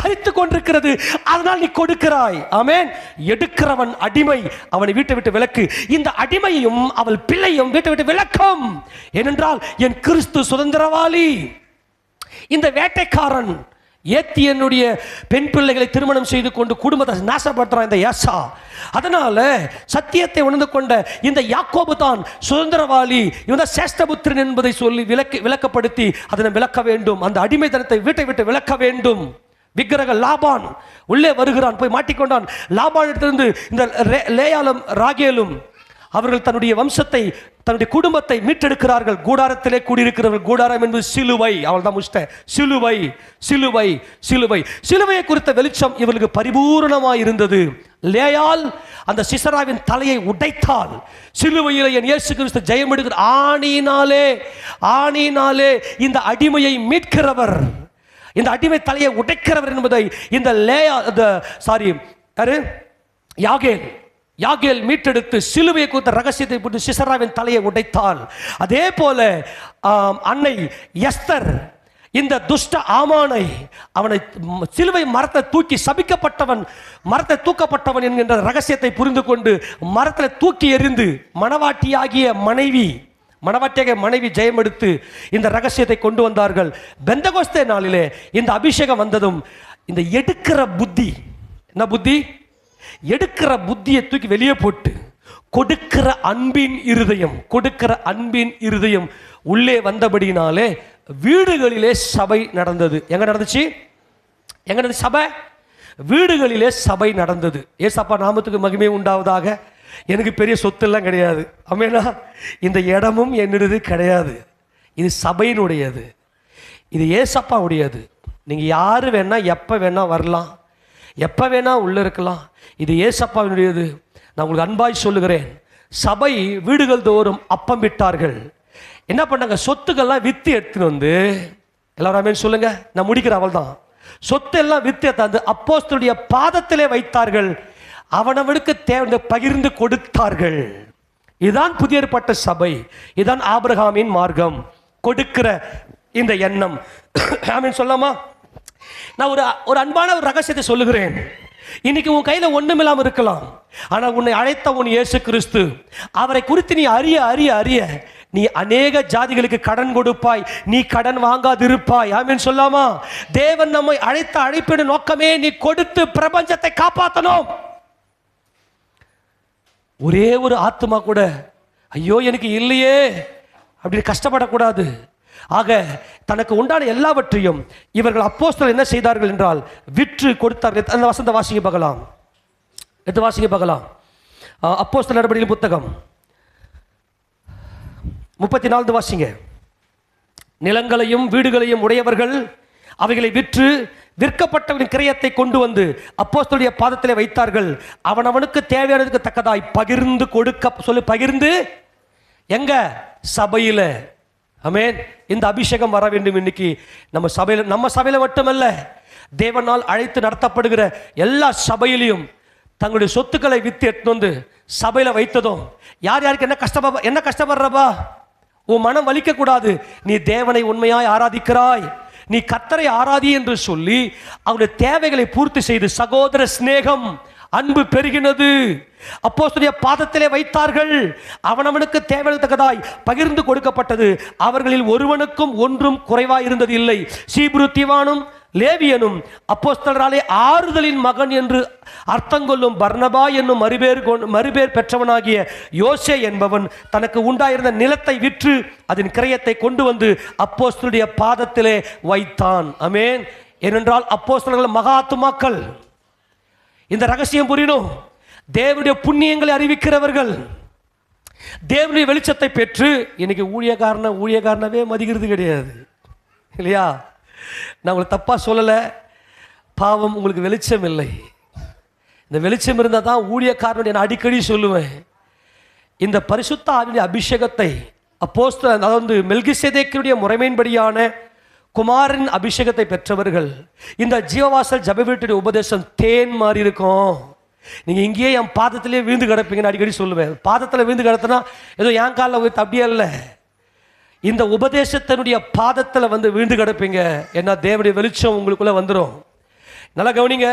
தரித்து கொண்டிருக்கிறது. அதனால் நீ கொடுக்கிறாய். ஆமென். எடுக்கிறவன் அடிமை, அவனை வீட்டை விட்டு விலக்கு. இந்த அடிமையும் அவள் பிள்ளையும் வீட்டை விட்டு விலக்கும். ஏனென்றால் என் கிறிஸ்து சுதந்திரவாளி. இந்த வேட்டைக்காரன் ஏத்தியனுடைய பெண் பிள்ளைகளை திருமணம் செய்து கொண்டு குடும்பத்தை நாசப்படுத்துறான் இந்த ஏசா. அதனால சத்தியத்தை உணர்ந்து கொண்ட இந்த யாக்கோபு தான் சுதந்திரவாளி, இவன் தான் சேஷ்டபுத்திரன் என்பதை சொல்லி விளக்கப்படுத்தி அதனை விளக்க வேண்டும். அந்த அடிமைத்தனத்தை வீட்டை விட்டு விளக்க வேண்டும். விக்கிரக லாபான் உள்ளே வருகிறான், போய் மாட்டிக்கொண்டான். லாபான் இடத்திலிருந்து இந்த லேயாலும் ராகேலும் அவர்கள் தன்னுடைய வம்சத்தை, தன்னுடைய குடும்பத்தை மீட்டெடுக்கிறார்கள். கூடாரத்திலே கூடியிருக்கிறவர்கள். கூடாரம் என்பது சிலுவை. அவள் தான் முஷ்ட சிலுவை, சிலுவை, சிலுவை. சிலுவையை குறித்த வெளிச்சம் இவர்களுக்கு பரிபூர்ணமாய் இருந்தது. லேயால் அந்த சிசராவின் தலையை உடைத்தால் சிலுவையில் என் இயேசு கிறிஸ்து ஜெயம் எடுக்கிற ஆணினாலே இந்த அடிமையை மீட்கிறவர், இந்த அடிமை தலையை உடைக்கிறவர் என்பதை இந்த யாகேல் மீட்டெடுத்து சிலுவையை குறித்த ரகசியத்தை போட்டு சிசராவின் தலையை உடைத்தால், அதே போல அன்னை எஸ்தர் இந்த துஷ்ட ஆமானை, அவனை சிலுவை மரத்தை தூக்கி சபிக்கப்பட்டவன், மரத்தை தூக்கப்பட்டவன் என்கின்ற ரகசியத்தை புரிந்து கொண்டு மரத்தில் தூக்கி எறிந்து மணவாட்டியாகிய மனைவி ஜெயம் எடுத்து இந்த ரகசியத்தை கொண்டு வந்தார்கள். பெந்தகோஸ்தே நாளிலே இந்த அபிஷேகம் வந்ததும் இந்த எடுக்கிற புத்தி, என்ன புத்தி? எடுக்கிற புத்தியை தூக்கி வெளியே போட்டு கொடுக்கிற அன்பின் இருதயம், கொடுக்கிற அன்பின் இருதயம் உள்ளே வந்தபடினாலே வீடுகளிலே சபை நடந்தது. எங்க நடந்துச்சு? எங்க நடந்துச்சு சபை? வீடுகளிலே சபை நடந்தது. ஏசப்பா நாமத்துக்கு மகிமை உண்டாவதாக. எனக்கு பெரிய சொத்து எல்லாம் கிடையாது. ஆமெனா, இந்த இடமும் என்னுடையது கிடையாது. இது சபையினுடையது, இது ஏசப்பா உடையது. நீங்க யாரு வேணா எப்ப வேணா வரலாம், எப்ப வேணா உள்ள இருக்கலாம். இது ஏசப்பாவினுடையது. நான் உங்களுக்கு அன்பாய் சொல்லுகிறேன், சபை வீடுகள் தோறும் அப்பம் விட்டார்கள். என்ன பண்ணாங்க? சொத்துக்கள்லாம் வித்து எடுத்துன்னு வந்து, எல்லாரும் ஆமென் சொல்லுங்க. நான் முடிக்கிற அவள் தான். சொத்து எல்லாம் வித்து தந்து அப்போஸ்தலருடைய பாதத்திலே வைத்தார்கள். அவனவனுக்கு தேவை பகிர்ந்து கொடுத்தார்கள். இதுதான் புதிய ஏற்பட்ட சபை. இதுதான் ஆபிரகாமின் மார்க்கம், கொடுக்கிற இந்த எண்ணம். ஆமென் சொல்லாமா? நான் ஒரு அன்பான ஒரு ரகசியத்தை சொல்லுகிறேன். இன்னைக்கு உன் கையில ஒண்ணுமில்லாம இருக்கலாம், ஆனா உன்னை அழைத்த உன் இயேசு கிறிஸ்து, அவரை குறித்து நீ அறிய அறிய அறிய நீ அநேக ஜாதிகளுக்கு கடன் கொடுப்பாய், நீ கடன் வாங்காதிருப்பாய். ஆமென் சொல்லாமா? தேவன் நம்மை அழைத்த அழைப்பின் நோக்கமே நீ கொடுத்து பிரபஞ்சத்தை காப்பாற்றணும். ஒரே ஒரு ஆத்மா கூட ஐயோ எனக்கு இல்லையே அப்படின்னு கஷ்டப்படக்கூடாது. ஆக தனக்கு உண்டான எல்லாவற்றையும் இவர்கள் அப்போஸ்தலர் என்ன செய்தார்கள் என்றால் விற்று கொடுத்தார்கள். அந்த வசந்த வாசிக்க பார்க்கலாம், எடுத்து வாசிக்க பார்க்கலாம். அப்போஸ்தலர் நடபடிகளின் புத்தகம் 34 வாசிங்க. நிலங்களையும் வீடுகளையும் உடையவர்கள் அவைகளை விற்று விற்கப்பட்டவரின் கிரயத்தை கொண்டு வந்து அப்போஸ்தலருடைய பாதத்திலே வைத்தார்கள். அவனவனுக்கு தேவையானதுக்கு தக்கதாய் பகிர்ந்து கொடுக்க சொல்லி, பகிர்ந்து எங்க? சபையில. ஆமென். இந்த அபிஷேகம் வர வேண்டும் இன்னைக்கு நம்ம சபையில மட்டுமல்ல, தேவனால் அழைத்து நடத்தப்படுகிற எல்லா சபையிலையும் தங்களுடைய சொத்துக்களை வித்து எடுத்து வந்து சபையில வைத்ததும் யார் யாருக்கு என்ன கஷ்டப்படுறப்பா? உன் மனம் வலிக்க கூடாது. நீ தேவனை உண்மையாய் ஆராதிக்கிறாய், நீ கர்த்தரை ஆராதி என்று சொல்லி அவருடைய தேவைகளை பூர்த்தி செய்து சகோதர சிநேகம் அன்பு பெருகினது. அப்போஸ்தலருடைய பாதத்திலே வைத்தார்கள். அவனவனுக்கு தேவையானதற்காய் பகிர்ந்து கொடுக்கப்பட்டது. அவர்களில் ஒருவனுக்கும் ஒன்றும் குறைவாய் இருந்தது இல்லை. சீப்ரு தீவானும் லேவியனும் அப்போஸ்தலராலே ஆறுதலின் மகன் என்று அர்த்தங்கொள்ளும் பர்னபா என்னும் மறுபேர் பெற்றவனாகிய யோசே என்பவன் தனக்கு உண்டாயிருந்த நிலத்தை விற்று அதன் கிரயத்தை கொண்டு வந்து அப்போஸ்தலருடைய பாதத்திலே வைத்தான். ஆமென். ஏனென்றால் அப்போஸ்தலர்கள் மகா ஆத்துமாக்கள். இந்த ரகசியம் புரியணும். தேவனுடைய புண்ணியங்களை அறிவிக்கிறவர்கள், தேவனுடைய வெளிச்சத்தை பெற்று இன்னைக்கு ஊழியக்காரனவே மதிக்கிறது கிடையாது இல்லையா? நான் உங்களுக்கு தப்பா சொல்லலை, பாவம் உங்களுக்கு வெளிச்சம் இல்லை. இந்த வெளிச்சம் இருந்தால் தான் ஊழியக்காரனுடைய நான் அடிக்கடி சொல்லுவேன். இந்த பரிசுத்த ஆவியுடைய அபிஷேகத்தை அப்போஸ்தலர், அதாவது மெல்கிசேதேக்கினுடைய முறைமையின்படியான குமாரின் அபிஷேகத்தை பெற்றவர்கள், இந்த ஜீவவாசல் ஜப வீட்டுடைய உபதேசம் தேன் மாதிரி இருக்கும். நீங்க இங்கேயே என் பாதத்திலே விழுந்து கிடப்பீங்கன்னு அடிக்கடி சொல்லுவேன். பாதத்தில் விழுந்து கிடத்தினா ஏதோ என் காலில் போய் அப்படியே இல்லை, இந்த உபதேசத்தினுடைய பாதத்தில் வந்து விழுந்து கிடப்பீங்க. ஏன்னா தேவனுடைய வெளிச்சம் உங்களுக்குள்ள வந்துடும். நல்லா கவனிங்க.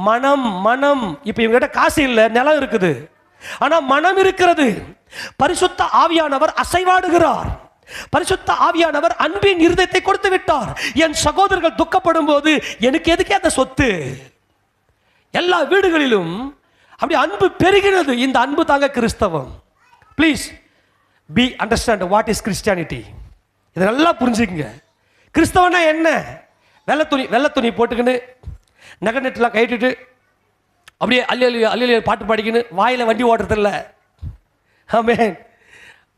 மனம் இப்ப இவங்ககிட்ட காசு இல்லை, நிலம் இருக்குது, ஆனா மனம் இருக்கிறது. பரிசுத்த ஆவியானவர் அசைவாடுகிறார். பரிசுத்த ஆவியானவர் அன்பின் இருதயத்தை கொடுத்து விட்டார். என் சகோதரர்கள் துக்கப்படும் போது எனக்கு எதுக்கே அந்த சொத்து? எல்லா வீடுகளிலும் அப்படி அன்பு பெருகிறது. இந்த அன்பு தாங்க கிறிஸ்தவம். Please be understand what is Christianity. இதை நல்லா புரிஞ்சுக்குங்க. கிறிஸ்தவனா என்ன? வெள்ளை துணி போட்டுக்கின்னு நகை நெட்டெல்லாம் கட்டிட்டு அப்படியே அல்லி பாட்டு பாடிக்கின்னு வாயில வண்டி ஓட்டுறதில்ல. ஆமென்.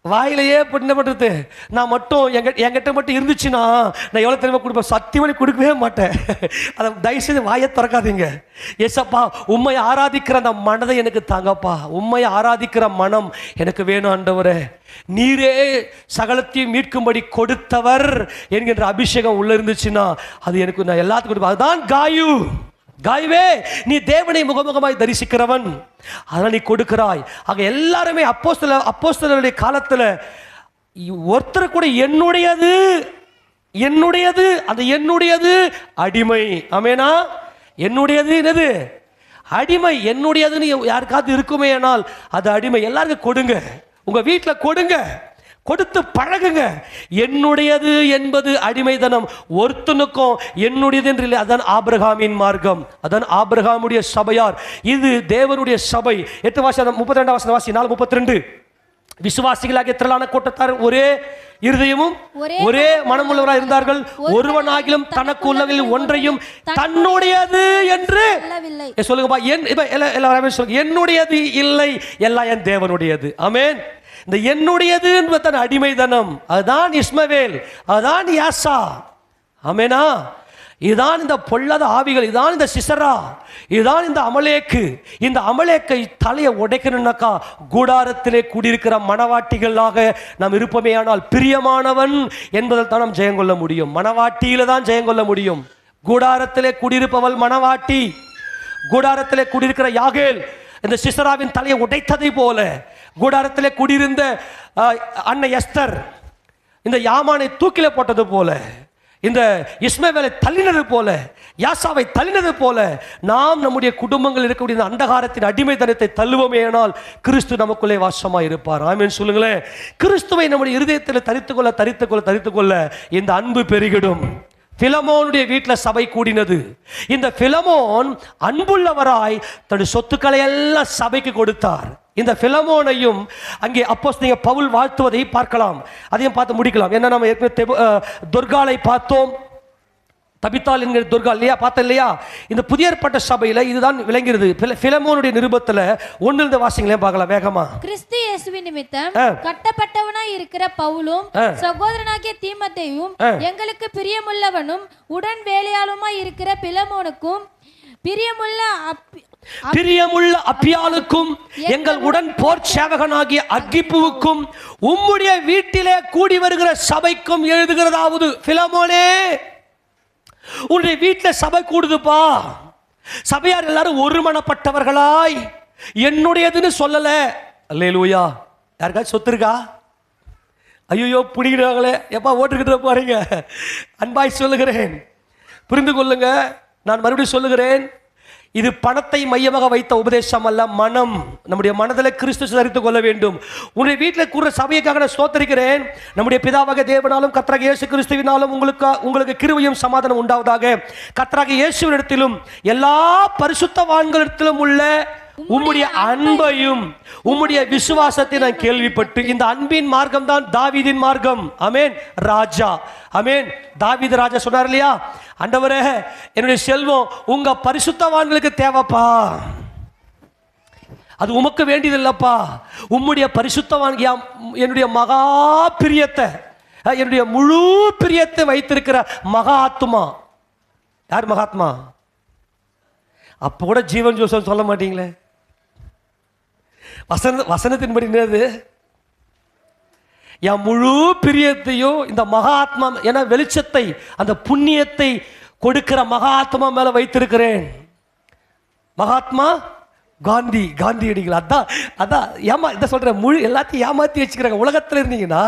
வாயிலையே என்ன பண்ணுறது? நான் மட்டும் என்கிட்ட மட்டும் இருந்துச்சுன்னா நான் எவ்வளோ தெரியுமா கொடுப்பேன்? சத்தியமணி கொடுக்கவே மாட்டேன். அதை தயவுசெய்து வாயை திறக்காதீங்க. ஏசப்பா, உண்மையை ஆராதிக்கிற அந்த மனதை எனக்கு தாங்கப்பா. உண்மையை ஆராதிக்கிற மனம் எனக்கு வேணும் ஆண்டவரே. நீரே சகலத்தையும் மீட்கும்படி கொடுத்தவர் என்கின்ற அபிஷேகம் உள்ள இருந்துச்சுன்னா அது எனக்கு, நான் எல்லாத்துக்கும் கொடுப்பேன். அதுதான் காயுவே, நீ தேவனை முகமுகமாய் தரிசிக்கிறவன், அதனால் நீ கொடுக்கிறாய். ஆக எல்லாருமே அப்போஸ்தலருடைய காலத்தில் ஒருத்தர் கூட என்னுடையது அந்த என்னுடையது அடிமை. ஆமெனா? என்னுடையது என்னது? அடிமை. என்னுடையதுன்னு யாருக்காவது இருக்குமே ஆனால் அது அடிமை. எல்லாருக்கும் கொடுங்க, உங்க வீட்டில் கொடுங்க. கொடுத்து பழகுங்க. என்னுடையது என்பது அடிமைதனம். ஒருத்தனுக்கும் என்னுடையது என்று இல்லை. அதான் ஆபிரகாமின் மார்க்கம், அதான் ஆபிரகாமுடைய சபையார். இது தேவனுடைய சபை. 32 விசுவாசிகளாகிய திரளான கூட்டத்தார் ஒரே இருதயமும் ஒரே மனமுள்ளவராக இருந்தார்கள். ஒருவனாகிலும் தனக்கு உள்ளவர்களில் ஒன்றையும் தன்னுடையது என்று சொல்லுங்கப்பா. என்னுடையது இல்லை, எல்லாம் என் தேவனுடையது. ஆமென். இந்த என்னுடையது என்பது அடிமைதனம். அதுதான் இஸ்மவேல், அதுதான் யாசா. ஆமெனா. இதுதான் இந்த பொல்லாத ஆவிகள், இதுதான் இந்த சிசரா, இதுதான் இந்த அமலேக்கு. இந்த அமலேக்கை தலையை உடைக்கணும்னாக்கா கூடாரத்திலே கூடியிருக்கிற மணவாட்டிகளாக நாம் இருப்போமே. ஆனால் பிரியமானவன் என்பதில் தான் நாம் ஜெயம் கொள்ள முடியும். மணவாட்டியில தான் ஜெயம் கொள்ள முடியும். கூடாரத்திலே கூடியிருப்பவள் மணவாட்டி. கூடாரத்திலே கூடியிருக்கிற யாகேல் இந்த சிசராவின் தலையை உடைத்ததை போல, கூடாரத்திலே கூடியிருந்த அன்னை எஸ்தர் இந்த யாமானை தூக்கில போட்டது போல, இந்த இஸ்மவேலை தள்ளினது போல, யாசாவை தள்ளினது போல, நாம் நம்முடைய குடும்பங்கள் இருக்கக்கூடிய அந்தகாரத்தின் அடிமைத்தனத்தை தள்ளுவோமேயானால் கிறிஸ்து நமக்குள்ளே வாசமாய் இருப்பார். ஆமென் சொல்லுங்களேன். கிறிஸ்துவை நம்முடைய இருதயத்தில் தரித்துக் கொள்ள இந்த அன்பு பெருகிடும். பிலமோனுடைய வீட்டில் சபை கூடினது. இந்த பிலமோன் அன்புள்ளவராய் தன்னுடைய சொத்துக்களை எல்லாம் சபைக்கு கொடுத்தார். இந்த பிலமோனையும் அங்கே அப்போஸ்தலனாகிய பவுல் வாழ்த்துவதை பார்க்கலாம். அதையும் பார்த்து முடிக்கலாம். என்ன, நம்ம ஏற்கனவே துர்காலை பார்த்தோம், தபித்தாள் என்கிற துர்கா இல்லையா, பார்த்தோம் இல்லையா? இந்த புதிய ஏற்பாட்டு சபையில இதுதான் விளங்குகிறது. பிலமோனுடைய நிருபத்துல 1 வாசிங்களே பார்க்கலாம் வேகமா. கிறிஸ்து இயேசுவின் நிமித்தம் கட்டப்பட்டவனாய் இருக்கிற பவுலும் சகோதரனாகிய தீமோத்தேயும் எங்களுக்கு பிரியமுள்ளவனும் உடன் வேலையாளுமாய் இருக்கிற பிலமோனுக்கும் பிரியமுள்ள அப்பியாளுக்கும் எங்கள் உடன் போர் சேவகனாகிய அக்கிப்புவுக்கும் உம்முடைய வீட்டிலே கூடி வருகிற சபைக்கும் எழுதுகிறதாவது, பிலமோனே, உன்னுடைய வீட்டில் சபை கூடுதுப்பா. சபையார் எல்லாரும் ஒருமனப்பட்டவர்களாய், என்னுடையதுன்னு சொல்லல. அல்லேலூயா. யாருக்காச்சும் சொத்து இருக்கா? ஐயோ பிடிக்கிறாங்களே, எப்பா ஓட்டுக்கிட்டு பாருங்க. அன்பாய் சொல்லுகிறேன், புரிந்து கொள்ளுங்க. நான் மறுபடியும் சொல்லுகிறேன், இது பணத்தை மையமாக வைத்த உபதேசம் அல்ல. மனம், நம்முடைய மனதில் கிறிஸ்து தரித்துக் கொள்ள வேண்டும். உன்னுடைய வீட்டில் கூற சபைக்காக நான் ஸ்தோத்திரிக்கிறேன். நம்முடைய பிதாவாக தேவனாலும் கர்த்தராகிய இயேசு கிறிஸ்துவினாலும் உங்களுக்கு கிருபையும் சமாதானம் உண்டாவதாக. கர்த்தராகிய இயேசுவினிடத்திலும் எல்லா பரிசுத்தவான்களிடத்திலும் உள்ள உம்முடைய அன்பையும் உம்முடைய விசுவாசத்தை நான் கேள்விப்பட்டு, இந்த அன்பின் மார்க்கம் தான் தாவீதின் மார்க்கம். ஆமென். ராஜா, ஆமென். தாவீது ராஜா சொன்னார் இல்லையா, ஆண்டவரே, என்னுடைய செல்வம் உங்க பரிசுத்தவான்களுக்கு தேவைப்பா, அது உமக்கு வேண்டியது இல்லப்பா. உம்முடைய பரிசுத்தவான் என்னுடைய மகா பிரியத்தை, என்னுடைய முழு பிரியத்தை வைத்திருக்கிற மகாத்மா. யார் மகாத்மா? அப்போ கூட ஜீவன் ஜோசம் சொல்ல மாட்டீங்களே. வசனத்தின்படி என்னது? என் முழு பிரியத்தையும் இந்த மகாத்மா, என வெளிச்சத்தை, அந்த புண்ணியத்தை கொடுக்கிற மகாத்மா மேல வைத்திருக்கிறேன். மகாத்மா காந்தி, காந்தியடிகள். அதான் ஏமா இதை சொல்றேன். முழு எல்லாத்தையும் ஏமாத்தி வச்சுக்கிறாங்க. உலகத்தில் இருந்தீங்கன்னா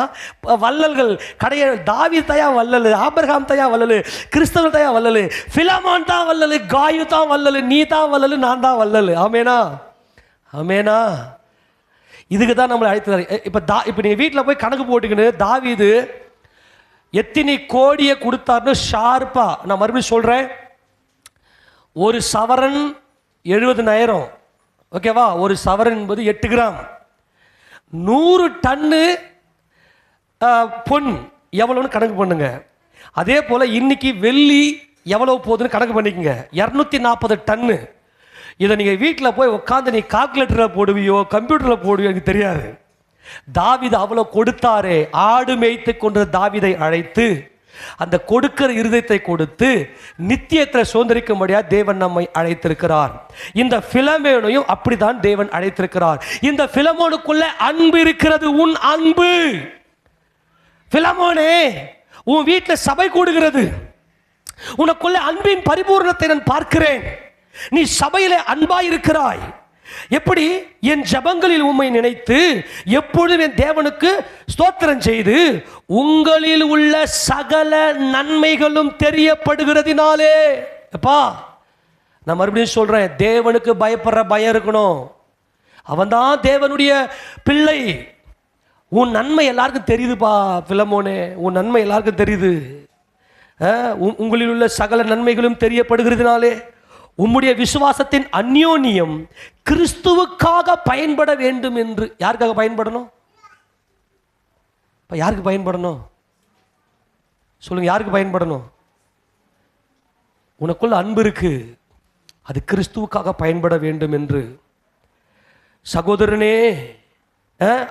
வள்ளல்கள் கடைய, தாவீது தயா வல்லல், ஆபிரகாம் தயா வல்லல், கிறிஸ்தவ தயா வல்லல், பிலமோன் தான் வல்லல், காயு தான் வல்லல், நீ தான் வல்லல், நான் தான் வல்லல். ஆமேனா, ஆமேனா. இதுக்கு தான் நம்மளை அழைத்தாரு. இப்போ நீங்கள் வீட்டில் போய் கணக்கு போட்டுக்கின்னு தாவீது எத்தனை கோடியை கொடுத்தாருன்னு ஷார்ப்பா நான் மறுபடியும் சொல்கிறேன். ஒரு சவரன் 70,000, ஓகேவா? ஒரு சவரன் என்பது 8 கிராம். 100 டன்னு பொன் எவ்வளோன்னு கணக்கு பண்ணுங்க. அதே போல் இன்னைக்கு வெள்ளி எவ்வளோ போகுதுன்னு கணக்கு பண்ணிக்கோங்க. 240 டன்னு. இதை நீங்கள் வீட்டில் போய் உட்காந்து நீ கால்குலேட்டரில் போடுவியோ கம்ப்யூட்டரில் போடுவியோ எனக்கு தெரியாது. தாவீது அவ்வளோ கொடுத்தாரே. ஆடு மேய்த்து கொண்ட தாவீதை அழைத்து அந்த கொடுக்கிற இருதயத்தை கொடுத்து நித்தியத்தில் சுதந்திரிக்கும்படியா தேவன் நம்மை அழைத்திருக்கிறார். இந்த பிலமோனையும் அப்படித்தான் தேவன் அழைத்திருக்கிறார். இந்த பிலமோனுக்குள்ள அன்பு இருக்கிறது. உன் அன்பு பிலமோனே, உன் வீட்டில் சபை கூடுகிறது. உனக்குள்ள அன்பின் பரிபூர்ணத்தை நான் பார்க்கிறேன். நீ சபையிலே அன்பாய் இருக்கிறாய். எப்படி? என் ஜபங்களில் உம்மை நினைத்து எப்பொழுதும் என் தேவனுக்கு ஸ்தோத்திரம் செய்து உங்களில் உள்ள சகல நன்மைகளும் தெரியப்படுகிறதினாலே. எப்பா, நான் மறுபடியும் சொல்றேன், தேவனுக்கு பயப்படுற பயம் இருக்கணும். அவன் தான் தேவனுடைய பிள்ளை. உன் நன்மை எல்லாருக்கும் தெரியுதுப்பா பிலமோனே, உன் நன்மை எல்லாருக்கும் தெரியுது. உங்களில் உள்ள சகல நன்மைகளும் தெரியப்படுகிறதுனாலே உம்முடைய விசுவாசத்தின் அந்யோன்யம் கிறிஸ்துவுக்காக பயன்பட வேண்டும் என்று. யாருக்காக பயன்படணும்? யாருக்கு பயன்படணும் சொல்லுங்க? யாருக்கு பயன்படணும்? உனக்குள்ள அன்பு இருக்கு, அது கிறிஸ்துவுக்காக பயன்பட வேண்டும் என்று. சகோதரனே,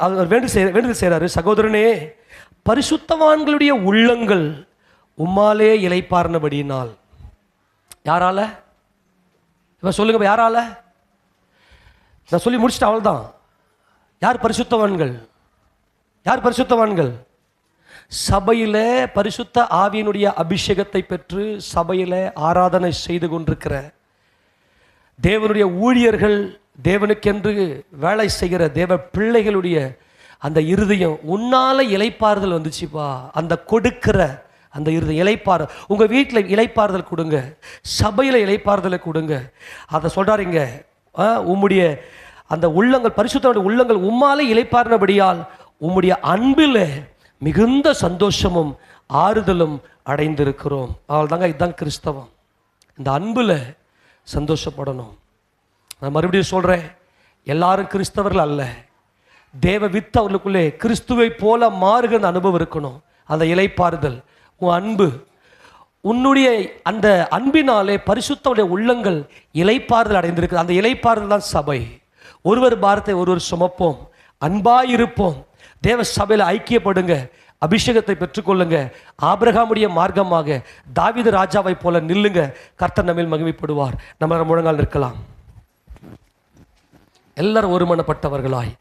அவர் வேண்டுதல் செய்கிறாரு, சகோதரனே பரிசுத்தவான்களுடைய உள்ளங்கள் உம்மாலே இளைப்பார்னபடியினால். யாரால? இப்போ சொல்லுங்க, யாரால? நான் சொல்லி முடிச்சுட்டு அவள்தான். யார் பரிசுத்தவான்கள்? யார் பரிசுத்தவான்கள்? சபையில் பரிசுத்த ஆவியினுடைய அபிஷேகத்தை பெற்று சபையில் ஆராதனை செய்து கொண்டிருக்கிற தேவனுடைய ஊழியர்கள், தேவனுக்கென்று வேலை செய்கிற தேவ பிள்ளைகளுடைய அந்த இருதயம் உன்னால இளைப்பாறுதல் வந்துச்சுப்பா. அந்த கொடுக்கிற அந்த இருதயம் இளைப்பாறு. உங்கள் வீட்டில் இளைப்பாறுதல் கொடுங்க, சபையில் இளைப்பாறுதலை கொடுங்க. அதை சொல்கிறாருங்க, உம்முடைய அந்த உள்ளங்கள், பரிசுத்தனுடைய உள்ளங்கள் உம்மாலே இளைப்பாறுனபடியால் உம்முடைய அன்பில் மிகுந்த சந்தோஷமும் ஆறுதலும் அடைந்திருக்கிறோம். அவள் தாங்க, இதுதான் கிறிஸ்தவம். இந்த அன்பில் சந்தோஷப்படணும். நான் மறுபடியும் சொல்கிறேன், எல்லாரும் கிறிஸ்தவர்கள் அல்ல. தேவ வித்து அவர்களுக்குள்ளே கிறிஸ்துவை போல மாறுகிற அனுபவம் இருக்கணும். அந்த இளைப்பாறுதல், உன் அன்பு, உன்னுடைய அந்த அன்பினாலே பரிசுத்தவுடைய உள்ளங்கள் இளைப்பாறுதல் அடைந்திருக்கு. அந்த இளைப்பாறுதல் தான் சபை. ஒருவர் பாரத்தை ஒருவர் சுமப்போம், அன்பாயிருப்போம், தேவ சபையில் ஐக்கியப்படுங்க, அபிஷேகத்தை பெற்றுக்கொள்ளுங்க. ஆபிரகாமுடைய மார்க்கமாக தாவீது ராஜாவை போல நில்லுங்க. கர்த்தர் நம்மில் மகிமைப்படுவார். நம்ம முழங்கால் நிற்கலாம். எல்லாரும் ஒருமனப்பட்டவர்களாய்